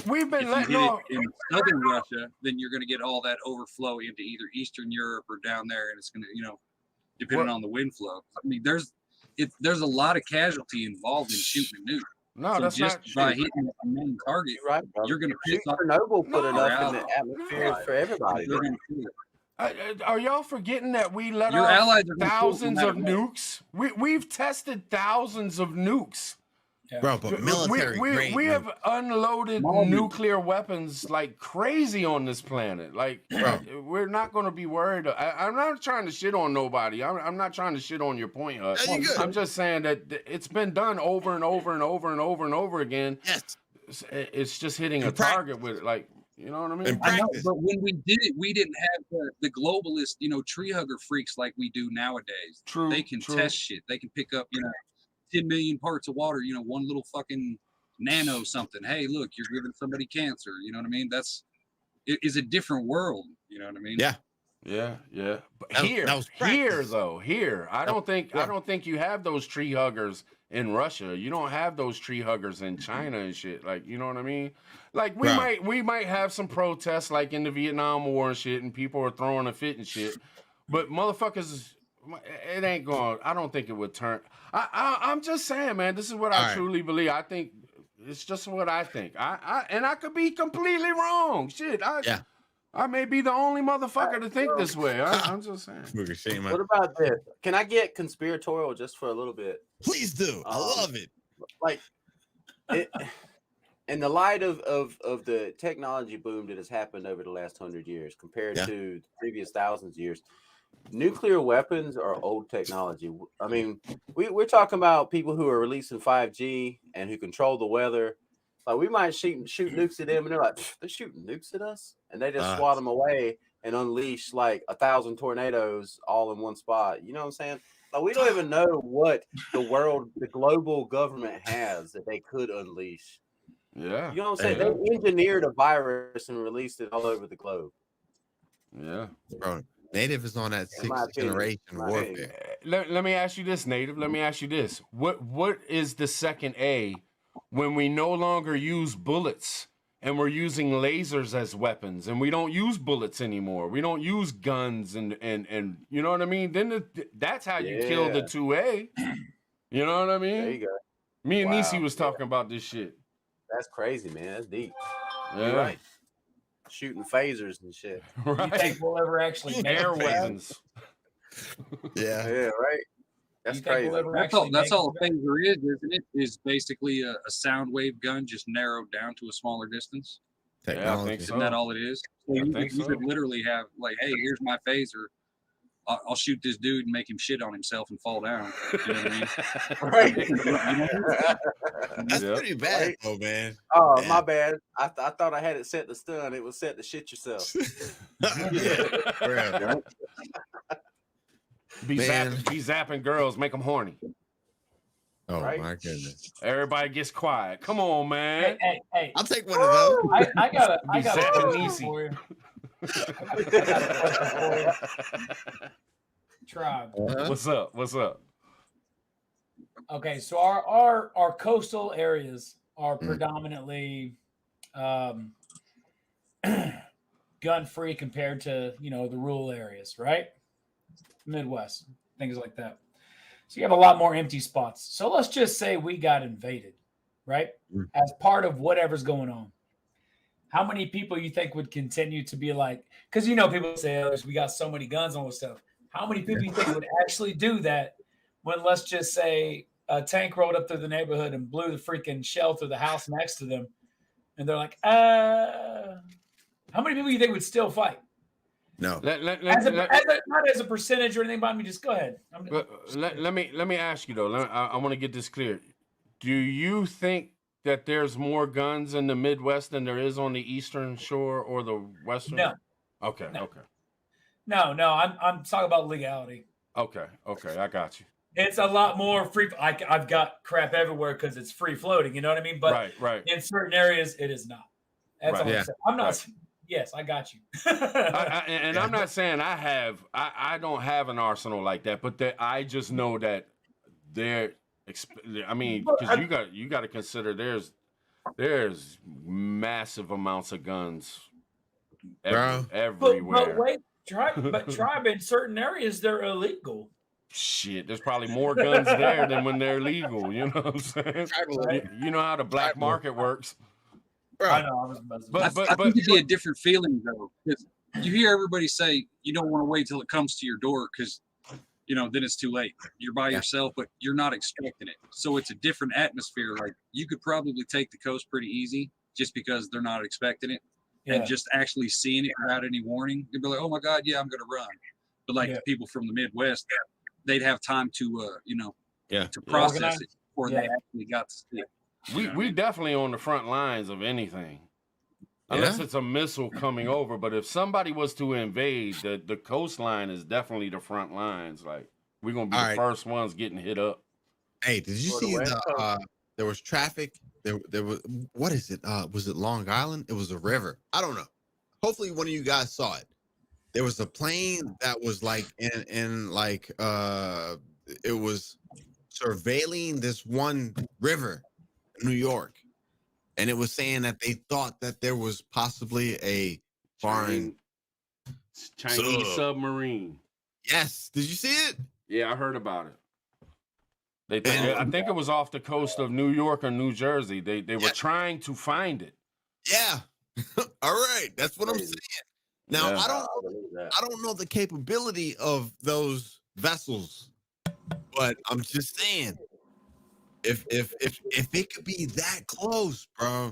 We've been letting off in southern Russia, then you're going to get all that overflow into either Eastern Europe or down there, and it's going to, depending on the wind flow. I mean, there's a lot of casualty involved in shooting a nuke. No, that's just not by hitting the main target, right, you're going to piss off. Chernobyl put enough in the atmosphere for everybody. Are y'all forgetting that we let Your off allies are thousands of nukes? We've tested thousands of nukes. Yeah. Bro, but military we have unloaded nuclear weapons like crazy on this planet. Like, we're not going to be worried. I'm not trying to shit on nobody. I'm not trying to shit on your point. I'm just saying that it's been done over and over and over and over and over again. Yes, it's just hitting a target with it. Like, you know what I mean? I know, but when we did it, we didn't have the globalist, tree hugger freaks like we do nowadays. True. They can test shit. They can pick up, 10 million parts of water, one little fucking nano something. Hey, look, you're giving somebody cancer. You know what I mean? It is a different world. You know what I mean? Yeah. But here, I don't think you have those tree huggers in Russia. You don't have those tree huggers in China and shit. Like, you know what I mean? Like, we might have some protests like in the Vietnam War and shit, and people are throwing a fit and shit. But motherfuckers, it ain't going. I don't think it would turn. I'm just saying, man. This is what I truly believe. I think it's just what I think. And I could be completely wrong. Shit. I may be the only motherfucker to think this way. I'm just saying. What about this? Can I get conspiratorial just for a little bit? Please do. I love it. Like, in the light of the technology boom that has happened over the last 100 years compared to the previous thousands of years, nuclear weapons are old technology. I mean, we're talking about people who are releasing 5G and who control the weather. Like, we might shoot nukes at them, and they're like, they're shooting nukes at us, and they just swat them away and unleash like 1,000 tornadoes all in one spot. You know what I'm saying? Like, we don't even know what the global government has that they could unleash. Yeah, you know what I'm saying? They engineered a virus and released it all over the globe. Yeah, bro. Native is on that 6th generation warfare. Let me ask you this, Native. Let me ask you this. What is the second A when we no longer use bullets and we're using lasers as weapons and we don't use bullets anymore? We don't use guns and you know what I mean? Then that's how you kill the 2A. You know what I mean? There you go. Me and Nisi was talking about this shit. That's crazy, man. That's deep. Yeah. You're right. Shooting phasers and shit. Right. You think we'll ever actually make air weapons? Yeah, right. That's crazy. That's all a phaser is, isn't it? Is basically a sound wave gun just narrowed down to a smaller distance. Yeah, I think so. Isn't that all it is? So you could literally have like, hey, here's my phaser. I'll shoot this dude and make him shit on himself and fall down. You know what I mean? Right. That's pretty bad, though, man. Oh, my bad. I thought I had it set to stun. It was set to shit yourself. Be zapping girls, make them horny. Oh, my goodness. Everybody gets quiet. Come on, man. Hey. I'll take one of those. I got a question for you. Tribe. What's up? Okay, so our coastal areas are predominantly gun free compared to the rural areas, right? Midwest, things like that. So you have a lot more empty spots. So let's just say we got invaded, right? As part of whatever's going on. How many people you think would continue to be like, because people say, we got so many guns and all this stuff. How many people you think would actually do that when let's just say a tank rolled up through the neighborhood and blew the freaking shell through the house next to them, and they're like, how many people do you think would still fight? No. Not as a percentage or anything, but I mean, just go ahead. Let me ask you though. I want to get this clear. Do you think that there's more guns in the Midwest than there is on the Eastern Shore or the Western? No. Okay. No. Okay. No. I'm talking about legality. Okay. I got you. It's a lot more free. I've got crap everywhere because it's free floating. You know what I mean? But right. in certain areas, it is not. That's all I'm saying. I'm not. Right. Yes, I got you. I'm not saying I don't have an arsenal like that, but I just know that I mean, because you got to consider there's massive amounts of guns everywhere. But wait, tribe in certain areas they're illegal. Shit, there's probably more guns there than when they're legal. You know what I'm saying? You know how the black market works. Bro. I know. I was messing. I think it'd be a different feeling though, because you hear everybody say you don't want to wait till it comes to your door because then it's too late. You're by yourself, but you're not expecting it. So it's a different atmosphere. Like you could probably take the coast pretty easy just because they're not expecting it. And just actually seeing it without any warning, you'd be like, oh my God, yeah, I'm gonna run. But like the people from the Midwest, they'd have time to to process it before they actually got to see it. We definitely on the front lines of anything. Unless it's a missile coming over. But if somebody was to invade, the coastline is definitely the front lines. Like we're gonna be the first ones getting hit up. Hey, did you see there was traffic? There was, what is it? Was it Long Island? It was a river. I don't know. Hopefully one of you guys saw it. There was a plane that was like in like it was surveilling this one river in New York. And it was saying that they thought that there was possibly a foreign Chinese submarine. Yes. Did you see it? Yeah, I heard about it. I think it was off the coast of New York or New Jersey. They were trying to find it. Yeah. All right. That's what I'm saying. Now I don't know the capability of those vessels, but I'm just saying if it could be that close, bro,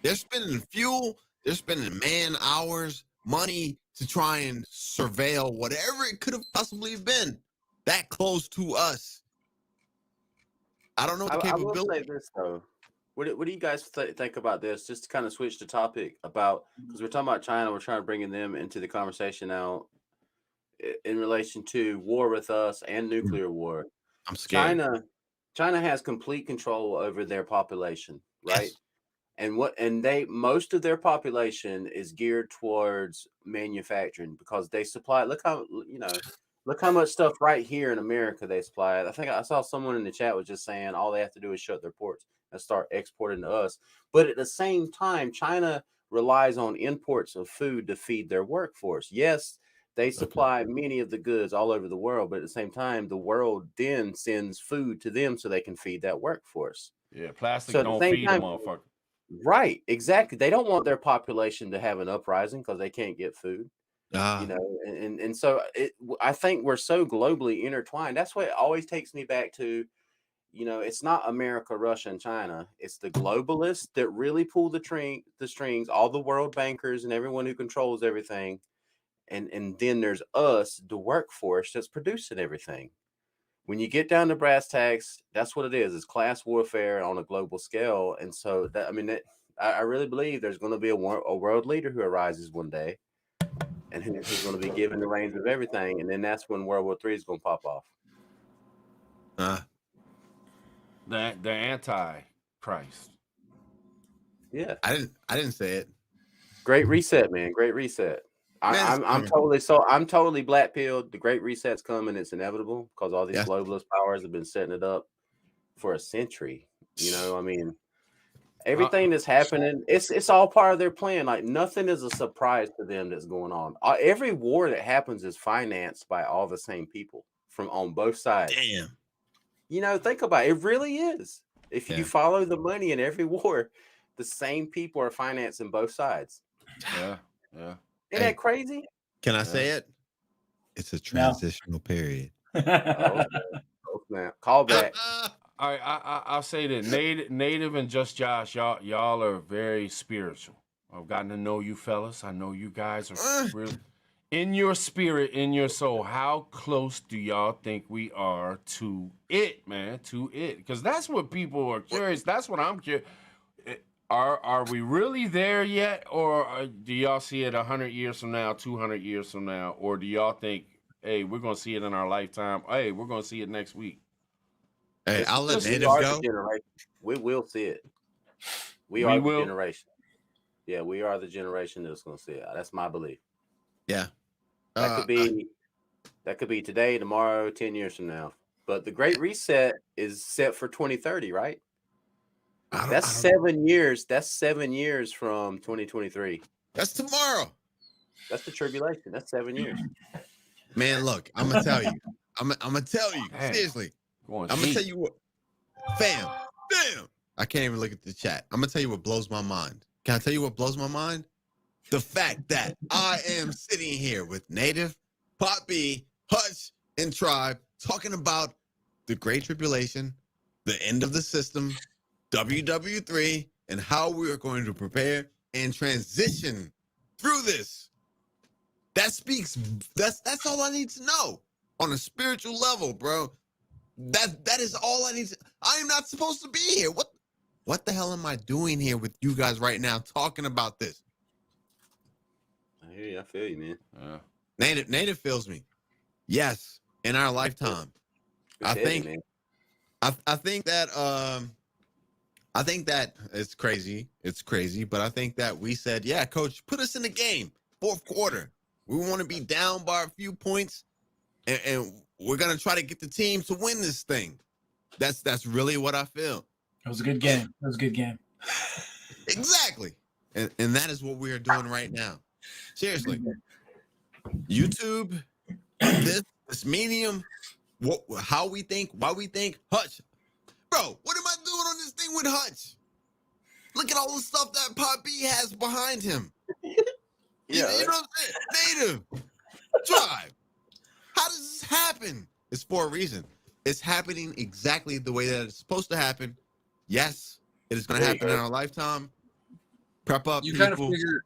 they're spending fuel, they're spending man hours, money to try and surveil whatever it could have possibly been that close to us. I don't know the capability. I will say this though. What do you guys think about this? Just to kind of switch the topic about, because we're talking about China, we're trying to bring them into the conversation now in relation to war with us and nuclear war. I'm scared. China has complete control over their population, right? Yes. And most of their population is geared towards manufacturing because they supply. Look how much stuff right here in America they supply. I think I saw someone in the chat was just saying all they have to do is shut their ports and start exporting to us. But at the same time, China relies on imports of food to feed their workforce. Yes, they supply many of the goods all over the world, but at the same time, the world then sends food to them so they can feed that workforce. Yeah, plastic don't feed them, motherfucker. Right, exactly. They don't want their population to have an uprising because they can't get food. And so I think we're so globally intertwined. That's what it always takes me back to. It's not America, Russia, and China. It's the globalists that really pull the strings, all the world bankers and everyone who controls everything. And then there's us, the workforce that's producing everything. When you get down to brass tacks, that's what it is. It's class warfare on a global scale. And so I really believe there's going to be a world leader who arises one day and who's going to be given the reins of everything. And then that's when World War III is going to pop off. The Antichrist. Yeah, I didn't say it. Great reset, man. Great reset. I'm totally black pilled. The Great Reset's coming. It's inevitable because all these globalist powers have been setting it up for a century. I mean, everything that's happening, it's all part of their plan. Like nothing is a surprise to them that's going on. Every war that happens is financed by all the same people on both sides. Damn. Think about it. It really is. If you follow the money in every war, the same people are financing both sides. Yeah. Isn't that crazy? Can I say it? It's a transitional period. Oh, snap. Call back. I'll say that native and Just Josh, y'all are very spiritual. I've gotten to know you fellas. I know you guys are really in your spirit, in your soul. How close do y'all think we are to it, man? To it, because that's what people are curious. That's what I'm curious. Are we really there yet, or do y'all see it 100 years from now, 200 years from now, or do y'all think, hey, we're gonna see it in our lifetime? Hey, we're gonna see it next week. Hey, It's I'll let just- we native are go. the generation. We will see it. We We are will? the generation. Yeah, we are the generation that's gonna see it. That's my belief. Yeah. That could be today, tomorrow, 10 years from now. But the Great Reset is set for 2030, right? That's 7 years. That's 7 years from 2023. That's tomorrow. That's the tribulation. That's 7 years. Man, look, I'm gonna tell you. I'm gonna tell you. Damn. Seriously. Going I'm gonna deep. tell you what. Fam. I can't even look at the chat. I'm gonna tell you what blows my mind. Can I tell you what blows my mind? The fact that I am sitting here with Native, Pop B, Hutch, and Tribe talking about the Great Tribulation, the end of the system, WW3, and how we are going to prepare and transition through this. That speaks. That's all I need to know on a spiritual level, bro. That is all I need to. I am not supposed to be here. What the hell am I doing here with you guys right now talking about this? I hear you. I feel you, man. Native feels me. Yes, in our lifetime. Good I headed, think man. I think that it's crazy. It's crazy, but I think that we said, yeah, coach, put us in the game. Fourth quarter. We want to be down by a few points, and we're gonna try to get the team to win this thing. That's really what I feel. It was a good game. It was a good game. Exactly. And that is what we are doing right now. Seriously. YouTube, this medium, how we think, why we think. Hutch. Bro, what am I doing on this thing with Hutch? Look at all the stuff that Pop B has behind him. You know what I'm saying? Native. Tribe. How does this happen? It's for a reason. It's happening exactly the way that it's supposed to happen. Yes, it is going to happen in our lifetime. Prep up, You people. kind of figure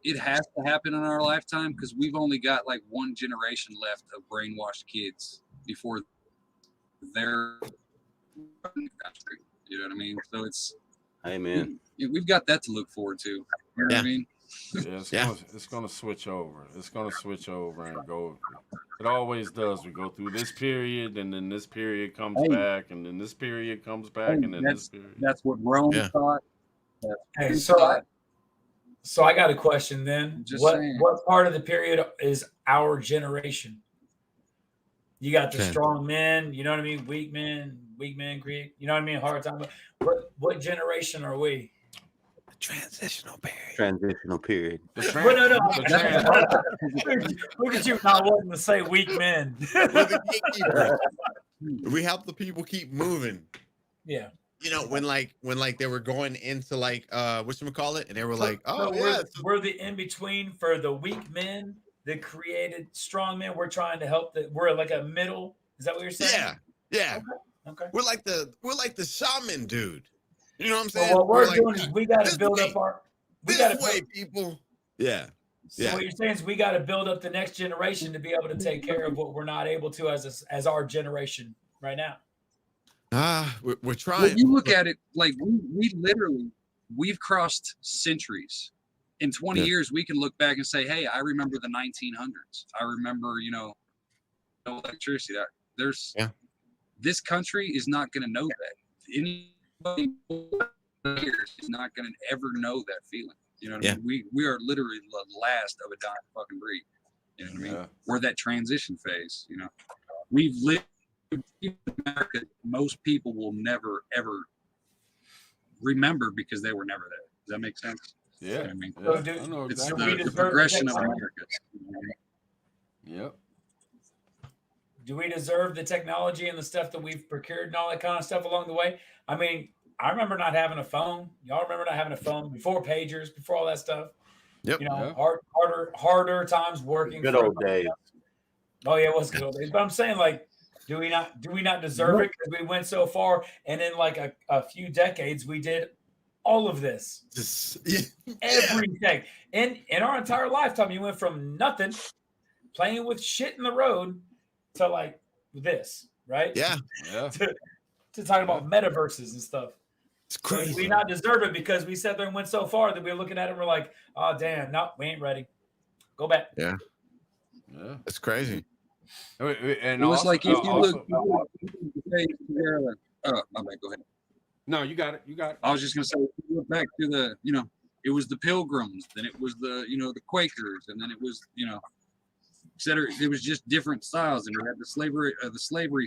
it has to happen in our lifetime because we've only got like one generation left of brainwashed kids before they're running the country. You know what I mean? So it's, Hey, man. we've got that to look forward to. You know what I mean? Yeah, it's gonna switch over. It's gonna switch over and go. It always does. We go through this period, and then this period comes back, and then this period comes back, and then this period. That's what Rome thought. Hey, so I got a question then. Just What saying. what part of the period is our generation? You got the Okay. strong men, you know what I mean? Weak men, Greek, you know what I mean? Hard time. What generation are we? Transitional period. Transitional period. Well, no. Look at you not wanting to say weak men. We're the gatekeepers. We help the people keep moving. Yeah. You know, when they were going into whatchamacallit, and they were like, oh, So yeah. we're the in between for the weak men that created strong men. We're trying to help we're like a middle. Is that what you're saying? Yeah. Okay. We're like the shaman dude. You know what I'm saying? Well, what we're like, doing is we got to build up our. People. Yeah. So what you're saying is we got to build up the next generation to be able to take care of what we're not able to as our generation right now. We're trying. When you look at it, like we've crossed centuries. In 20 years, we can look back and say, "Hey, I remember the 1900s. I remember, no electricity. This country is not going to know that. Anybody is not going to ever know that feeling. You know what I mean? We are literally the last of a dying fucking breed. You know what I mean? We're that transition phase. We've lived in America. Most people will never ever remember because they were never there. Does that make sense? Yeah. You know what I mean? So I know It's exactly. the progression of America. Yep. Do we deserve the technology and the stuff that we've procured and all that kind of stuff along the way? I mean, I remember not having a phone. Y'all remember not having a phone before pagers, before all that stuff. Yep. Harder times working. Good old days. Oh yeah, it was good old days. But I'm saying, like, Do we not deserve it because we went so far? And in like a few decades, we did all of this. Everything. In our entire lifetime, you went from nothing, playing with shit in the road, to like this, right? Yeah. To talking about metaverses and stuff. It's crazy. So we not deserve it because we sat there and went so far that we were looking at it and we're like, oh damn, no, we ain't ready. Go back. Yeah. It's crazy. And It was also, like if you also- look, my bad, go ahead. No, you got it. I was just gonna say, if you look back to the, it was the Pilgrims, then it was the, the Quakers, and then it was, et cetera. It was just different styles, and we had the slavery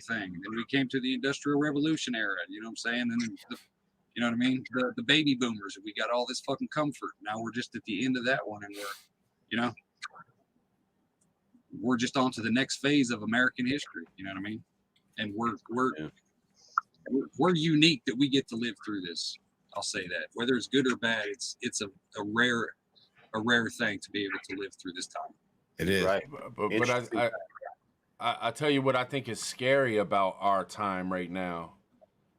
thing, and then we came to the Industrial Revolution era. You know what I'm saying? And then you know what I mean? The baby boomers, we got all this fucking comfort. Now we're just at the end of that one, and we're just on to the next phase of American history. You know what I mean? And we're unique that we get to live through this. I'll say that. Whether it's good or bad, it's a rare thing to be able to live through this time. It is. Right. But I tell you what I think is scary about our time right now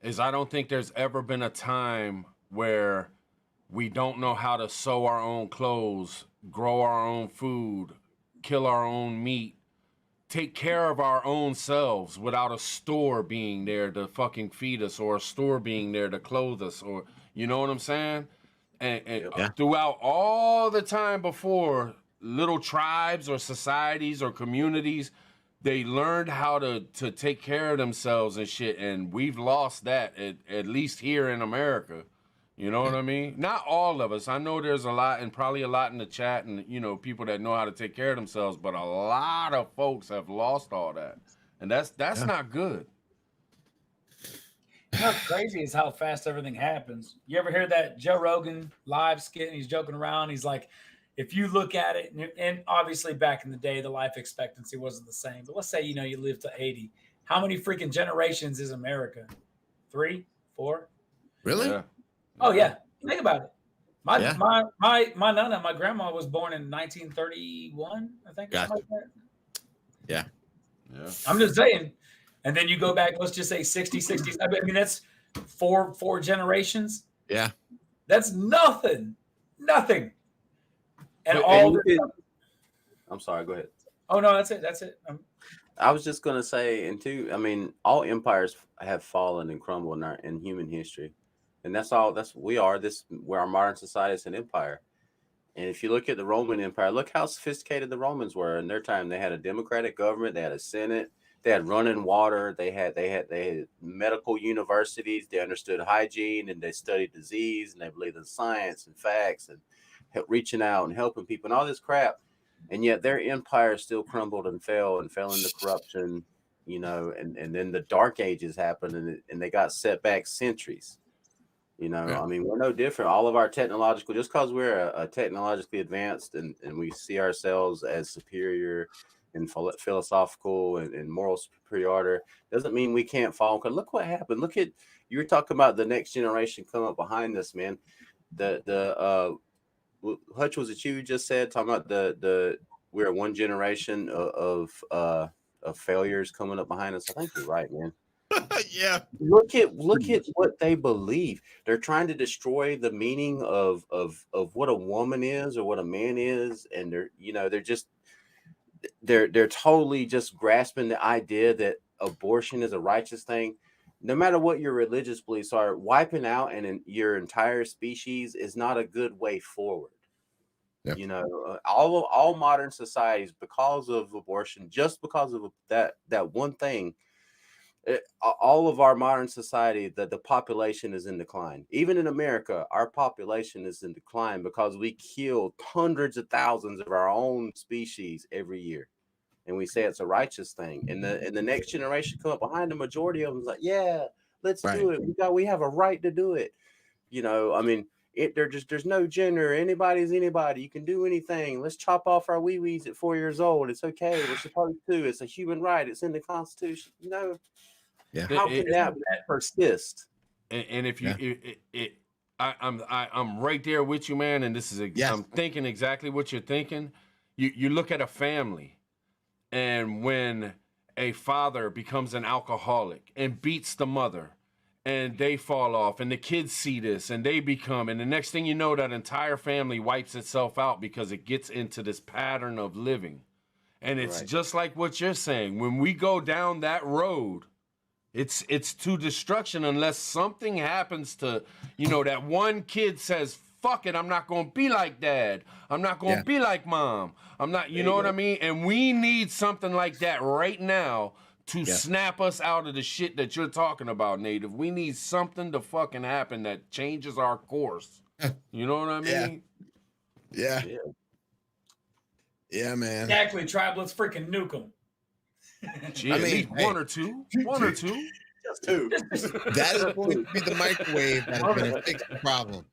is I don't think there's ever been a time where we don't know how to sew our own clothes, grow our own food, kill our own meat, take care of our own selves without a store being there to fucking feed us or a store being there to clothe us, or you know what I'm saying? And throughout all the time before, little tribes or societies or communities, they learned how to take care of themselves and shit, and we've lost that at least here in America. You know what I mean? Not all of us. I know there's a lot, and probably a lot in the chat, and people that know how to take care of themselves. But a lot of folks have lost all that, and that's not good. What's crazy is how fast everything happens. You ever hear that Joe Rogan live skit? And he's joking around. He's like, if you look at it, and obviously back in the day, the life expectancy wasn't the same. But let's say you live to 80. How many freaking generations is America? 3, 4? Really? Yeah. Oh yeah, think about it. My Yeah. my nana, my grandma was born in 1931, I think. Gotcha. Something like that. Yeah. I'm just saying. And then you go back, let's just say 60, 60s. I mean, that's four generations. Yeah. That's nothing. Nothing. And I'm sorry, go ahead. Oh no, that's it. I was just gonna say, all empires have fallen and crumbled in human history. And we're our modern society is an empire. And if you look at the Roman Empire, look how sophisticated the Romans were in their time. They had a democratic government, they had a senate, they had running water, they had medical universities, they understood hygiene, and they studied disease, and they believed in science and facts and reaching out and helping people and all this crap. And yet their empire still crumbled and fell into corruption, and then the Dark Ages happened, and they got set back centuries. We're no different. All of our technological, just because we're a technologically advanced and we see ourselves as superior and philosophical and moral superiority, doesn't mean we can't fall. Because look what happened. You were talking about the next generation coming up behind us, man. Hutch, was it you just said, talking about we're one generation of failures coming up behind us? I think you're right, man. Yeah. Look at what they believe. They're trying to destroy the meaning of what a woman is or what a man is, and they're totally just grasping the idea that abortion is a righteous thing. No matter what your religious beliefs are, wiping out your entire species is not a good way forward. Yeah. All modern societies, because of abortion, just because of that one thing. All of our modern society, the population is in decline. Even in America, our population is in decline because we kill hundreds of thousands of our own species every year, and we say it's a righteous thing. And the next generation come up behind, the majority of them is like, yeah, let's do it. We have a right to do it. There's no gender. Anybody's anybody. You can do anything. Let's chop off our wee-wees at 4 years old. It's okay. We're supposed to. It's a human right. It's in the Constitution. Yeah. How can that persist? And if you, I'm right there with you, man. And I'm thinking exactly what you're thinking. You look at a family, and when a father becomes an alcoholic and beats the mother, and they fall off, and the kids see this, and they become, and the next thing you know, that entire family wipes itself out because it gets into this pattern of living. And it's just like what you're saying. When we go down that road, it's to destruction unless something happens to, that one kid says, fuck it, I'm not going to be like dad. I'm not going to be like mom. I'm not, you know what I mean? And we need something like that right now to snap us out of the shit that you're talking about, Native. We need something to fucking happen that changes our course. You know what I mean? Yeah. Yeah, man. Exactly, Tribe. Let's freaking nuke them. Gee, at least one or two. Just two. That is going to be the microwave that's going to fix the problem.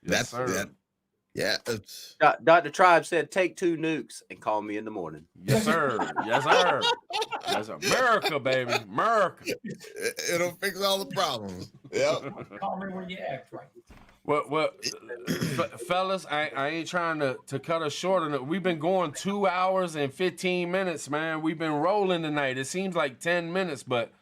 Yes, That's sir. that. Yeah. Dr. Tribe said, take 2 nukes and call me in the morning. Yes, sir. Yes, sir. Yes, sir. America, baby. America. It'll fix all the problems. Yep. Call me when you act right. Well, fellas, I ain't trying to cut us short on it. We've been going 2 hours and 15 minutes, man. We've been rolling tonight. It seems like 10 minutes, but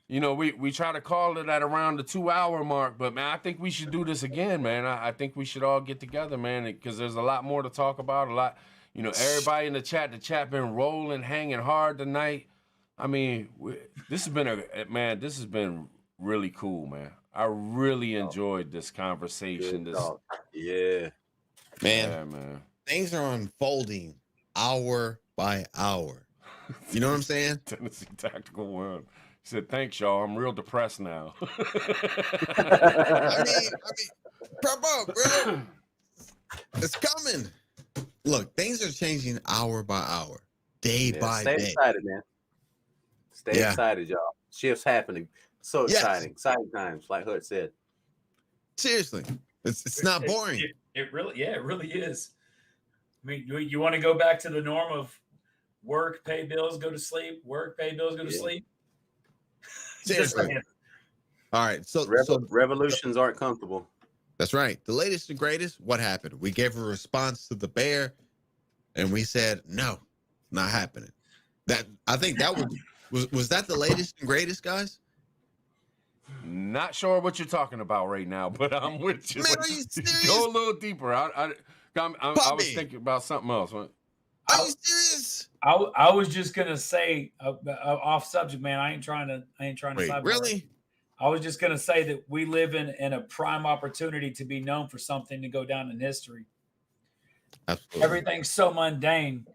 we try to call it at around the 2 hour mark. But man, I think we should do this again, man. I think we should all get together, man, because there's a lot more to talk about. A lot, everybody in the chat been rolling, hanging hard tonight. I mean, this has been really cool, man. I really enjoyed this conversation. Yeah. Man, things are unfolding hour by hour. You know what I'm saying? Tennessee Tactical One. He said, thanks, y'all. I'm real depressed now. I mean, prep up, bro. It's coming. Look, things are changing hour by hour, day by day. Stay excited, man. Stay excited, y'all. Shifts happening. So exciting. Exciting times, like Hut said. Seriously. It's not boring. It really is. I mean, you want to go back to the norm of work, pay bills, go to sleep, work, pay bills, go to sleep? Seriously. All right. So revolutions aren't comfortable. That's right. The latest and greatest, what happened? We gave a response to the bear, and we said, no, not happening. I think that was that the latest and greatest, guys? Not sure what you're talking about right now, but I'm with you. Man, are you serious? Go a little deeper. I was thinking about something else. Are you serious? I was just gonna say off subject, man. I ain't trying to. Wait, really? I was just gonna say that we live in a prime opportunity to be known for something to go down in history. Absolutely. Everything's so mundane.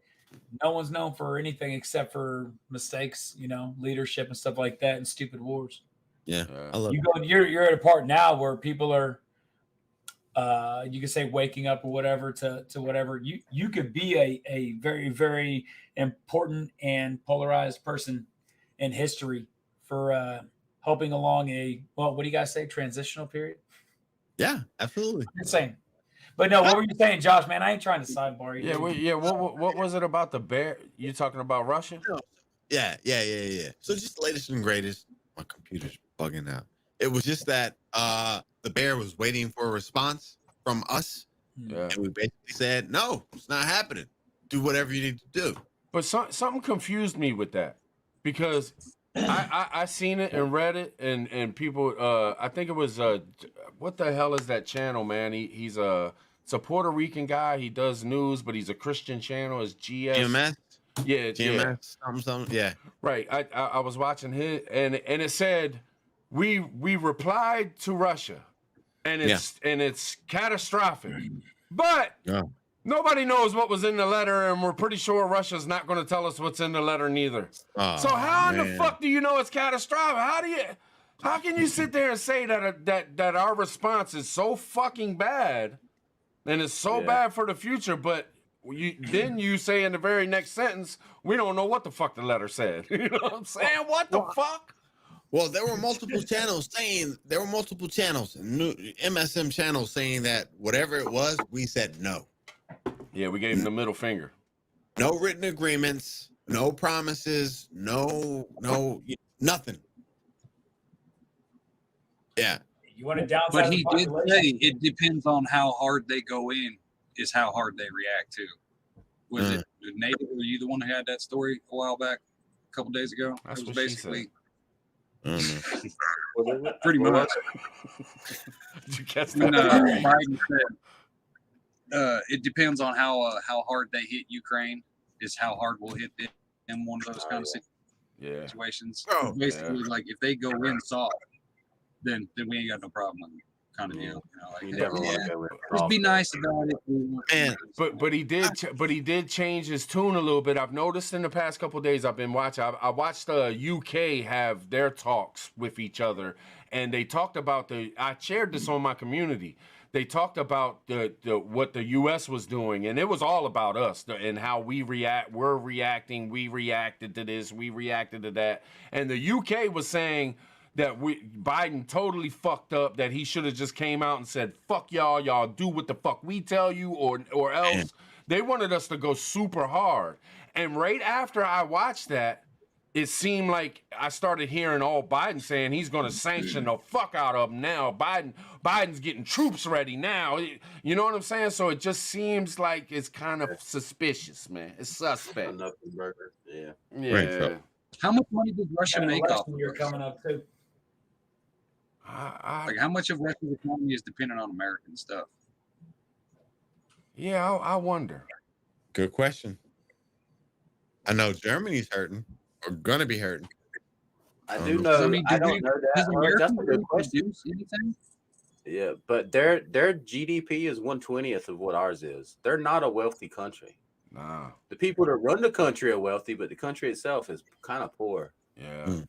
No one's known for anything except for mistakes, leadership and stuff like that, and stupid wars. Yeah, I love you're at a part now where people are, you could say waking up or whatever to whatever. You could be a very, very important and polarized person in history for helping along what do you guys say? Transitional period? Yeah, absolutely. I'm insane. But no, what were you saying, Josh, man? I ain't trying to sidebar you. Yeah, what was it about the bear? You talking about Russia? Yeah. So just the latest and greatest. My computer's bugging out. It was just that the bear was waiting for a response from us. Yeah. And we basically said, no, it's not happening. Do whatever you need to do. But something confused me with that, because I seen it and read it, and people, I think it was, what the hell is that channel, man? It's a Puerto Rican guy. He does news, but he's a Christian channel. It's GMS? Yeah, GMS, something. Yeah. Right. I was watching his, and it said, we replied to Russia, and it's catastrophic, but nobody knows what was in the letter, and we're pretty sure Russia's not going to tell us what's in the letter neither. So how in the fuck do you know it's catastrophic? How can you sit there and say that our response is so fucking bad, and it's so bad for the future, but you say in the very next sentence, we don't know what the fuck the letter said. You know what I'm saying? What the fuck? Well, there were multiple channels, MSM channels saying that whatever it was, we said no. Yeah, we gave him the middle finger. No written agreements, no promises, no, nothing. Yeah. You want to downside? But he did say it depends on how hard they go in, is how hard they react to. Was Native, were you the one who had that story a while back, a couple days ago? That's it was what she basically said. pretty much. Did you catch When, that? Biden said, it depends on how hard they hit Ukraine is how hard we'll hit them in one of those kind of situations. Bro. Basically, like if they go in soft, then we ain't got no problem with them, kind of deal. You know, like, You never want to go in. just be nice about it. Man, But he did change his tune a little bit. I've noticed in the past couple of days I've been watching. I watched the UK have their talks with each other, and they talked about I shared this on my community. They talked about the what the U.S. was doing, and it was all about us and how we react. We're reacting. We reacted to this. We reacted to that. And the UK was saying that Biden totally fucked up, that he should have just came out and said, fuck y'all do what the fuck we tell you or else. Man. They wanted us to go super hard. And right after I watched that, it seemed like I started hearing all Biden saying he's going to sanction the fuck out of them now. Biden's getting troops ready now. You know what I'm saying? So it just seems like it's kind of suspicious, man. It's suspect. Yeah. Yeah. Right, so. How much money did Russia make off of you're coming up too? Like how much of Russia's economy is dependent on American stuff? Yeah, I wonder. Good question. I know Germany's hurting or gonna be hurting. I do know. I don't know that. Does America That's a good question. produce anything? Yeah, but their GDP is 1/20th of what ours is. They're not a wealthy country. Nah. The people that run the country are wealthy, but the country itself is kind of poor. Yeah.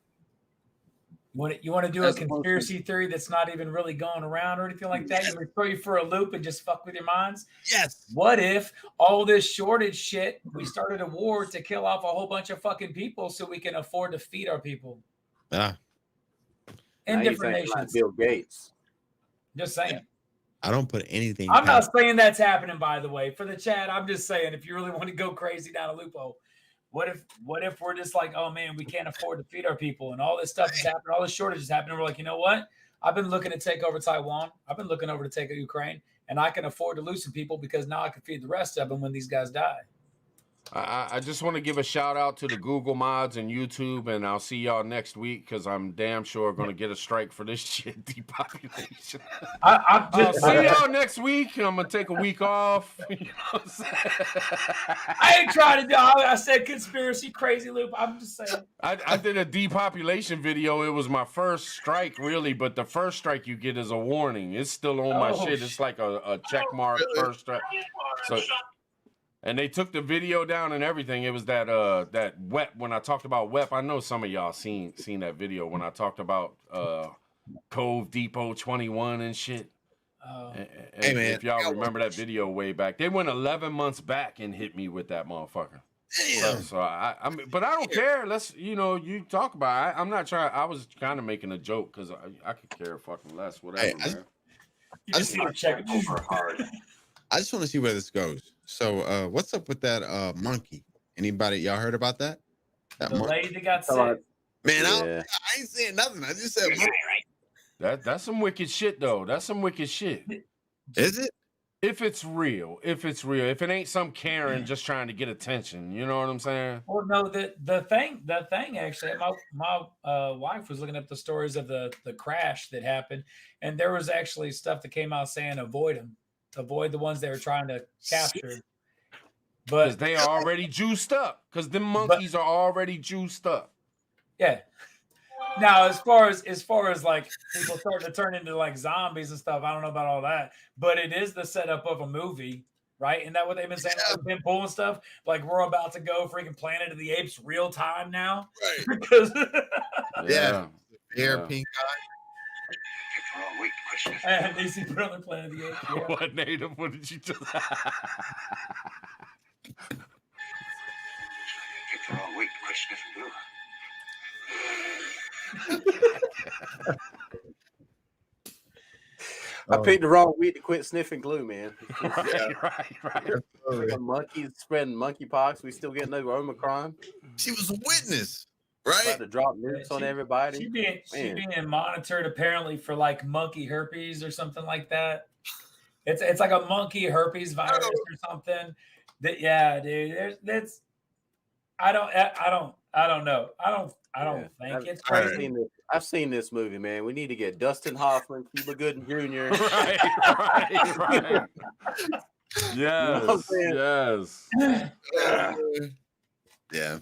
You want to do a conspiracy theory that's not even really going around or anything like that? You want to throw you for a loop and just fuck with your minds? Yes. What if all this shortage shit, we started a war to kill off a whole bunch of fucking people so we can afford to feed our people? In different nations. Like Bill Gates. Just saying. I don't put anything. I'm not saying that's happening, by the way. For the chat, I'm just saying if you really want to go crazy down a loophole, what if we're just like, oh man, we can't afford to feed our people and all this stuff is happening, all this shortage is happening. We're like, you know what? I've been looking to take over Taiwan. I've been looking over to take Ukraine, and I can afford to lose some people because now I can feed the rest of them when these guys die. I just want to give a shout out to the Google mods and YouTube, and I'll see y'all next week because I'm damn sure going to get a strike for this shit depopulation. I'll see y'all next week. I'm going to take a week off. You know what I'm saying? I ain't trying to do. I said conspiracy crazy loop. I'm just saying. I did a depopulation video. It was my first strike, really, but the first strike you get is a warning. It's still on my shit. It's like a check mark first strike. So. And they took the video down and everything. It was that WEP. When I talked about WEP, I know some of y'all seen that video when I talked about Cove Depot 21 and shit. Hey man, if y'all remember that video way back, they went 11 months back and hit me with that motherfucker. Damn. So I mean, but I don't care. Let's you talk about it. I'm not trying. I was kind of making a joke because I could care fucking less. Whatever, man. I just need to check over hard. I just want to see where this goes. So, what's up with that monkey? Anybody, y'all heard about that? The lady that got sick. Man, I ain't saying nothing. I just said monkey. That's some wicked shit, though. That's some wicked shit. Is it? If it's real. If it ain't some Karen just trying to get attention, you know what I'm saying? Well, no, the thing actually, my wife was looking up the stories of the crash that happened, and there was actually stuff that came out saying avoid them. Avoid the ones they were trying to capture, but they are already juiced up. Because them monkeys are already juiced up. Yeah. Now, as far as like people starting to turn into like zombies and stuff, I don't know about all that. But it is the setup of a movie, right? Isn't that what they've been saying? Been pulling stuff like we're about to go freaking Planet of the Apes real time now, right? Because yeah, pink eye. And they see put on their Planet of the Apes. Yeah. What native? What did you do? Picked the wrong week to quit sniffing glue. I picked the wrong week to quit sniffing glue, man. Right. Monkeys spreading monkeypox. We still getting over Omicron. She was a witness. Right, about to drop nukes on everybody. She being monitored apparently for like monkey herpes or something like that. It's like a monkey herpes virus or something. Yeah, dude. That's I don't know. I don't Yeah. think it's I've crazy. I've seen this movie, man. We need to get Dustin Hoffman, Cuba Gooding Jr. Right. You know what I'm Yes. saying? Yes. Yeah.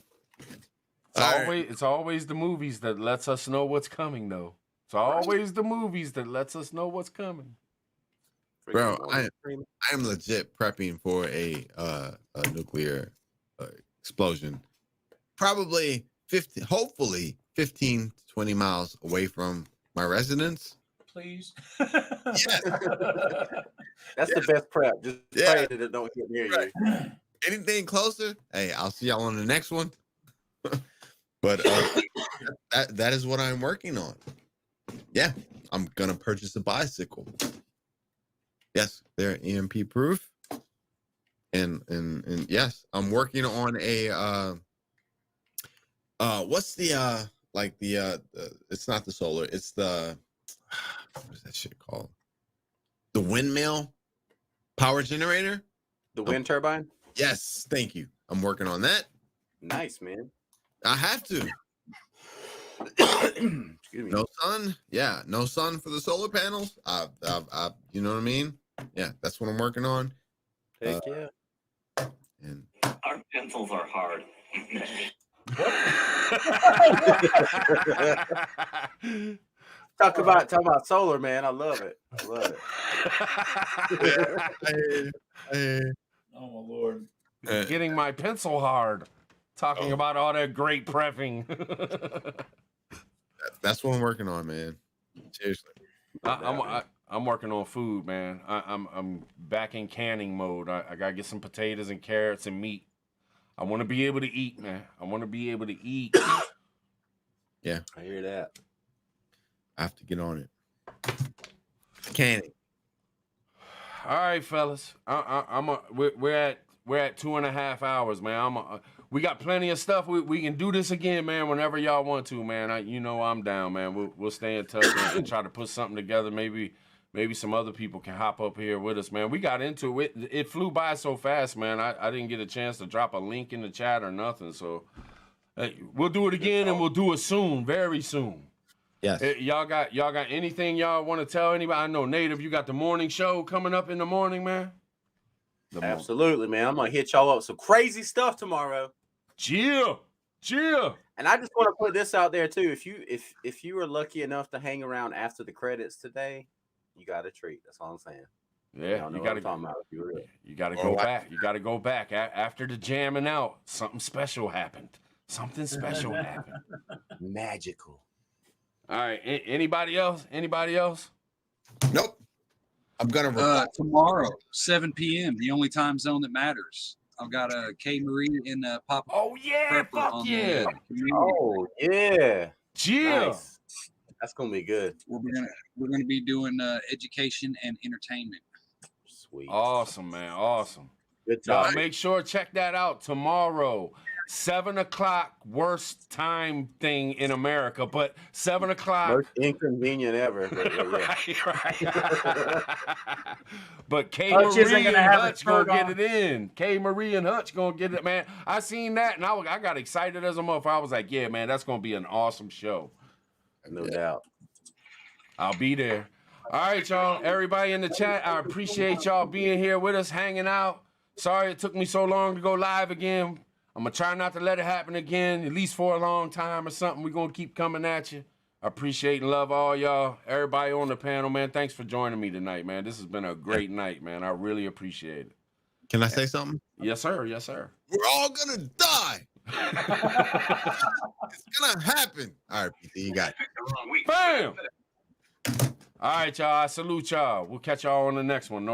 It's always the movies that lets us know what's coming, though. It's always the movies that lets us know what's coming. Bro, Freaking I am legit prepping for a nuclear explosion. Probably 50, hopefully 15 to 20 miles away from my residence. Please. That's the best prep. Just pray that it don't hit near you. Anything closer, hey, I'll see y'all on the next one. But that is what I'm working on. Yeah, I'm gonna purchase a bicycle. Yes, they're EMP proof. And yes, I'm working on a what's the like the it's not the solar, it's the what's that shit called? The windmill power generator? The wind turbine? Yes, thank you. I'm working on that. Nice, man. I have to. Excuse me. No sun. Yeah, no sun for the solar panels. You know what I mean? Yeah, that's what I'm working on. Heck yeah. And Our pencils are hard. Talk about solar, man. I love it. Oh my Lord. Getting my pencil hard. Talking about all that great prepping. That's what I'm working on, man. Seriously. I'm working on food, man. I'm back in canning mode. I gotta get some potatoes and carrots and meat. I want to be able to eat, man. I want to be able to eat. Yeah, I hear that. I have to get on it. Canning. All right, fellas. We're at 2.5 hours, man. We got plenty of stuff. We can do this again, man. Whenever y'all want to, man. I'm down, man. We'll stay in touch and try to put something together. Maybe some other people can hop up here with us, man. We got into it. It flew by so fast, man. I didn't get a chance to drop a link in the chat or nothing. So hey, we'll do it again, and we'll do it soon, very soon. Yes. Y'all got anything y'all want to tell anybody? I know, Native, you got the morning show coming up in the morning, man. Absolutely, man. I'm gonna hit y'all up with some crazy stuff tomorrow. Chill. And I just want to put this out there too. If you were lucky enough to hang around after the credits today, you got a treat. That's all I'm saying. Yeah, you got to talking about. You got to go back. You got to go back after the jamming out. Something special happened. Magical. All right. Anybody else? Nope. I'm gonna tomorrow, 7 p.m. The only time zone that matters. I've got K Marie and Papa. Oh yeah, fuck yeah. Oh yeah. Chill. Nice. That's gonna be good. We're gonna be doing education and entertainment. Sweet. Awesome, man. Awesome. Good Y'all time. make sure check that out tomorrow. 7 o'clock, worst time thing in America, but 7 o'clock. Most inconvenient ever. But, Right. But K Hutch isn't Marie and gonna have a Hutch gonna shirt get on. it in. K Marie and Hutch gonna get it, man. I seen that and I got excited as a motherfucker. I was like, yeah, man, that's gonna be an awesome show. no doubt. I'll be there. All right, y'all. Everybody in the chat, I appreciate y'all being here with us, hanging out. Sorry it took me so long to go live again. I'm going to try not to let it happen again, at least for a long time or something. We're going to keep coming at you. I appreciate and love all y'all. Everybody on the panel, man, thanks for joining me tonight, man. This has been a great night, man. I really appreciate it. Can I say something? Yes, sir. We're all gonna die. It's gonna happen. All right, PT, you got it. Bam! All right, y'all. I salute y'all. We'll catch y'all on the next one. No